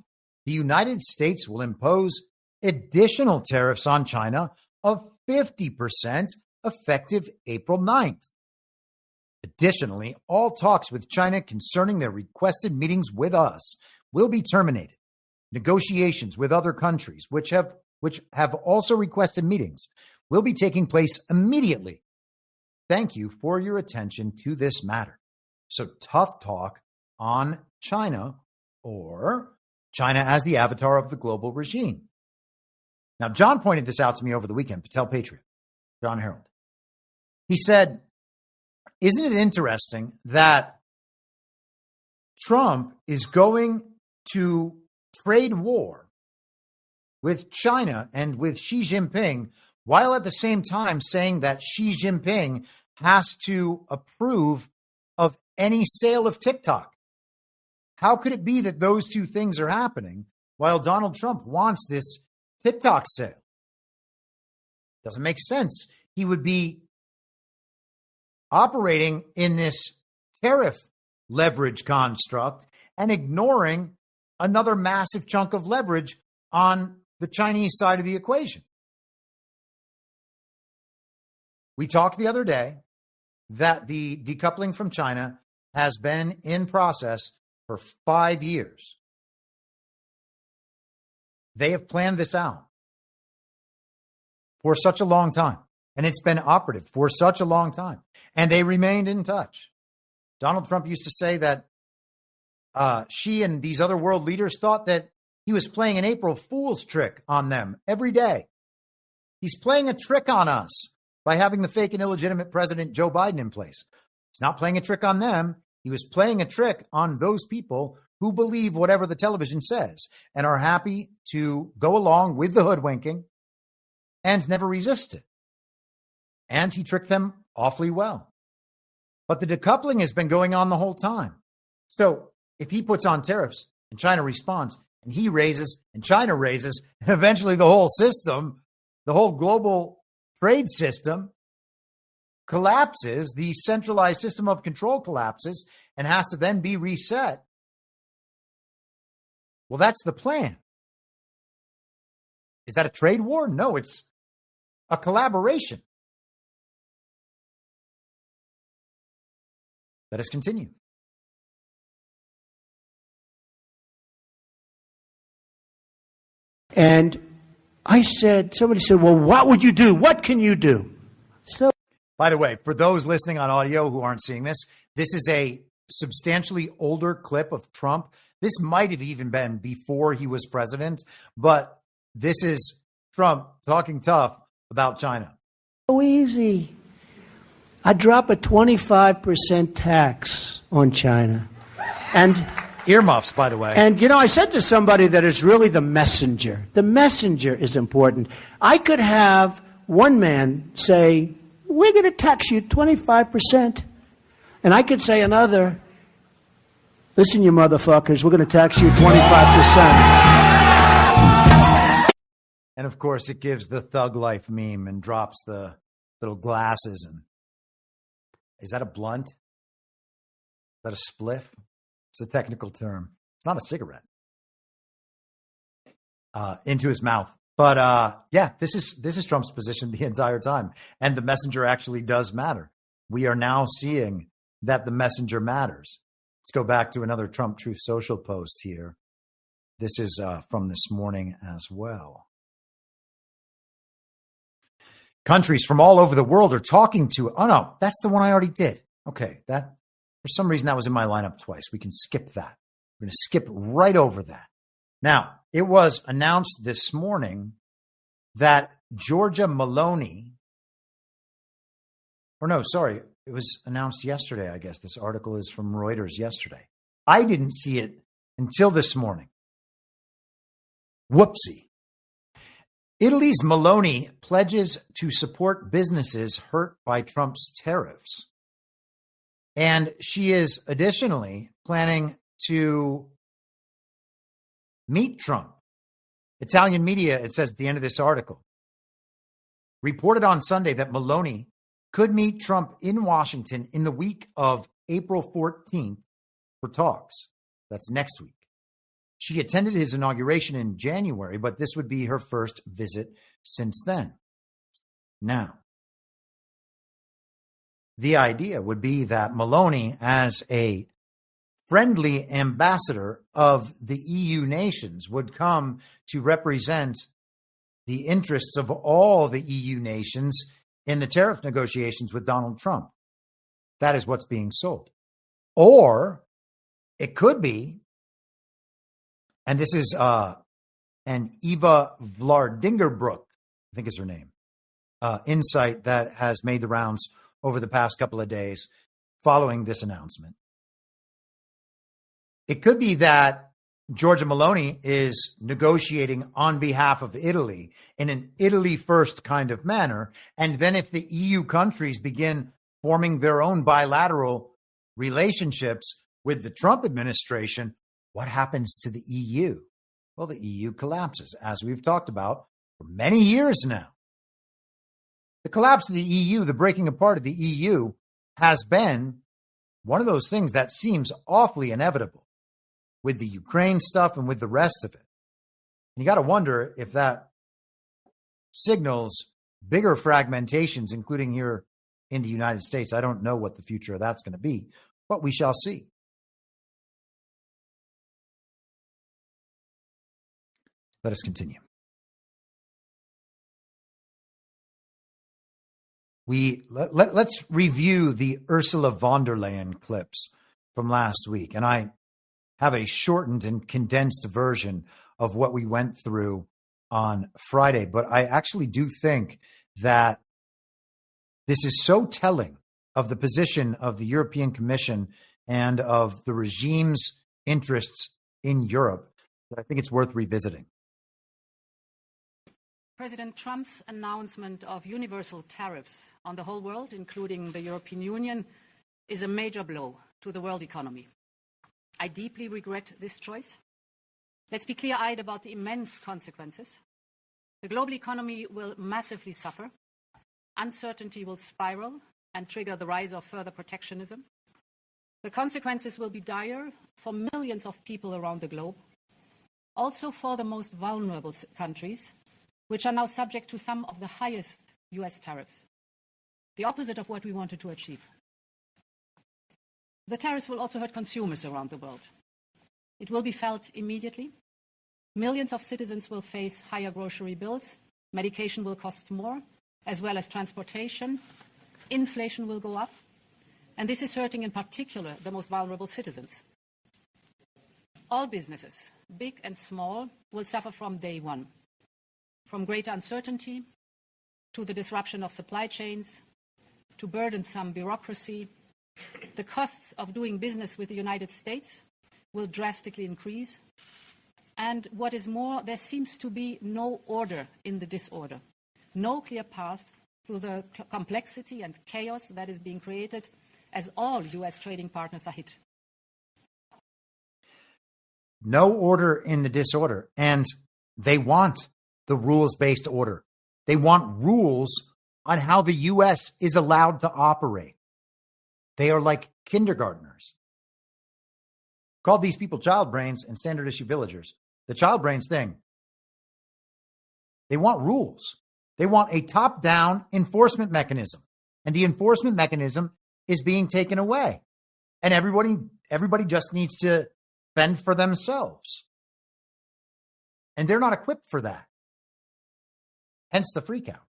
the United States will impose additional tariffs on China of 50% effective April 9th. Additionally, all talks with China concerning their requested meetings with us will be terminated. Negotiations with other countries, which have also requested meetings, will be taking place immediately. Thank you for your attention to this matter. So tough talk on China, or China as the avatar of the global regime. Now, John pointed this out to me over the weekend, Patel Patriot, John Harold. He said, isn't it interesting that Trump is going to trade war with China and with Xi Jinping while at the same time saying that Xi Jinping has to approve of any sale of TikTok. How could it be that those two things are happening while Donald Trump wants this TikTok sale? Doesn't make sense. He would be operating in this tariff leverage construct and ignoring another massive chunk of leverage on the Chinese side of the equation. We talked the other day that the decoupling from China has been in process for 5 years. They have planned this out for such a long time, and it's been operative for such a long time, and they remained in touch. Donald Trump used to say that Xi and these other world leaders thought that he was playing an April Fool's trick on them every day. He's playing a trick on us by having the fake and illegitimate president Joe Biden in place. He's not playing a trick on them. He was playing a trick on those people who believe whatever the television says and are happy to go along with the hoodwinking and never resist it. And he tricked them awfully well. But the decoupling has been going on the whole time. So if he puts on tariffs and China responds and he raises and China raises, and eventually the whole system, the whole global trade system collapses, the centralized system of control collapses and has to then be reset. Well, that's the plan. Is that a trade war? No, it's a collaboration. Let us continue. And somebody said, well, what would you do? What can you do? So, by the way, for those listening on audio who aren't seeing this, this is a substantially older clip of Trump. This might have even been before he was president, but this is Trump talking tough about China. So easy. I drop a 25% tax on China. And earmuffs, by the way. And, I said to somebody that it's really the messenger. The messenger is important. I could have one man say, we're going to tax you 25%. And I could say another, listen, you motherfuckers, we're going to tax you 25%. And, of course, it gives the thug life meme and drops the little glasses. And is that a blunt? Is that a spliff? It's a technical term. It's not a cigarette. Into his mouth. But yeah, this is Trump's position the entire time. And the messenger actually does matter. We are now seeing that the messenger matters. Let's go back to another Trump Truth Social post here. This is from this morning as well. Countries from all over the world are talking to, oh no, that's the one I already did. Okay, that for some reason that was in my lineup twice. We can skip that. We're going to skip right over that. Now, it was announced this morning that Georgia Maloney, it was announced yesterday, I guess. This article is from Reuters yesterday. I didn't see it until this morning. Whoopsie. Italy's Maloney pledges to support businesses hurt by Trump's tariffs. And she is additionally planning to meet Trump. Italian media, it says at the end of this article, reported on Sunday that Maloney could meet Trump in Washington in the week of April 14th for talks. That's next week. She attended his inauguration in January, but this would be her first visit since then. Now, the idea would be that Maloney, as a friendly ambassador of the EU nations, would come to represent the interests of all the EU nations in the tariff negotiations with Donald Trump. That is what's being sold. Or it could be, and this is an Eva Vlardingerbrook, I think is her name, insight that has made the rounds over the past couple of days following this announcement. It could be that Giorgia Meloni is negotiating on behalf of Italy in an Italy first kind of manner. And then if the EU countries begin forming their own bilateral relationships with the Trump administration, what happens to the EU? Well, the EU collapses, as we've talked about for many years now. The collapse of the EU, the breaking apart of the EU, has been one of those things that seems awfully inevitable with the Ukraine stuff and with the rest of it. And you got to wonder if that signals bigger fragmentations, including here in the United States. I don't know what the future of that's going to be, but we shall see. Let us continue. Let's review the Ursula von der Leyen clips from last week. And I have a shortened and condensed version of what we went through on Friday. But I actually do think that this is so telling of the position of the European Commission and of the regime's interests in Europe that I think it's worth revisiting. President Trump's announcement of universal tariffs on the whole world, including the European Union, is a major blow to the world economy. I deeply regret this choice. Let's be clear-eyed about the immense consequences. The global economy will massively suffer. Uncertainty will spiral and trigger the rise of further protectionism. The consequences will be dire for millions of people around the globe, also for the most vulnerable countries, which are now subject to some of the highest US tariffs, the opposite of what we wanted to achieve. The tariffs will also hurt consumers around the world. It will be felt immediately. Millions of citizens will face higher grocery bills. Medication will cost more, as well as transportation. Inflation will go up. And this is hurting in particular the most vulnerable citizens. All businesses, big and small, will suffer from day one. From greater uncertainty, to the disruption of supply chains, to burdensome bureaucracy, the costs of doing business with the United States will drastically increase. And what is more, there seems to be no order in the disorder, no clear path through the complexity and chaos that is being created as all US trading partners are hit. No order in the disorder. And they want the rules-based order. They want rules on how the U.S. is allowed to operate. They are like kindergartners. Call these people child brains and standard issue villagers. The child brains thing. They want rules. They want a top-down enforcement mechanism. And the enforcement mechanism is being taken away. And everybody just needs to fend for themselves. And they're not equipped for that. Hence the freak out.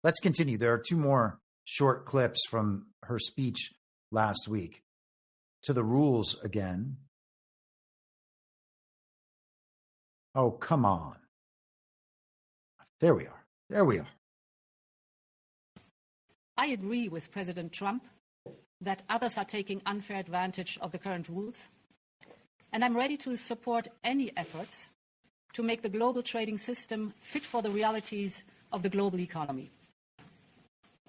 Let's continue. There are two more short clips from her speech last week. To the rules again. Oh, come on. There we are. There we are. I agree with President Trump that others are taking unfair advantage of the current rules. And I'm ready to support any efforts to make the global trading system fit for the realities of the global economy.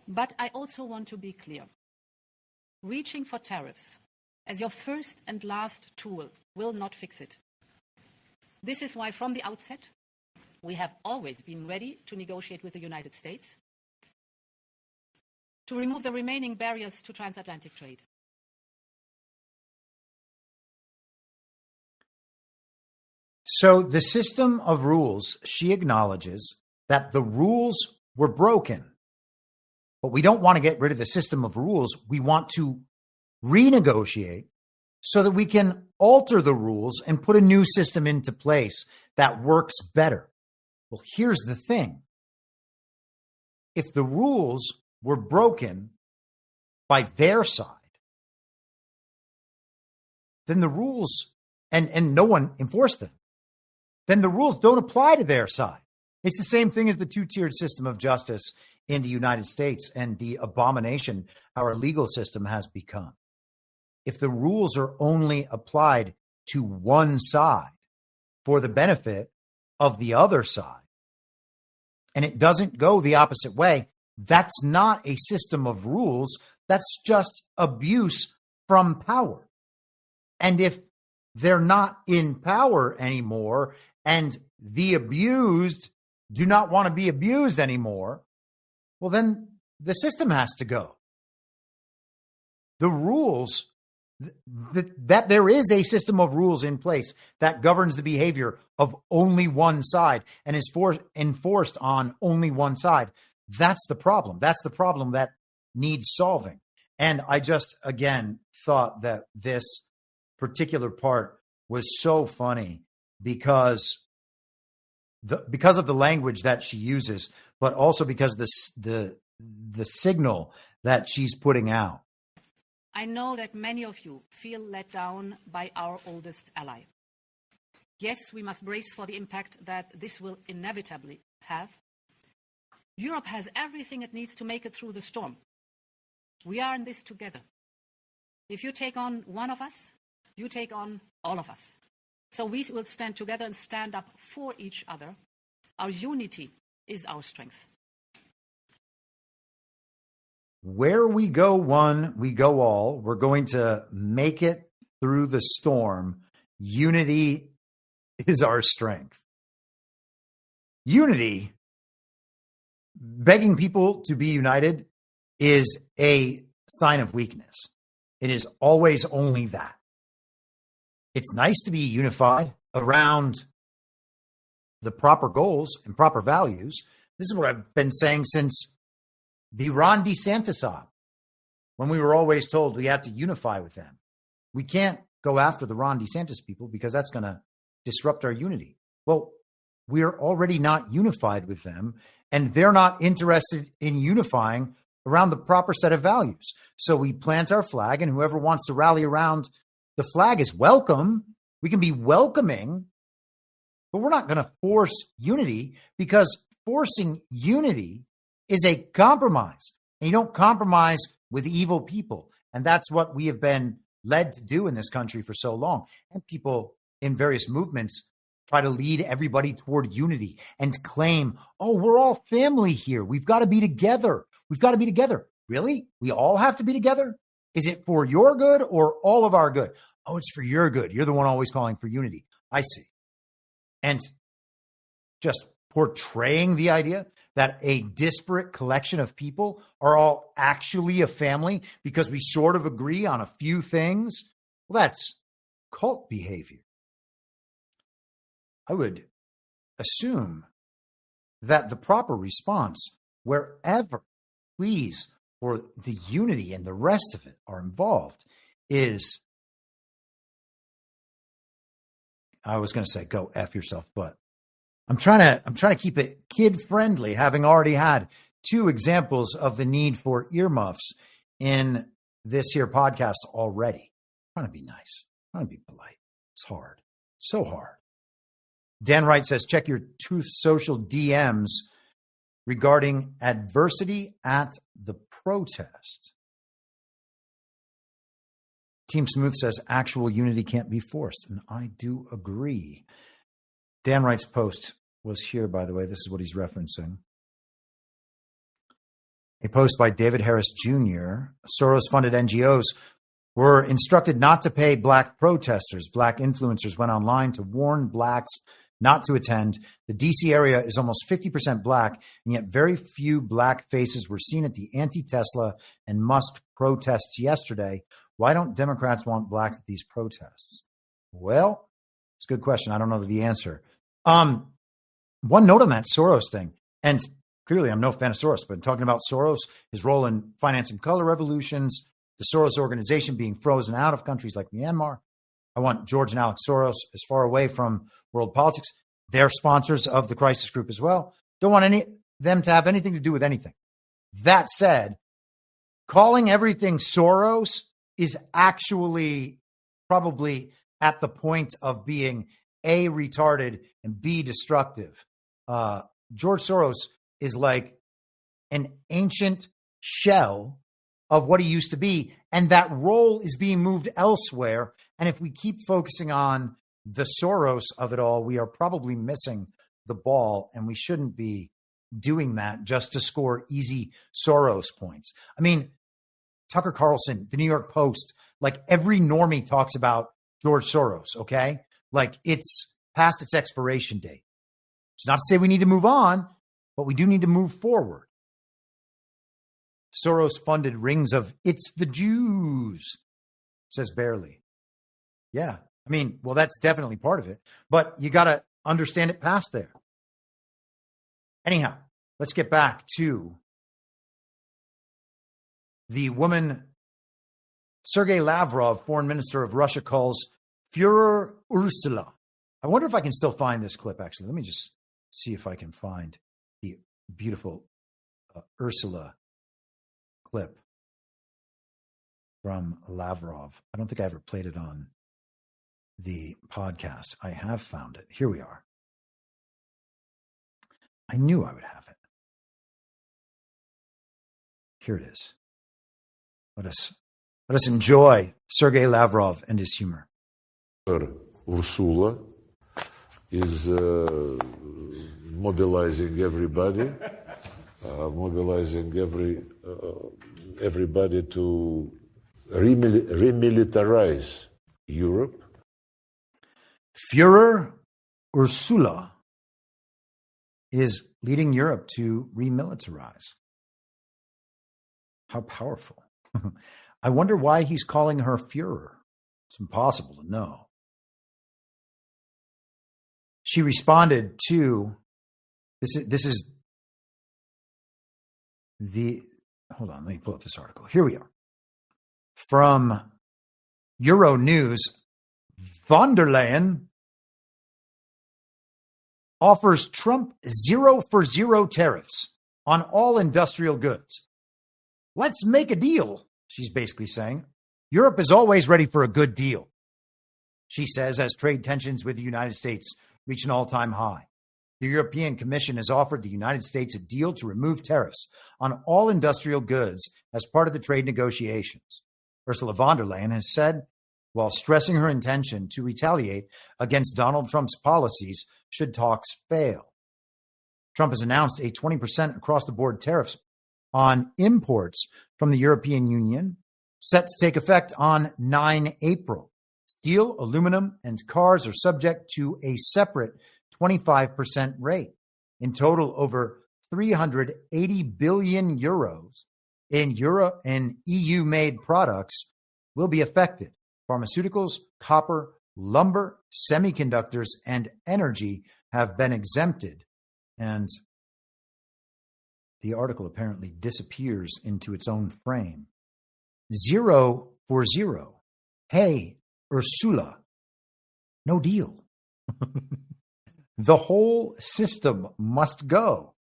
But I also want to be clear. Reaching for tariffs as your first and last tool will not fix it. This is why from the outset, we have always been ready to negotiate with the United States to remove the remaining barriers to transatlantic trade. So the system of rules, she acknowledges that the rules were broken, but we don't want to get rid of the system of rules. We want to renegotiate so that we can alter the rules and put a new system into place that works better. Well, here's the thing. If the rules were broken by their side, then the rules, and no one enforced them, then the rules don't apply to their side. It's the same thing as the two-tiered system of justice in the United States and the abomination our legal system has become. If the rules are only applied to one side, for the benefit of the other side, and it doesn't go the opposite way, that's not a system of rules. That's just abuse from power. And if they're not in power anymore and the abused do not want to be abused anymore, well, then the system has to go. The rules, that there is a system of rules in place that governs the behavior of only one side and is enforced on only one side. That's the problem. That's the problem that needs solving. And I just, again, thought that this particular part was so funny because of the language that she uses, but also because the signal that she's putting out. I know that many of you feel let down by our oldest ally. Yes, we must brace for the impact that this will inevitably have. Europe has everything it needs to make it through the storm. We are in this together. If you take on one of us, you take on all of us. So we will stand together and stand up for each other. Our unity is our strength. Where we go one, we go all. We're going to make it through the storm. Unity is our strength. Unity, begging people to be united, is a sign of weakness. It is always only that. It's nice to be unified around the proper goals and proper values. This is what I've been saying since the Ron DeSantis op, when we were always told we had to unify with them. We can't go after the Ron DeSantis people because that's going to disrupt our unity. Well, we're already not unified with them, and they're not interested in unifying around the proper set of values. So we plant our flag, and whoever wants to rally around the flag is welcome. We can be welcoming, but we're not going to force unity, because forcing unity is a compromise. And you don't compromise with evil people. And that's what we have been led to do in this country for so long. And people in various movements try to lead everybody toward unity and claim, oh, we're all family here. We've got to be together. We've got to be together. Really? We all have to be together? Is it for your good or all of our good? Oh, it's for your good. You're the one always calling for unity. I see. And just portraying the idea that a disparate collection of people are all actually a family because we sort of agree on a few things, well, that's cult behavior. I would assume that the proper response, wherever pleas for the unity and the rest of it are involved, is, I was going to say go F yourself, but I'm trying to keep it kid friendly, having already had 2 examples of the need for earmuffs in this here podcast already. I'm trying to be nice. I'm trying to be polite. It's hard. So hard. Dan Wright says, check your Truth Social DMs regarding adversity at the protest. Team Smooth says, actual unity can't be forced. And I do agree. Dan Wright's post was here, by the way. This is what he's referencing. A post by David Harris Jr. Soros-funded NGOs were instructed not to pay black protesters. Black influencers went online to warn blacks not to attend. The D.C. area is almost 50% black, and yet very few black faces were seen at the anti-Tesla and Musk protests yesterday. Why don't Democrats want blacks at these protests? Well, it's a good question. I don't know the answer. One note on that Soros thing, and clearly I'm no fan of Soros, but talking about Soros, his role in financing color revolutions, the Soros organization being frozen out of countries like Myanmar. I want George and Alex Soros as far away from world politics. They're sponsors of the crisis group as well. Don't want them to have anything to do with anything. That said, calling everything Soros is actually probably at the point of being A, retarded, and B, destructive. George Soros is like an ancient shell of what he used to be, and that role is being moved elsewhere. And if we keep focusing on the Soros of it all, we are probably missing the ball, and we shouldn't be doing that just to score easy Soros points. I mean, Tucker Carlson, the New York Post, like every normie talks about George Soros, okay? Like it's past its expiration date. It's not to say we need to move on, but we do need to move forward. Soros funded rings of "It's the Jews," says Barely. Yeah, I mean, well, that's definitely part of it, but you got to understand it past there. Anyhow, let's get back to the woman Sergei Lavrov, foreign minister of Russia, calls Führer Ursula. I wonder if I can still find this clip, actually. Let me just see if I can find the beautiful Ursula clip from Lavrov. I don't think I ever played it on the podcast. I have found it. Here we are. I knew I would have it. Here it is. Let us enjoy Sergei Lavrov and his humor. Ursula is mobilizing everybody, everybody to remilitarize Europe. Führer Ursula is leading Europe to remilitarize. How powerful. I wonder why he's calling her Führer. It's impossible to know. She responded to this is the, hold on, let me pull up this article. Here we are. From Euro News, von der Leyen offers Trump 0 for 0 tariffs on all industrial goods. Let's make a deal, she's basically saying. Europe is always ready for a good deal, she says, as trade tensions with the United States reach an all-time high. The European Commission has offered the United States a deal to remove tariffs on all industrial goods as part of the trade negotiations. Ursula von der Leyen has said, while stressing her intention to retaliate against Donald Trump's policies should talks fail. Trump has announced a 20% across-the-board tariffs on imports from the European Union, set to take effect on 9 April. Steel, aluminum, and cars are subject to a separate 25% rate. In total, over 380 billion euros in EU-made products will be affected. Pharmaceuticals, copper, lumber, semiconductors, and energy have been exempted. And the article apparently disappears into its own frame. 0 for 0. Hey, Ursula, no deal. The whole system must go.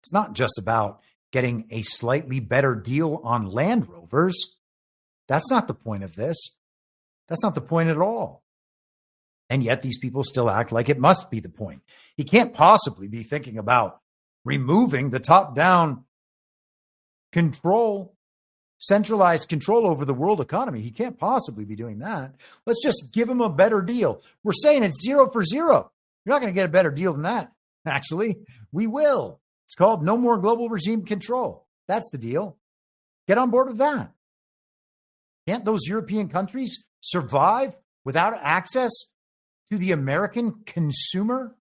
It's not just about getting a slightly better deal on Land Rovers. That's not the point of this. That's not the point at all. And yet these people still act like it must be the point. He can't possibly be thinking about removing the top-down control, centralized control over the world economy. He can't possibly be doing that. Let's just give him a better deal. We're saying it's 0 for 0. You're not going to get a better deal than that. Actually, we will. It's called no more global regime control. That's the deal. Get on board with that. Can't those European countries survive without access to the American consumer?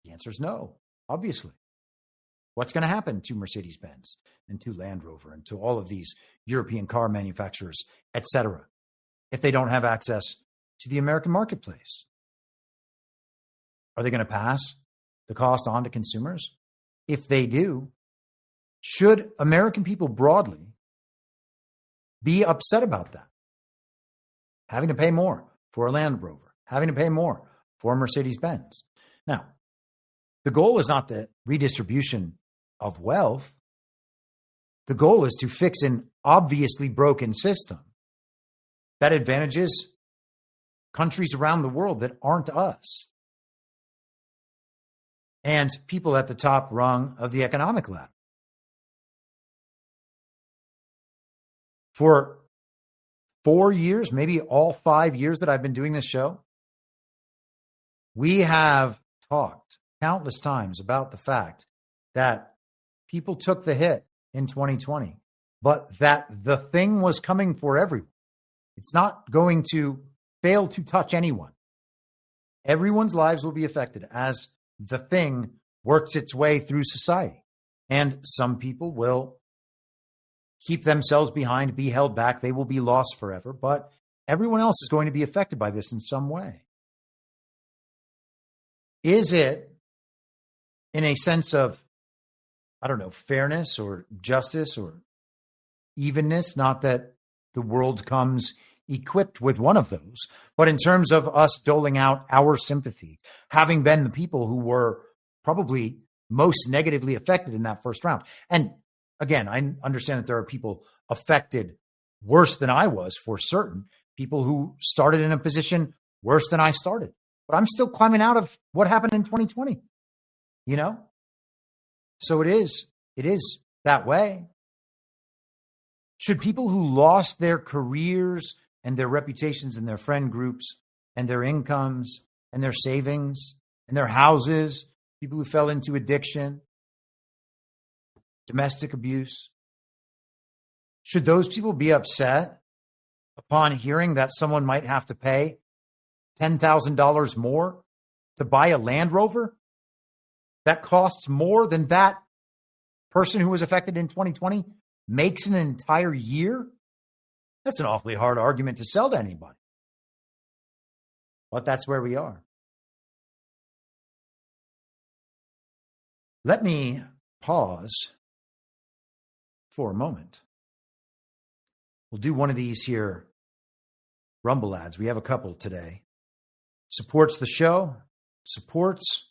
The answer is no, obviously. What's going to happen to Mercedes-Benz and to Land Rover and to all of these European car manufacturers, etc., if they don't have access to the American marketplace? Are they going to pass the cost on to consumers? If they do, should American people broadly be upset about that? Having to pay more for a Land Rover, having to pay more for a Mercedes-Benz. Now, the goal is not the redistribution of wealth. The goal is to fix an obviously broken system that advantages countries around the world that aren't us and people at the top rung of the economic ladder. For 4 years, maybe all 5 years that I've been doing this show, we have talked countless times about the fact that people took the hit in 2020, but that the thing was coming for everyone. It's not going to fail to touch anyone. Everyone's lives will be affected as the thing works its way through society. And some people will keep themselves behind, be held back. They will be lost forever. But everyone else is going to be affected by this in some way. Is it in a sense of, I don't know, fairness or justice or evenness? Not that the world comes equipped with one of those, but in terms of us doling out our sympathy, having been the people who were probably most negatively affected in that first round. And again, I understand that there are people affected worse than I was, for certain, people who started in a position worse than I started. But I'm still climbing out of what happened in 2020, you know? So it is that way. Should people who lost their careers and their reputations and their friend groups and their incomes and their savings and their houses, people who fell into addiction, domestic abuse, should those people be upset upon hearing that someone might have to pay $10,000 more to buy a Land Rover that costs more than that person who was affected in 2020 makes in an entire year? That's an awfully hard argument to sell to anybody. But that's where we are. Let me pause for a moment. We'll do one of these here Rumble ads. We have a couple today. Supports the show, supports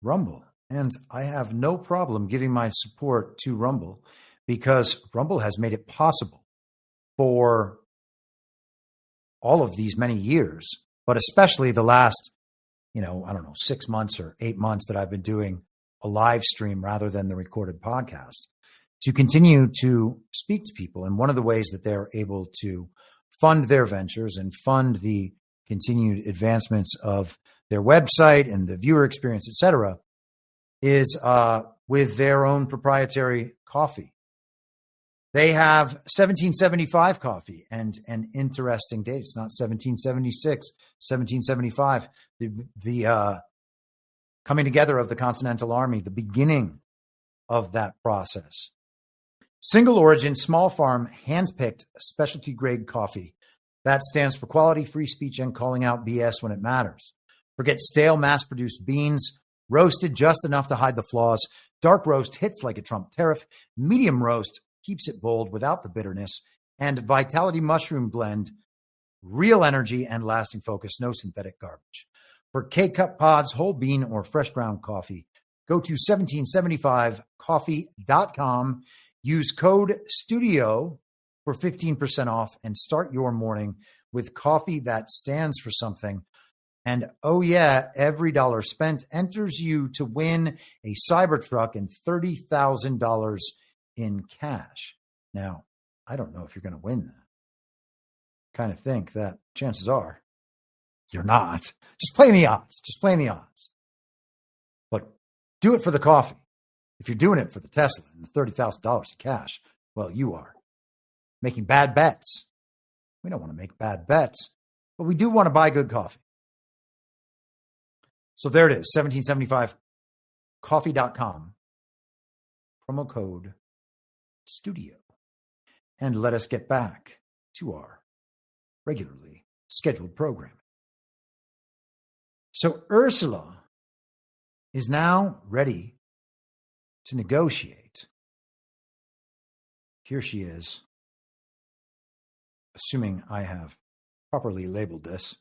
Rumble. And I have no problem giving my support to Rumble because Rumble has made it possible for all of these many years, but especially the last, 6 months or 8 months that I've been doing a live stream rather than the recorded podcast, to continue to speak to people. And one of the ways that they're able to fund their ventures and fund the continued advancements of their website and the viewer experience, et cetera, is with their own proprietary coffee. They have 1775 coffee and an interesting date. It's not 1776, 1775. The coming together of the Continental Army, the beginning of that process. Single origin, small farm, hand-picked, specialty grade coffee. That stands for quality, free speech, and calling out BS when it matters. Forget stale, mass-produced beans. Roasted just enough to hide the flaws. Dark roast hits like a Trump tariff. Medium roast keeps it bold without the bitterness. And Vitality Mushroom Blend, real energy and lasting focus, no synthetic garbage. For K-Cup pods, whole bean, or fresh ground coffee, go to 1775coffee.com. Use code STUDIO for 15% off and start your morning with coffee that stands for something. And oh yeah, every dollar spent enters you to win a Cybertruck and $30,000 in cash. Now, I don't know if you're going to win that. Kind of think that chances are you're not. Just play the odds. But do it for the coffee. If you're doing it for the Tesla and the $30,000 in cash, well, you are making bad bets. We don't want to make bad bets, but we do want to buy good coffee. So there it is, 1775coffee.com, promo code STUDIO. And let us get back to our regularly scheduled programming. So Ursula is now ready to negotiate. Here she is, assuming I have properly labeled this.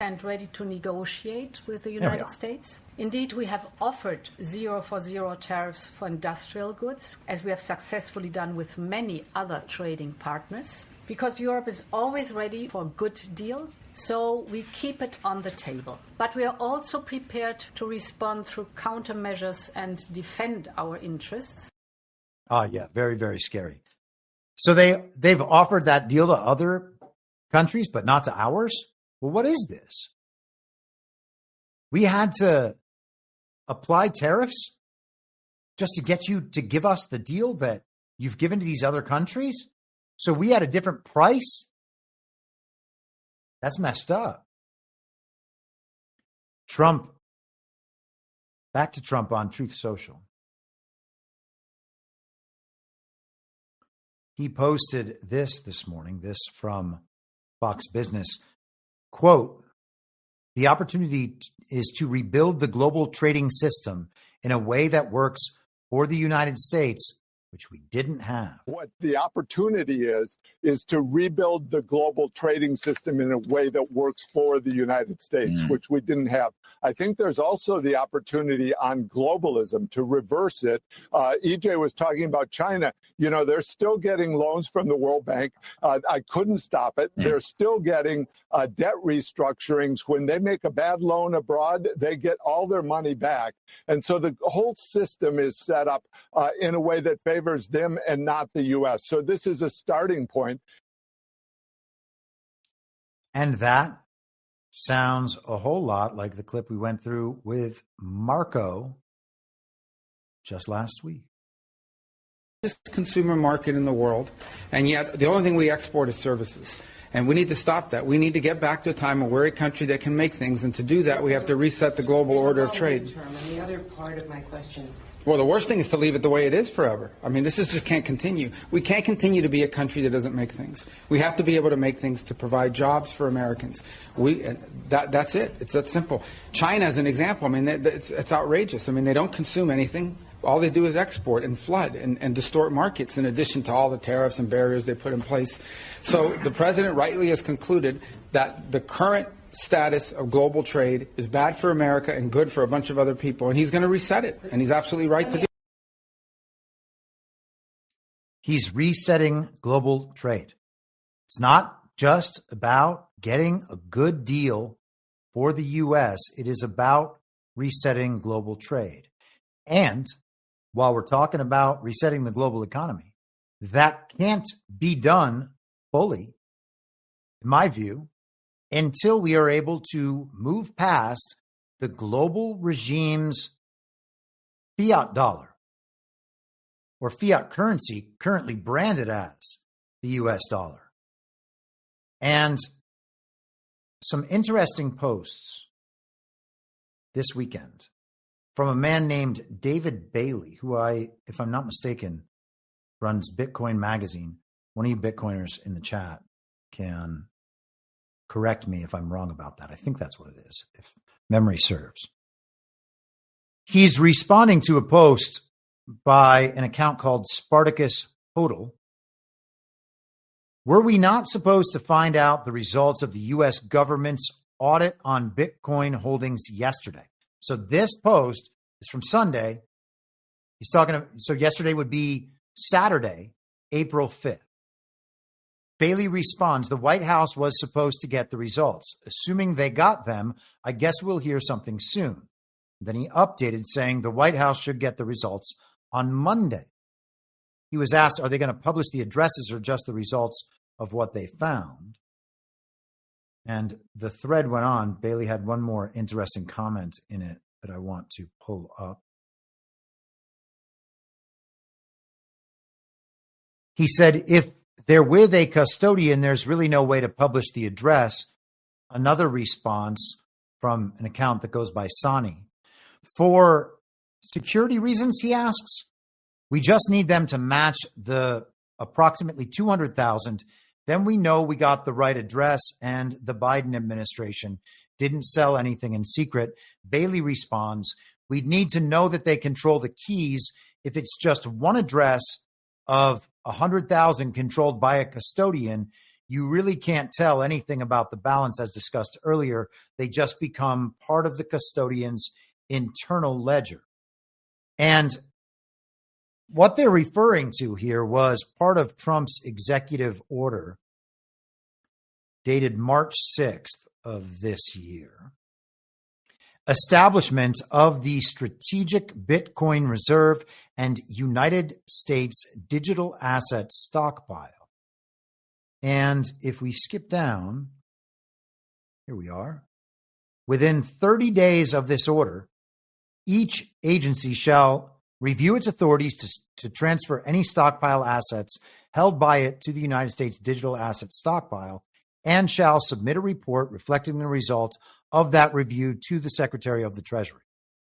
And ready to negotiate with the United States. Indeed, we have offered 0 for 0 tariffs for industrial goods, as we have successfully done with many other trading partners, because Europe is always ready for a good deal, so we keep it on the table. But we are also prepared to respond through countermeasures and defend our interests. Yeah, very, very scary. So they've offered that deal to other countries, but not to ours? Well, what is this? We had to apply tariffs just to get you to give us the deal that you've given to these other countries? So we had a different price? That's messed up. Trump. Back to Trump on Truth Social. He posted this morning, this from Fox Business. Quote, the opportunity is to rebuild the global trading system in a way that works for the United States, which we didn't have. What the opportunity is to rebuild the global trading system in a way that works for the United States, which we didn't have. I think there's also the opportunity on globalism to reverse it. EJ was talking about China. You know, they're still getting loans from the World Bank. I couldn't stop it. They're still getting debt restructurings. When they make a bad loan abroad, they get all their money back. And so the whole system is set up in a way that favors them and not the U.S. So this is a starting point. And that sounds a whole lot like the clip we went through with Marco just last week. Consumer market in the world, and yet the only thing we export is services. And we need to stop that. We need to get back to a time where we're a country that can make things, and to do that, we have to reset the global order of trade. And the other part of my question. Well, the worst thing is to leave it the way it is forever. I mean, this just can't continue. We can't continue to be a country that doesn't make things. We have to be able to make things to provide jobs for Americans. That's it. It's that simple. China is an example. I mean, it's outrageous. I mean, they don't consume anything. All they do is export and flood and distort markets, in addition to all the tariffs and barriers they put in place. So the president rightly has concluded that the current status of global trade is bad for America and good for a bunch of other people, and he's going to reset it, and he's absolutely right to do it. He's resetting global trade. It's not just about getting a good deal for the U.S. It is about resetting global trade. And while we're talking about resetting the global economy, that can't be done fully, in my view, until we are able to move past the global regime's fiat dollar or fiat currency currently branded as the US dollar. And some interesting posts this weekend from a man named David Bailey, who if I'm not mistaken, runs Bitcoin Magazine. One of you Bitcoiners in the chat can correct me if I'm wrong about that. I think that's what it is, if memory serves. He's responding to a post by an account called Spartacus Hodl. Were we not supposed to find out the results of the U.S. government's audit on Bitcoin holdings yesterday? So this post is from Sunday. He's talking, so yesterday would be Saturday, April 5th. Bailey responds, the White House was supposed to get the results. Assuming they got them, I guess we'll hear something soon. Then he updated saying the White House should get the results on Monday. He was asked, are they going to publish the addresses or just the results of what they found? And the thread went on. Bailey had one more interesting comment in it that I want to pull up. He said, if they're with a custodian, there's really no way to publish the address. Another response from an account that goes by Sani. For security reasons, he asks, we just need them to match the approximately 200,000. Then we know we got the right address and the Biden administration didn't sell anything in secret. Bailey responds, we'd need to know that they control the keys. If it's just one address of 100,000 controlled by a custodian, you really can't tell anything about the balance as discussed earlier. They just become part of the custodian's internal ledger. And what they're referring to here was part of Trump's executive order dated March 6th of this year. Establishment of the Strategic Bitcoin Reserve and United States Digital Asset Stockpile. And if we skip down, here we are. Within 30 days of this order, each agency shall review its authorities to transfer any stockpile assets held by it to the United States digital asset stockpile and shall submit a report reflecting the results of that review to the Secretary of the Treasury.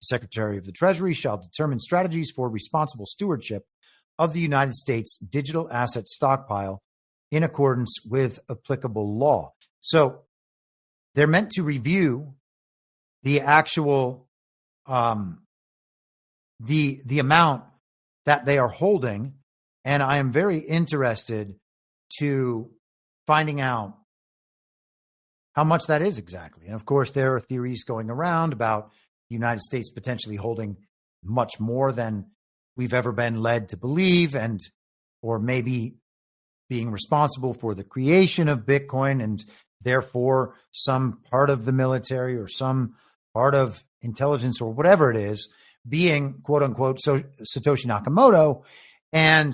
The Secretary of the Treasury shall determine strategies for responsible stewardship of the United States digital asset stockpile in accordance with applicable law. So they're meant to review the actual the amount that they are holding, and I am very interested to finding out how much that is exactly. And of course, there are theories going around about the United States potentially holding much more than we've ever been led to believe, and or maybe being responsible for the creation of Bitcoin and therefore some part of the military or some part of intelligence or whatever it is being quote unquote Satoshi Nakamoto and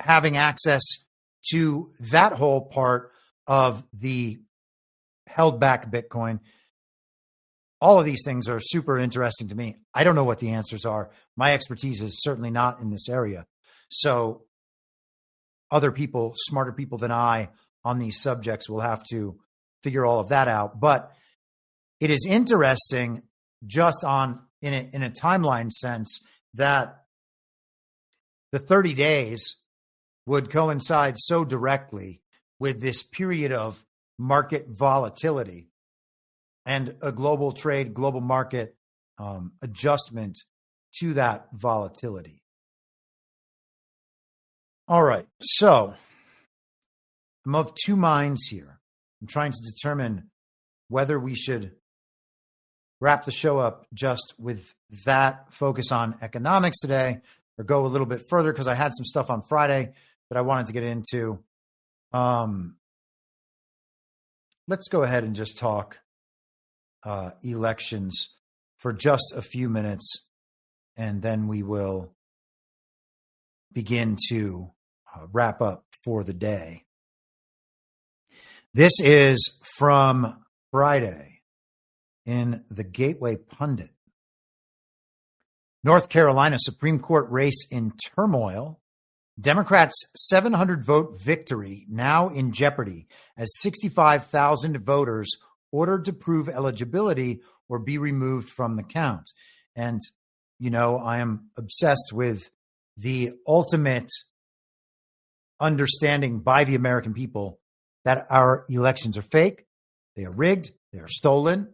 having access to that whole part of the held back Bitcoin. All of these things are super interesting to me. I don't know what the answers are. My expertise is certainly not in this area. So other people, smarter people than I on these subjects will have to figure all of that out. But it is interesting just in a timeline sense that the 30 days would coincide so directly with this period of market volatility and a global trade, global market adjustment to that volatility. All right, so I'm of two minds here. I'm trying to determine whether we should wrap the show up just with that focus on economics today or go a little bit further because I had some stuff on Friday that I wanted to get into. Let's go ahead and just talk elections for just a few minutes, and then we will begin to wrap up for the day. This is from Friday in the Gateway Pundit. North Carolina Supreme Court race in turmoil. Democrats' 700-vote victory now in jeopardy as 65,000 voters ordered to prove eligibility or be removed from the count. And, you know, I am obsessed with the ultimate understanding by the American people that our elections are fake, they are rigged, they are stolen.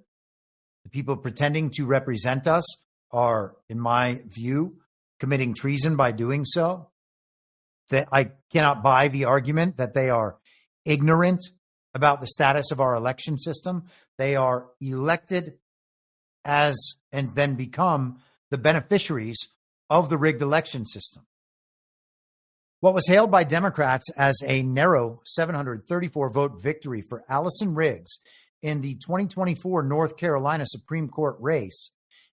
The people pretending to represent us are, in my view, committing treason by doing so. That I cannot buy the argument that they are ignorant about the status of our election system. They are elected as and then become the beneficiaries of the rigged election system. What was hailed by Democrats as a narrow 734-vote victory for Allison Riggs in the 2024 North Carolina Supreme Court race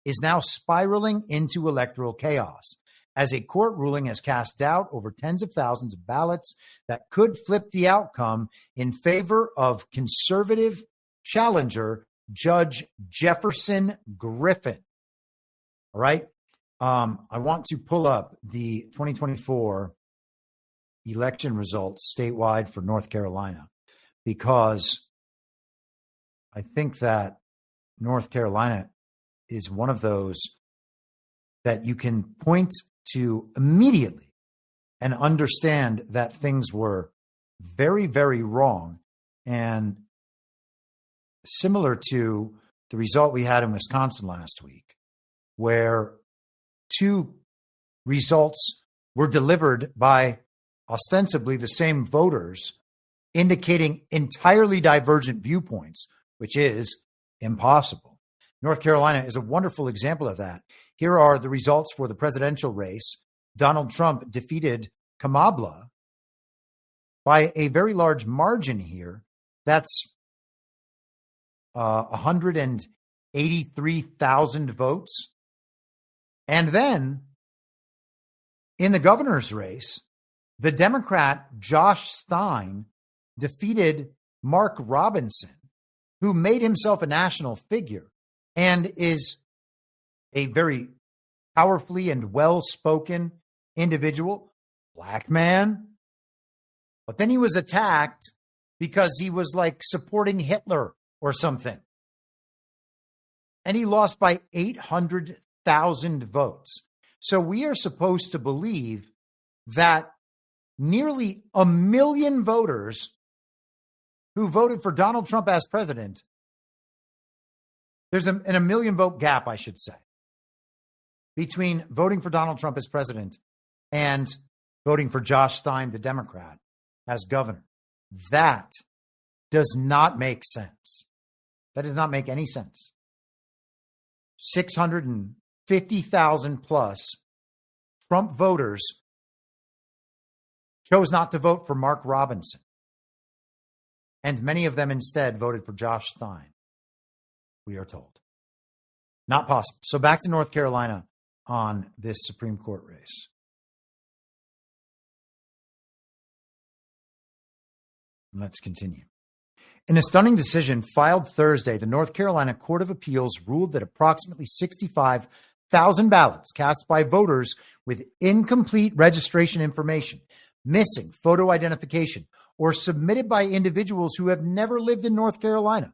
is now spiraling into electoral chaos, as a court ruling has cast doubt over tens of thousands of ballots that could flip the outcome in favor of conservative challenger Judge Jefferson Griffin. All right. I want to pull up the 2024 election results statewide for North Carolina, because I think that North Carolina is one of those that you can point to immediately and understand that things were very, very wrong. And similar to the result we had in Wisconsin last week, where two results were delivered by ostensibly the same voters, indicating entirely divergent viewpoints, which is impossible. North Carolina is a wonderful example of that. Here are the results for the presidential race. Donald Trump defeated Kamala by a very large margin here. That's 183,000 votes. And then in the governor's race, the Democrat Josh Stein defeated Mark Robinson, who made himself a national figure and is a very powerfully and well-spoken individual, black man. But then he was attacked because he was like supporting Hitler or something. And he lost by 800,000 votes. So we are supposed to believe that nearly 1 million voters who voted for Donald Trump as president, there's an 1 million vote gap, I should say, between voting for Donald Trump as president and voting for Josh Stein, the Democrat, as governor. That does not make sense. That does not make any sense. 650,000 plus Trump voters chose not to vote for Mark Robinson. And many of them instead voted for Josh Stein, we are told. Not possible. So back to North Carolina on this Supreme Court race. Let's continue. In a stunning decision filed Thursday, the North Carolina Court of Appeals ruled that approximately 65,000 ballots cast by voters with incomplete registration information, missing photo identification, or submitted by individuals who have never lived in North Carolina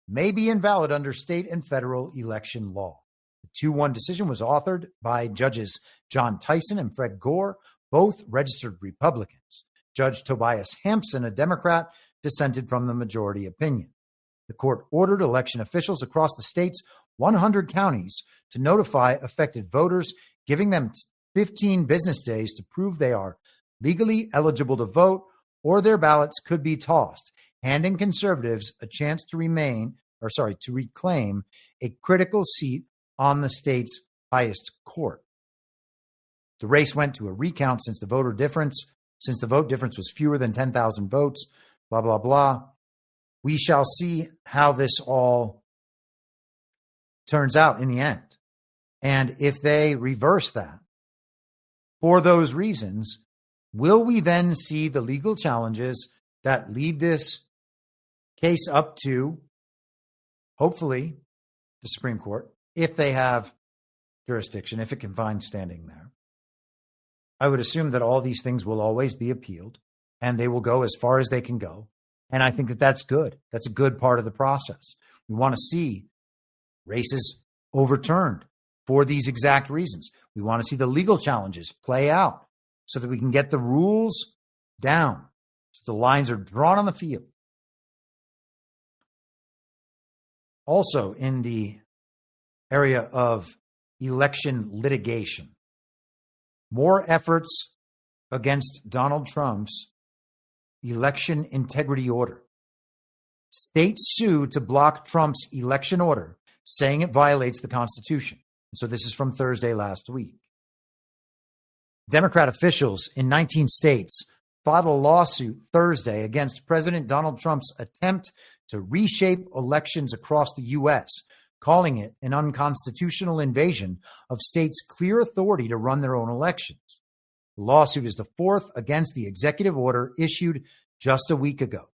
may be invalid under state and federal election law. The 2-1 decision was authored by Judges John Tyson and Fred Gore, both registered Republicans. Judge Tobias Hampson, a Democrat, dissented from the majority opinion. The court ordered election officials across the state's 100 counties to notify affected voters, giving them 15 business days to prove they are legally eligible to vote, or their ballots could be tossed, handing conservatives a chance to reclaim a critical seat on the state's highest court. The race went to a recount since the vote difference was fewer than 10,000 votes, blah, blah, blah. We shall see how this all turns out in the end. And if they reverse that for those reasons, will we then see the legal challenges that lead this case up to, hopefully, the Supreme Court, if they have jurisdiction, if it can find standing there? I would assume that all these things will always be appealed and they will go as far as they can go. And I think that that's good. That's a good part of the process. We want to see races overturned for these exact reasons. We want to see the legal challenges play out so that we can get the rules down, so the lines are drawn on the field. Also, in the area of election litigation, more efforts against Donald Trump's election integrity order. States sue to block Trump's election order, saying it violates the Constitution. So this is from Thursday last week. Democrat officials in 19 states filed a lawsuit Thursday against President Donald Trump's attempt to reshape elections across the U.S., calling it an unconstitutional invasion of states' clear authority to run their own elections. The lawsuit is the fourth against the executive order issued just a week ago.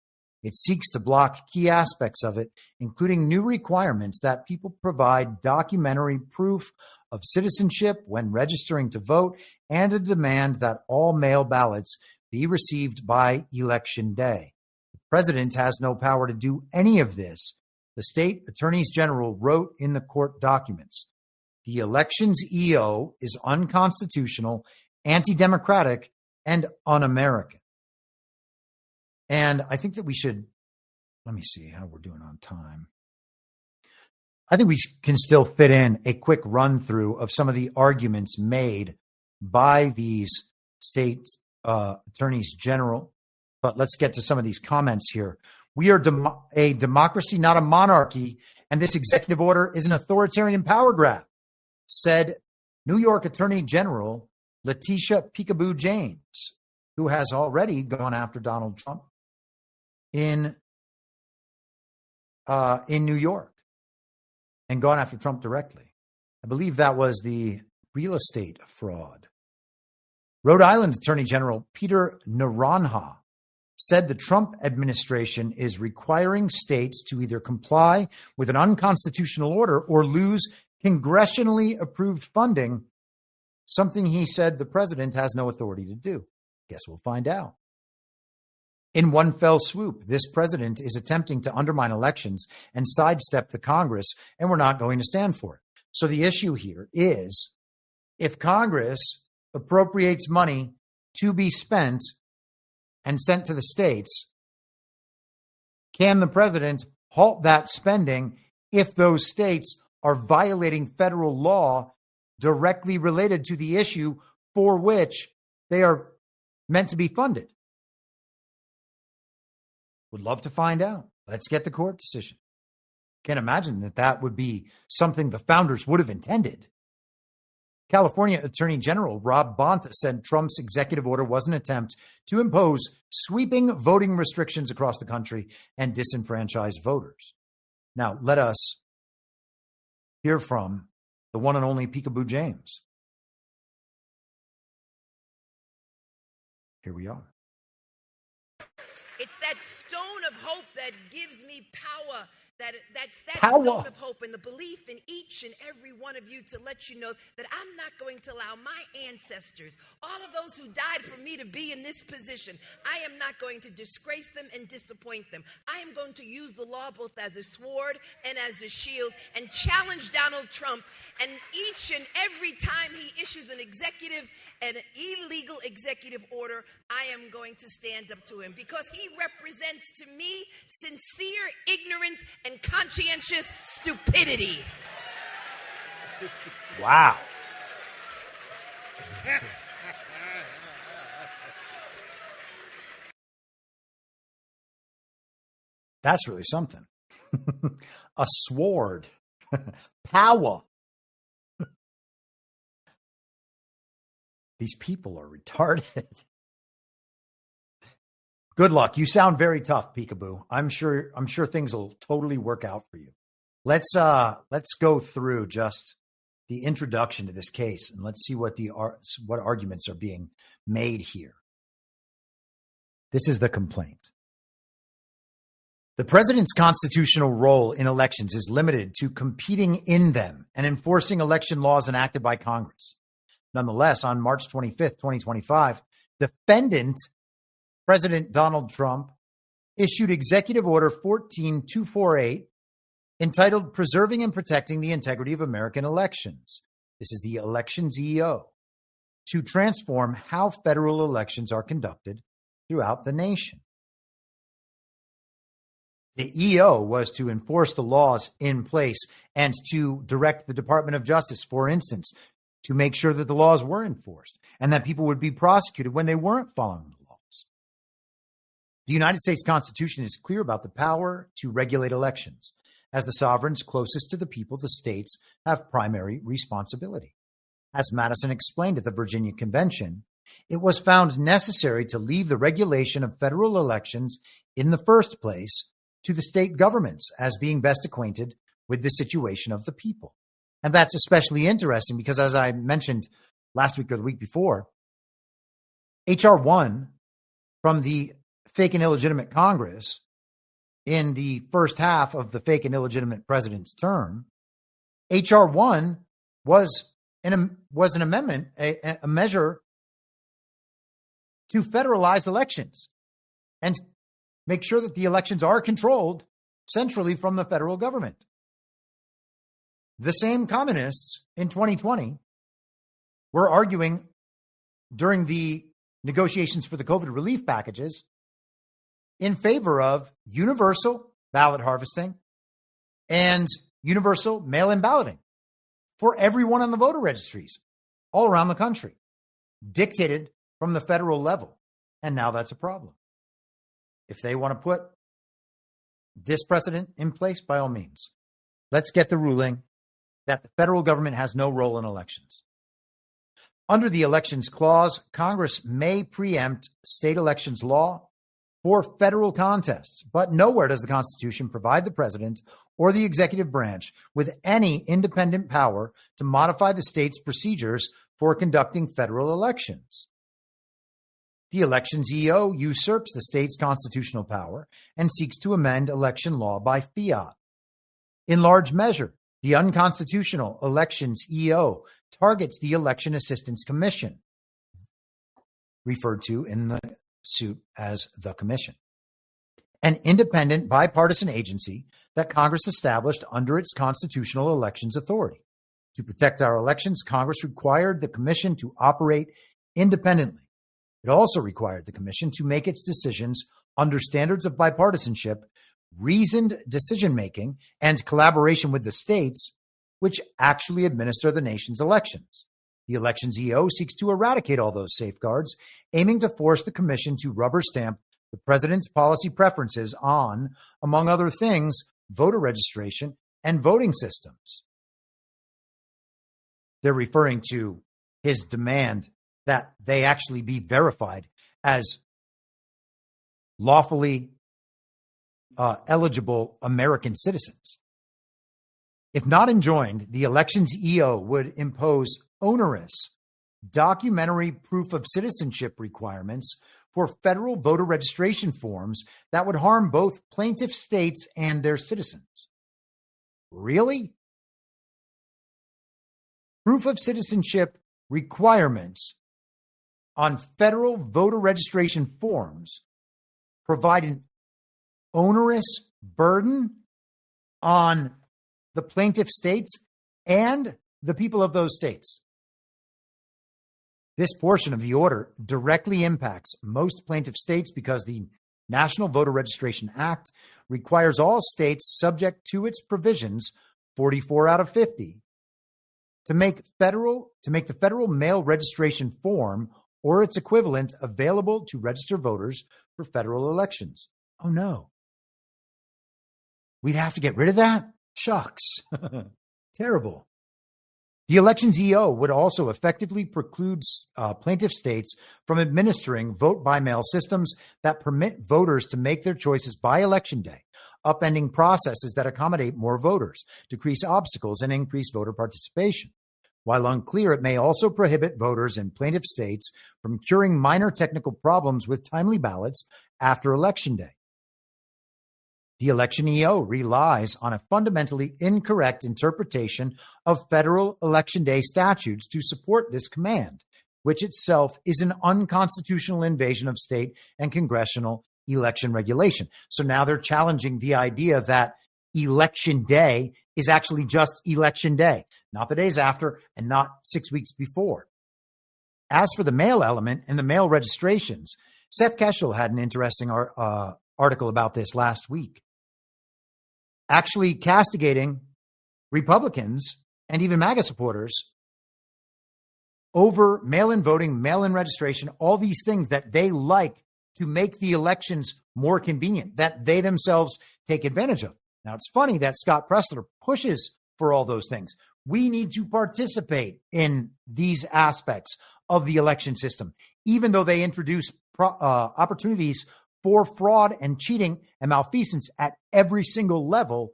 It seeks to block key aspects of it, including new requirements that people provide documentary proof of citizenship when registering to vote, and a demand that all mail ballots be received by Election Day. The president has no power to do any of this, the state attorneys general wrote in the court documents. The elections EO is unconstitutional, anti-democratic, and un-American. And I think that we should, let me see how we're doing on time. I think we can still fit in a quick run through of some of the arguments made by these state attorneys general. But let's get to some of these comments here. We are a democracy, not a monarchy, and this executive order is an authoritarian power grab, said New York Attorney General Letitia Peekaboo James, who has already gone after Donald Trump in New York and gone after Trump directly. I believe that was the real estate fraud. Rhode Island Attorney General Peter Naranjo said the Trump administration is requiring states to either comply with an unconstitutional order or lose congressionally approved funding, something he said the president has no authority to do. Guess we'll find out. In one fell swoop, this president is attempting to undermine elections and sidestep the Congress, and we're not going to stand for it. So the issue here is, if Congress appropriates money to be spent and sent to the states, can the president halt that spending if those states are violating federal law directly related to the issue for which they are meant to be funded? Would love to find out. Let's get the court decision. Can't imagine that that would be something the founders would have intended. California Attorney General Rob Bonta said Trump's executive order was an attempt to impose sweeping voting restrictions across the country and disenfranchise voters. Now, let us hear from the one and only Peekaboo James. Here we are. It's that stone of hope that gives me power. That's that Power. Stone of hope and the belief in each and every one of you to let you know that I'm not going to allow my ancestors, all of those who died for me, to be in this position. I am not going to disgrace them and disappoint them. I am going to use the law both as a sword and as a shield and challenge Donald Trump. And each and every time he issues an illegal executive order, I am going to stand up to him because he represents to me sincere ignorance and conscientious stupidity. Wow. That's really something. A sword. Power. These people are retarded. Good luck. You sound very tough, Peekaboo. I'm sure things will totally work out for you. Let's go through just the introduction to this case and let's see what arguments are being made here. This is the complaint. The president's constitutional role in elections is limited to competing in them and enforcing election laws enacted by Congress. Nonetheless, on March 25th, 2025, defendant President Donald Trump issued Executive Order 14248 entitled Preserving and Protecting the Integrity of American Elections. This is the Elections EO, to transform how federal elections are conducted throughout the nation. The EO was to enforce the laws in place and to direct the Department of Justice, for instance, to make sure that the laws were enforced and that people would be prosecuted when they weren't following the laws. The United States Constitution is clear about the power to regulate elections. As the sovereigns closest to the people, the states have primary responsibility. As Madison explained at the Virginia Convention, it was found necessary to leave the regulation of federal elections in the first place to the state governments as being best acquainted with the situation of the people. And that's especially interesting because, as I mentioned last week or the week before, H.R. 1 from the fake and illegitimate Congress in the first half of the fake and illegitimate president's term, H.R. 1 was an amendment, a measure to federalize elections and make sure that the elections are controlled centrally from the federal government. The same communists in 2020 were arguing during the negotiations for the COVID relief packages in favor of universal ballot harvesting and universal mail-in balloting for everyone on the voter registries all around the country, dictated from the federal level. And now that's a problem. If they want to put this precedent in place, by all means, let's get the ruling that the federal government has no role in elections. Under the Elections Clause, Congress may preempt state elections law for federal contests, but nowhere does the Constitution provide the president or the executive branch with any independent power to modify the state's procedures for conducting federal elections. The elections EO usurps the state's constitutional power and seeks to amend election law by fiat. In large measure, the unconstitutional elections EO targets the Election Assistance Commission, referred to in the suit as the Commission, an independent bipartisan agency that Congress established under its constitutional elections authority. To protect our elections, Congress required the Commission to operate independently. It also required the Commission to make its decisions under standards of bipartisanship, reasoned decision-making, and collaboration with the states, which actually administer the nation's elections. The elections EO seeks to eradicate all those safeguards, aiming to force the Commission to rubber stamp the president's policy preferences on, among other things, voter registration and voting systems. They're referring to his demand that they actually be verified as lawfully eligible American citizens. If not enjoined, the elections EO would impose onerous documentary proof of citizenship requirements for federal voter registration forms that would harm both plaintiff states and their citizens. Really? Proof of citizenship requirements on federal voter registration forms provide an onerous burden on the plaintiff states and the people of those states. This portion of the order directly impacts most plaintiff states because the National Voter Registration Act requires all states subject to its provisions, 44 out of 50, to make the federal mail registration form or its equivalent available to register voters for federal elections. Oh no. We'd have to get rid of that? Shucks. Terrible. The elections EO would also effectively preclude plaintiff states from administering vote-by-mail systems that permit voters to make their choices by election day, upending processes that accommodate more voters, decrease obstacles, and increase voter participation. While unclear, it may also prohibit voters in plaintiff states from curing minor technical problems with timely ballots after Election Day. The election EO relies on a fundamentally incorrect interpretation of federal Election Day statutes to support this command, which itself is an unconstitutional invasion of state and congressional election regulation. So now they're challenging the idea that Election Day is actually just Election Day, not the days after and not 6 weeks before. As for the mail element and the mail registrations, Seth Keshel had an interesting article about this last week, actually castigating Republicans and even MAGA supporters over mail-in voting, mail-in registration, all these things that they like to make the elections more convenient, that they themselves take advantage of. Now, it's funny that Scott Pressler pushes for all those things. We need to participate in these aspects of the election system, even though they introduce opportunities for fraud and cheating and malfeasance at every single level.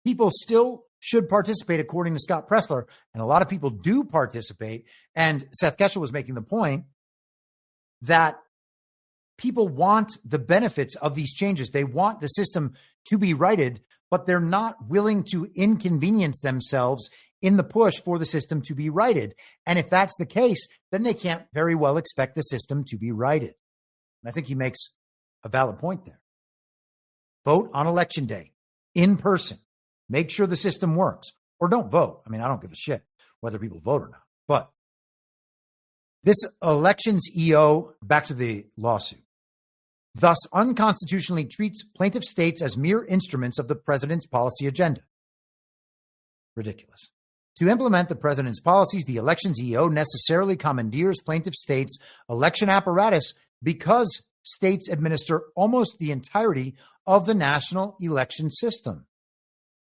People still should participate, according to Scott Pressler, and a lot of people do participate. And Seth Keshel was making the point that people want the benefits of these changes. They want the system to be righted, but they're not willing to inconvenience themselves in the push for the system to be righted. And if that's the case, then they can't very well expect the system to be righted. And I think he makes a valid point there. Vote on Election Day in person. Make sure the system works, or don't vote. I mean, I don't give a shit whether people vote or not. But this elections EO, back to the lawsuit, thus unconstitutionally treats plaintiff states as mere instruments of the president's policy agenda. Ridiculous. To implement the president's policies, the elections EO necessarily commandeers plaintiff states' election apparatus because states administer almost the entirety of the national election system.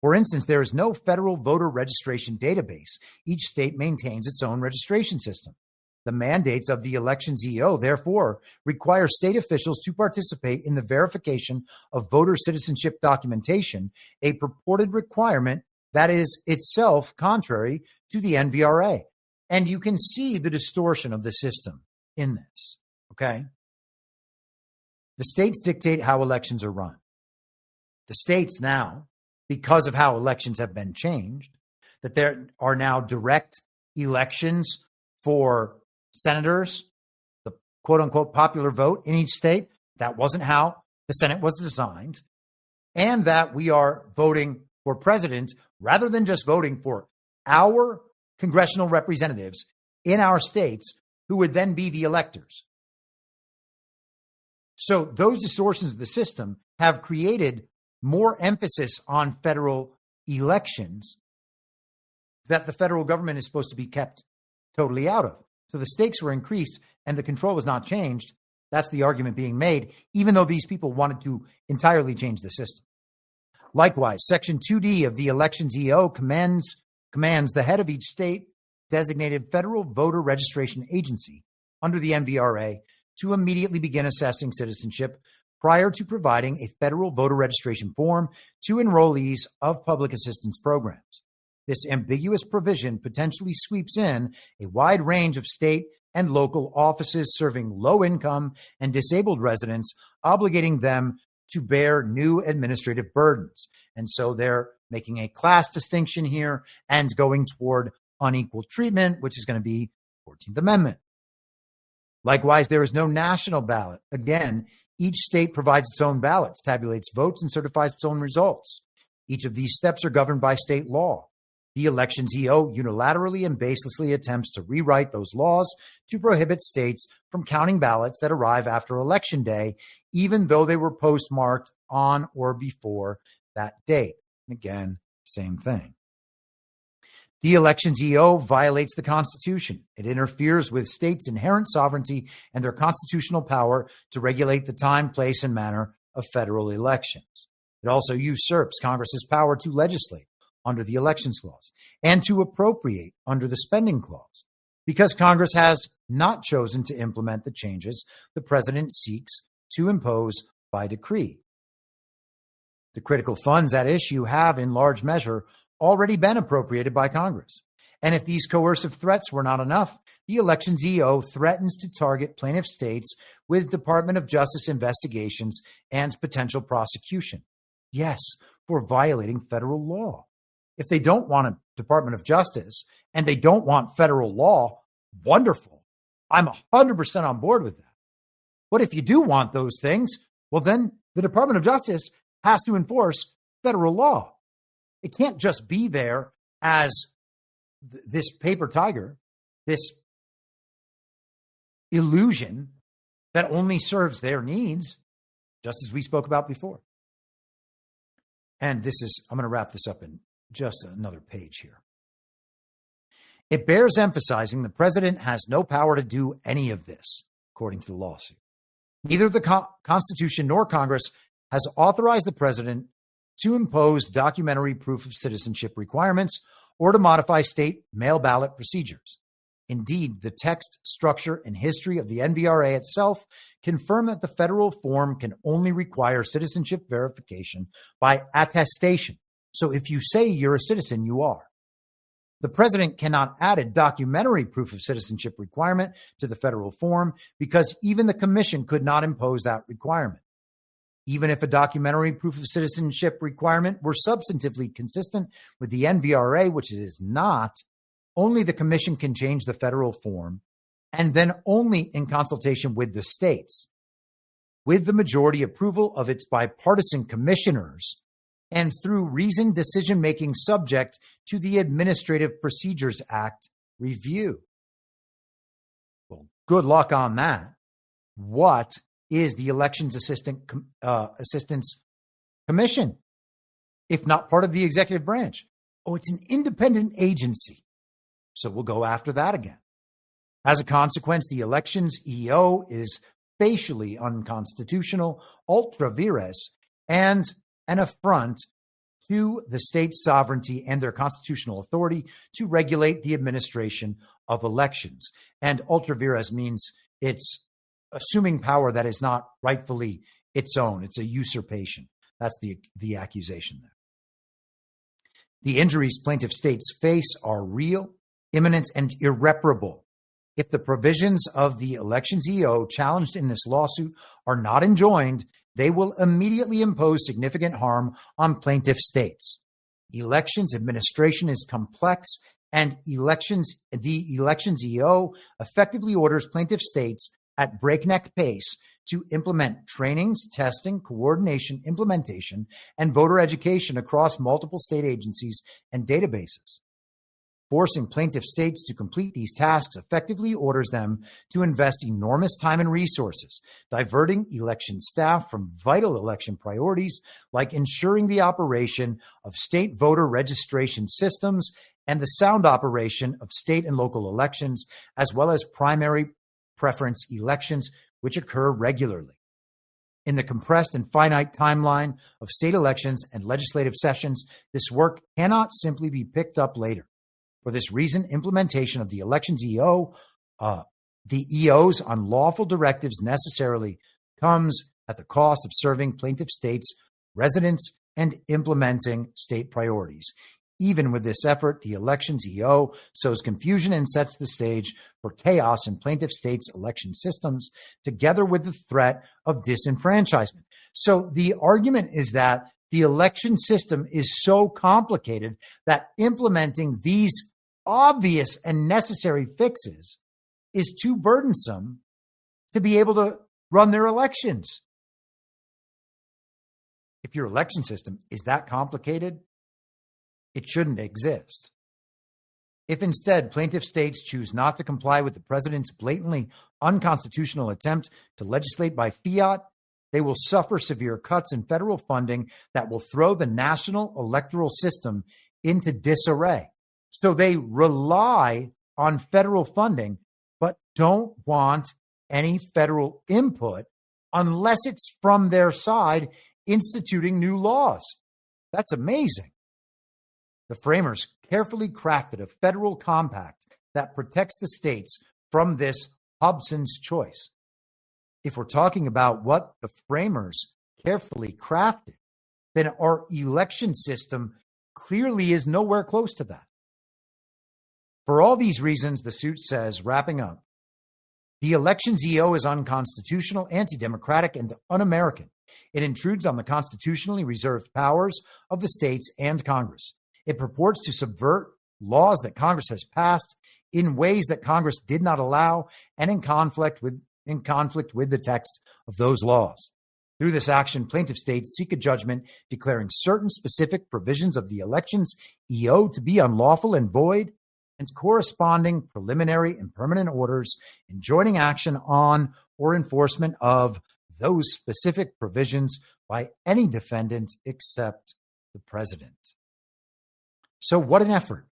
For instance, there is no federal voter registration database. Each state maintains its own registration system. The mandates of the elections EO, therefore, require state officials to participate in the verification of voter citizenship documentation, a purported requirement that is itself contrary to the NVRA. And you can see the distortion of the system in this. okay? The states dictate how elections are run. The states now, because of how elections have been changed, that there are now direct elections for senators, the quote-unquote popular vote in each state. That wasn't how the Senate was designed. And that we are voting for president rather than just voting for our congressional representatives in our states who would then be the electors. So those distortions of the system have created more emphasis on federal elections that the federal government is supposed to be kept totally out of. So the stakes were increased and the control was not changed. That's the argument being made, even though these people wanted to entirely change the system. Likewise, Section 2D of the Elections EO commands the head of each state designated federal voter registration agency under the MVRA to immediately begin assessing citizenship prior to providing a federal voter registration form to enrollees of public assistance programs. This ambiguous provision potentially sweeps in a wide range of state and local offices serving low-income and disabled residents, obligating them to bear new administrative burdens. And so they're making a class distinction here and going toward unequal treatment, which is going to be 14th Amendment. Likewise, there is no national ballot. Again, each state provides its own ballots, tabulates votes, and certifies its own results. Each of these steps are governed by state law. The Elections EO unilaterally and baselessly attempts to rewrite those laws to prohibit states from counting ballots that arrive after Election Day, even though they were postmarked on or before that date. And again, same thing. The Elections EO violates the Constitution. It interferes with states' inherent sovereignty and their constitutional power to regulate the time, place, and manner of federal elections. It also usurps Congress's power to legislate under the Elections Clause and to appropriate under the Spending Clause. Because Congress has not chosen to implement the changes the president seeks to impose by decree. The critical funds at issue have, in large measure, already been appropriated by Congress. And if these coercive threats were not enough, the Elections EO threatens to target plaintiff states with Department of Justice investigations and potential prosecution. Yes, for violating federal law. If they don't want a Department of Justice and they don't want federal law, wonderful. I'm 100% on board with that. But if you do want those things, well, then the Department of Justice has to enforce federal law. It can't just be there as this paper tiger, this illusion that only serves their needs, just as we spoke about before. And I'm going to wrap this up in just another page here. It bears emphasizing the president has no power to do any of this, according to the lawsuit. Neither the Constitution nor Congress has authorized the president to impose documentary proof of citizenship requirements or to modify state mail ballot procedures. Indeed, the text, structure, and history of the NVRA itself confirm that the federal form can only require citizenship verification by attestation. So if you say you're a citizen, you are. The president cannot add a documentary proof of citizenship requirement to the federal form because even the commission could not impose that requirement. Even if a documentary proof of citizenship requirement were substantively consistent with the NVRA, which it is not, only the commission can change the federal form, and then only in consultation with the states, with the majority approval of its bipartisan commissioners, and through reasoned decision-making subject to the Administrative Procedures Act review. Well, good luck on that. What is the Elections Assistance Commission, if not part of the executive branch? Oh, it's an independent agency. So we'll go after that again. As a consequence, the Elections EO is facially unconstitutional, ultra vires, and an affront to the state's sovereignty and their constitutional authority to regulate the administration of elections. And ultra vires means it's assuming power that is not rightfully its own. It's a usurpation. That's the accusation there. The injuries plaintiff states face are real, imminent, and irreparable. If the provisions of the elections EO challenged in this lawsuit are not enjoined, they will immediately impose significant harm on plaintiff states. Elections administration is complex, and the elections EO effectively orders plaintiff states at breakneck pace to implement trainings, testing, coordination, implementation, and voter education across multiple state agencies and databases. Forcing plaintiff states to complete these tasks effectively orders them to invest enormous time and resources, diverting election staff from vital election priorities like ensuring the operation of state voter registration systems and the sound operation of state and local elections, as well as primary preference elections, which occur regularly. In the compressed and finite timeline of state elections and legislative sessions, this work cannot simply be picked up later. For this reason, implementation of the elections EO, the EO's unlawful directives necessarily comes at the cost of serving plaintiff states, residents, and implementing state priorities. Even with this effort, the elections EO sows confusion and sets the stage for chaos in plaintiff states' election systems, together with the threat of disenfranchisement. So the argument is that the election system is so complicated that implementing these obvious and necessary fixes is too burdensome to be able to run their elections. If your election system is that complicated, it shouldn't exist. If instead plaintiff states choose not to comply with the president's blatantly unconstitutional attempt to legislate by fiat, they will suffer severe cuts in federal funding that will throw the national electoral system into disarray. So they rely on federal funding, but don't want any federal input unless it's from their side instituting new laws. That's amazing. The framers carefully crafted a federal compact that protects the states from this Hobson's choice. If we're talking about what the framers carefully crafted, then our election system clearly is nowhere close to that. For all these reasons, the suit says, wrapping up, the elections EO is unconstitutional, anti-democratic, and un-American. It intrudes on the constitutionally reserved powers of the states and Congress. It purports to subvert laws that Congress has passed in ways that Congress did not allow and in conflict with the text of those laws. Through this action, plaintiff states seek a judgment declaring certain specific provisions of the elections EO to be unlawful and void, and corresponding preliminary and permanent orders enjoining action on or enforcement of those specific provisions by any defendant except the president. So what an effort.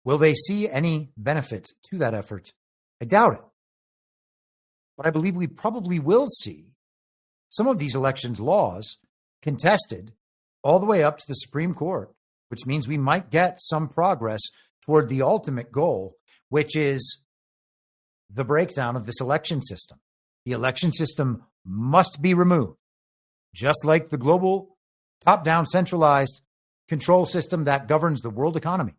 Will they see any benefit to that effort? I doubt it. But I believe we probably will see some of these elections laws contested all the way up to the Supreme Court, which means we might get some progress toward the ultimate goal, which is the breakdown of this election system. The election system must be removed, just like the global top-down centralized control system that governs the world economy.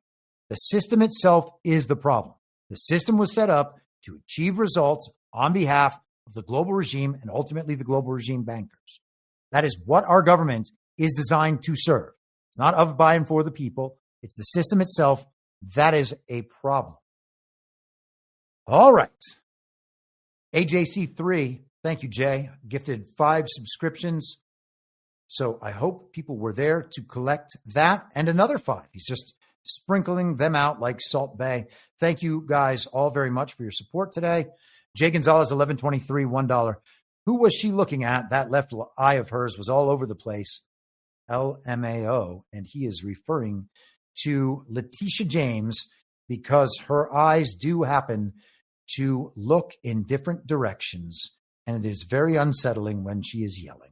The system itself is the problem. The system was set up to achieve results on behalf of the global regime and ultimately the global regime bankers. That is what our government is designed to serve. It's not of, by, and for the people. It's the system itself. That is a problem. All right. AJC3, thank you, Jay. Gifted 5 subscriptions. So I hope people were there to collect that and another 5. He's just sprinkling them out like Salt Bay. Thank you guys all very much for your support today. Jay Gonzalez, 1123, $1. Who was she looking at? That left eye of hers was all over the place. LMAO. And he is referring to Letitia James because her eyes do happen to look in different directions, and it is very unsettling when she is yelling.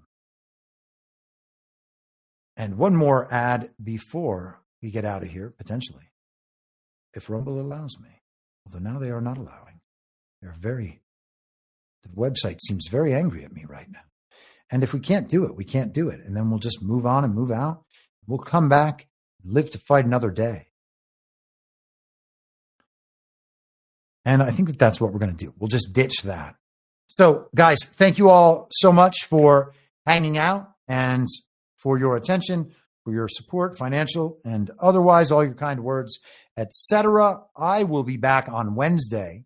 And one more ad before we get out of here, potentially, if Rumble allows me. Although now they are not allowing. The website seems very angry at me right now. And if we can't do it, we can't do it. And then we'll just move on and move out. We'll come back, live to fight another day. And I think that that's what we're going to do. We'll just ditch that. So, guys, thank you all so much for hanging out and for your attention, for your support, financial and otherwise, all your kind words, etc. I will be back on Wednesday,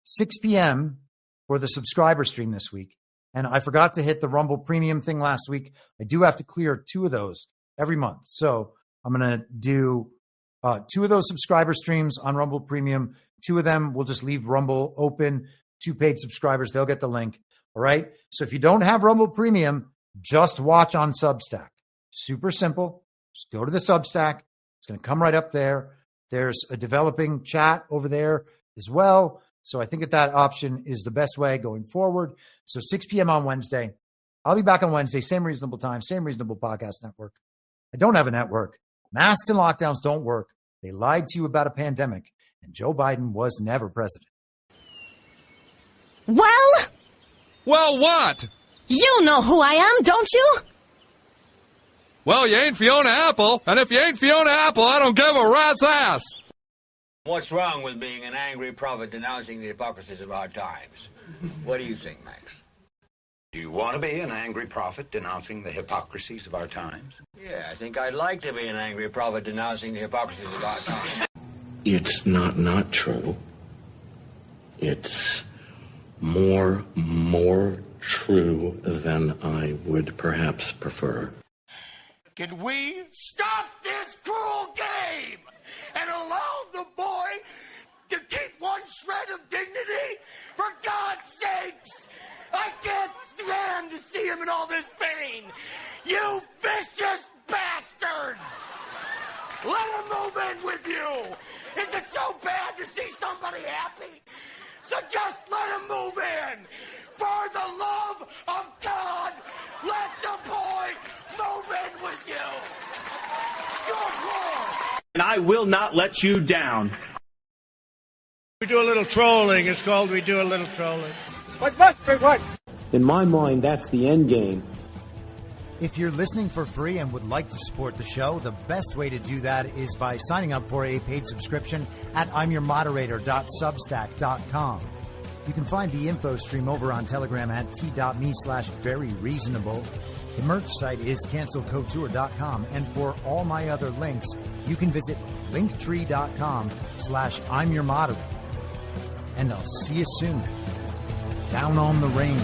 6 p.m. for the subscriber stream this week. And I forgot to hit the Rumble Premium thing last week. I do have to clear 2 of those every month. So I'm going to do 2 of those subscriber streams on Rumble Premium. 2 of them, we'll just leave Rumble open. 2 paid subscribers, they'll get the link. All right. So if you don't have Rumble Premium, just watch on Substack. Super simple. Just go to the Substack. It's going to come right up there. There's a developing chat over there as well. So I think that option is the best way going forward. So 6 p.m. on Wednesday. I'll be back on Wednesday. Same reasonable time, same reasonable podcast network. I don't have a network. Masks and lockdowns don't work. They lied to you about a pandemic. And Joe Biden was never president. Well, what? You know who I am, don't you? Well, you ain't Fiona Apple, and if you ain't Fiona Apple, I don't give a rat's ass. What's wrong with being an angry prophet denouncing the hypocrisies of our times? What do you think, Max? Do you want to be an angry prophet denouncing the hypocrisies of our times? Yeah, I think I'd like to be an angry prophet denouncing the hypocrisies of our times. It's not true. It's more true than I would perhaps prefer. Can we stop this cruel game and allow the boy to keep one shred of dignity? For God's sakes! I can't stand to see him in all this pain! You vicious bastards! Let him move in with you! Is it so bad to see somebody happy? So just let him move in! For the love of God, let the boy move in with you! Good Lord! And I will not let you down. We do a little trolling. It's called We Do a Little Trolling. What? In my mind, that's the end game. If you're listening for free and would like to support the show, the best way to do that is by signing up for a paid subscription at imyourmoderator.substack.com. You can find the info stream over on Telegram at t.me/veryreasonable. The merch site is cancelcouture.com, and for all my other links, you can visit linktree.com/imyourmoderator. And I'll see you soon. Down on the rain.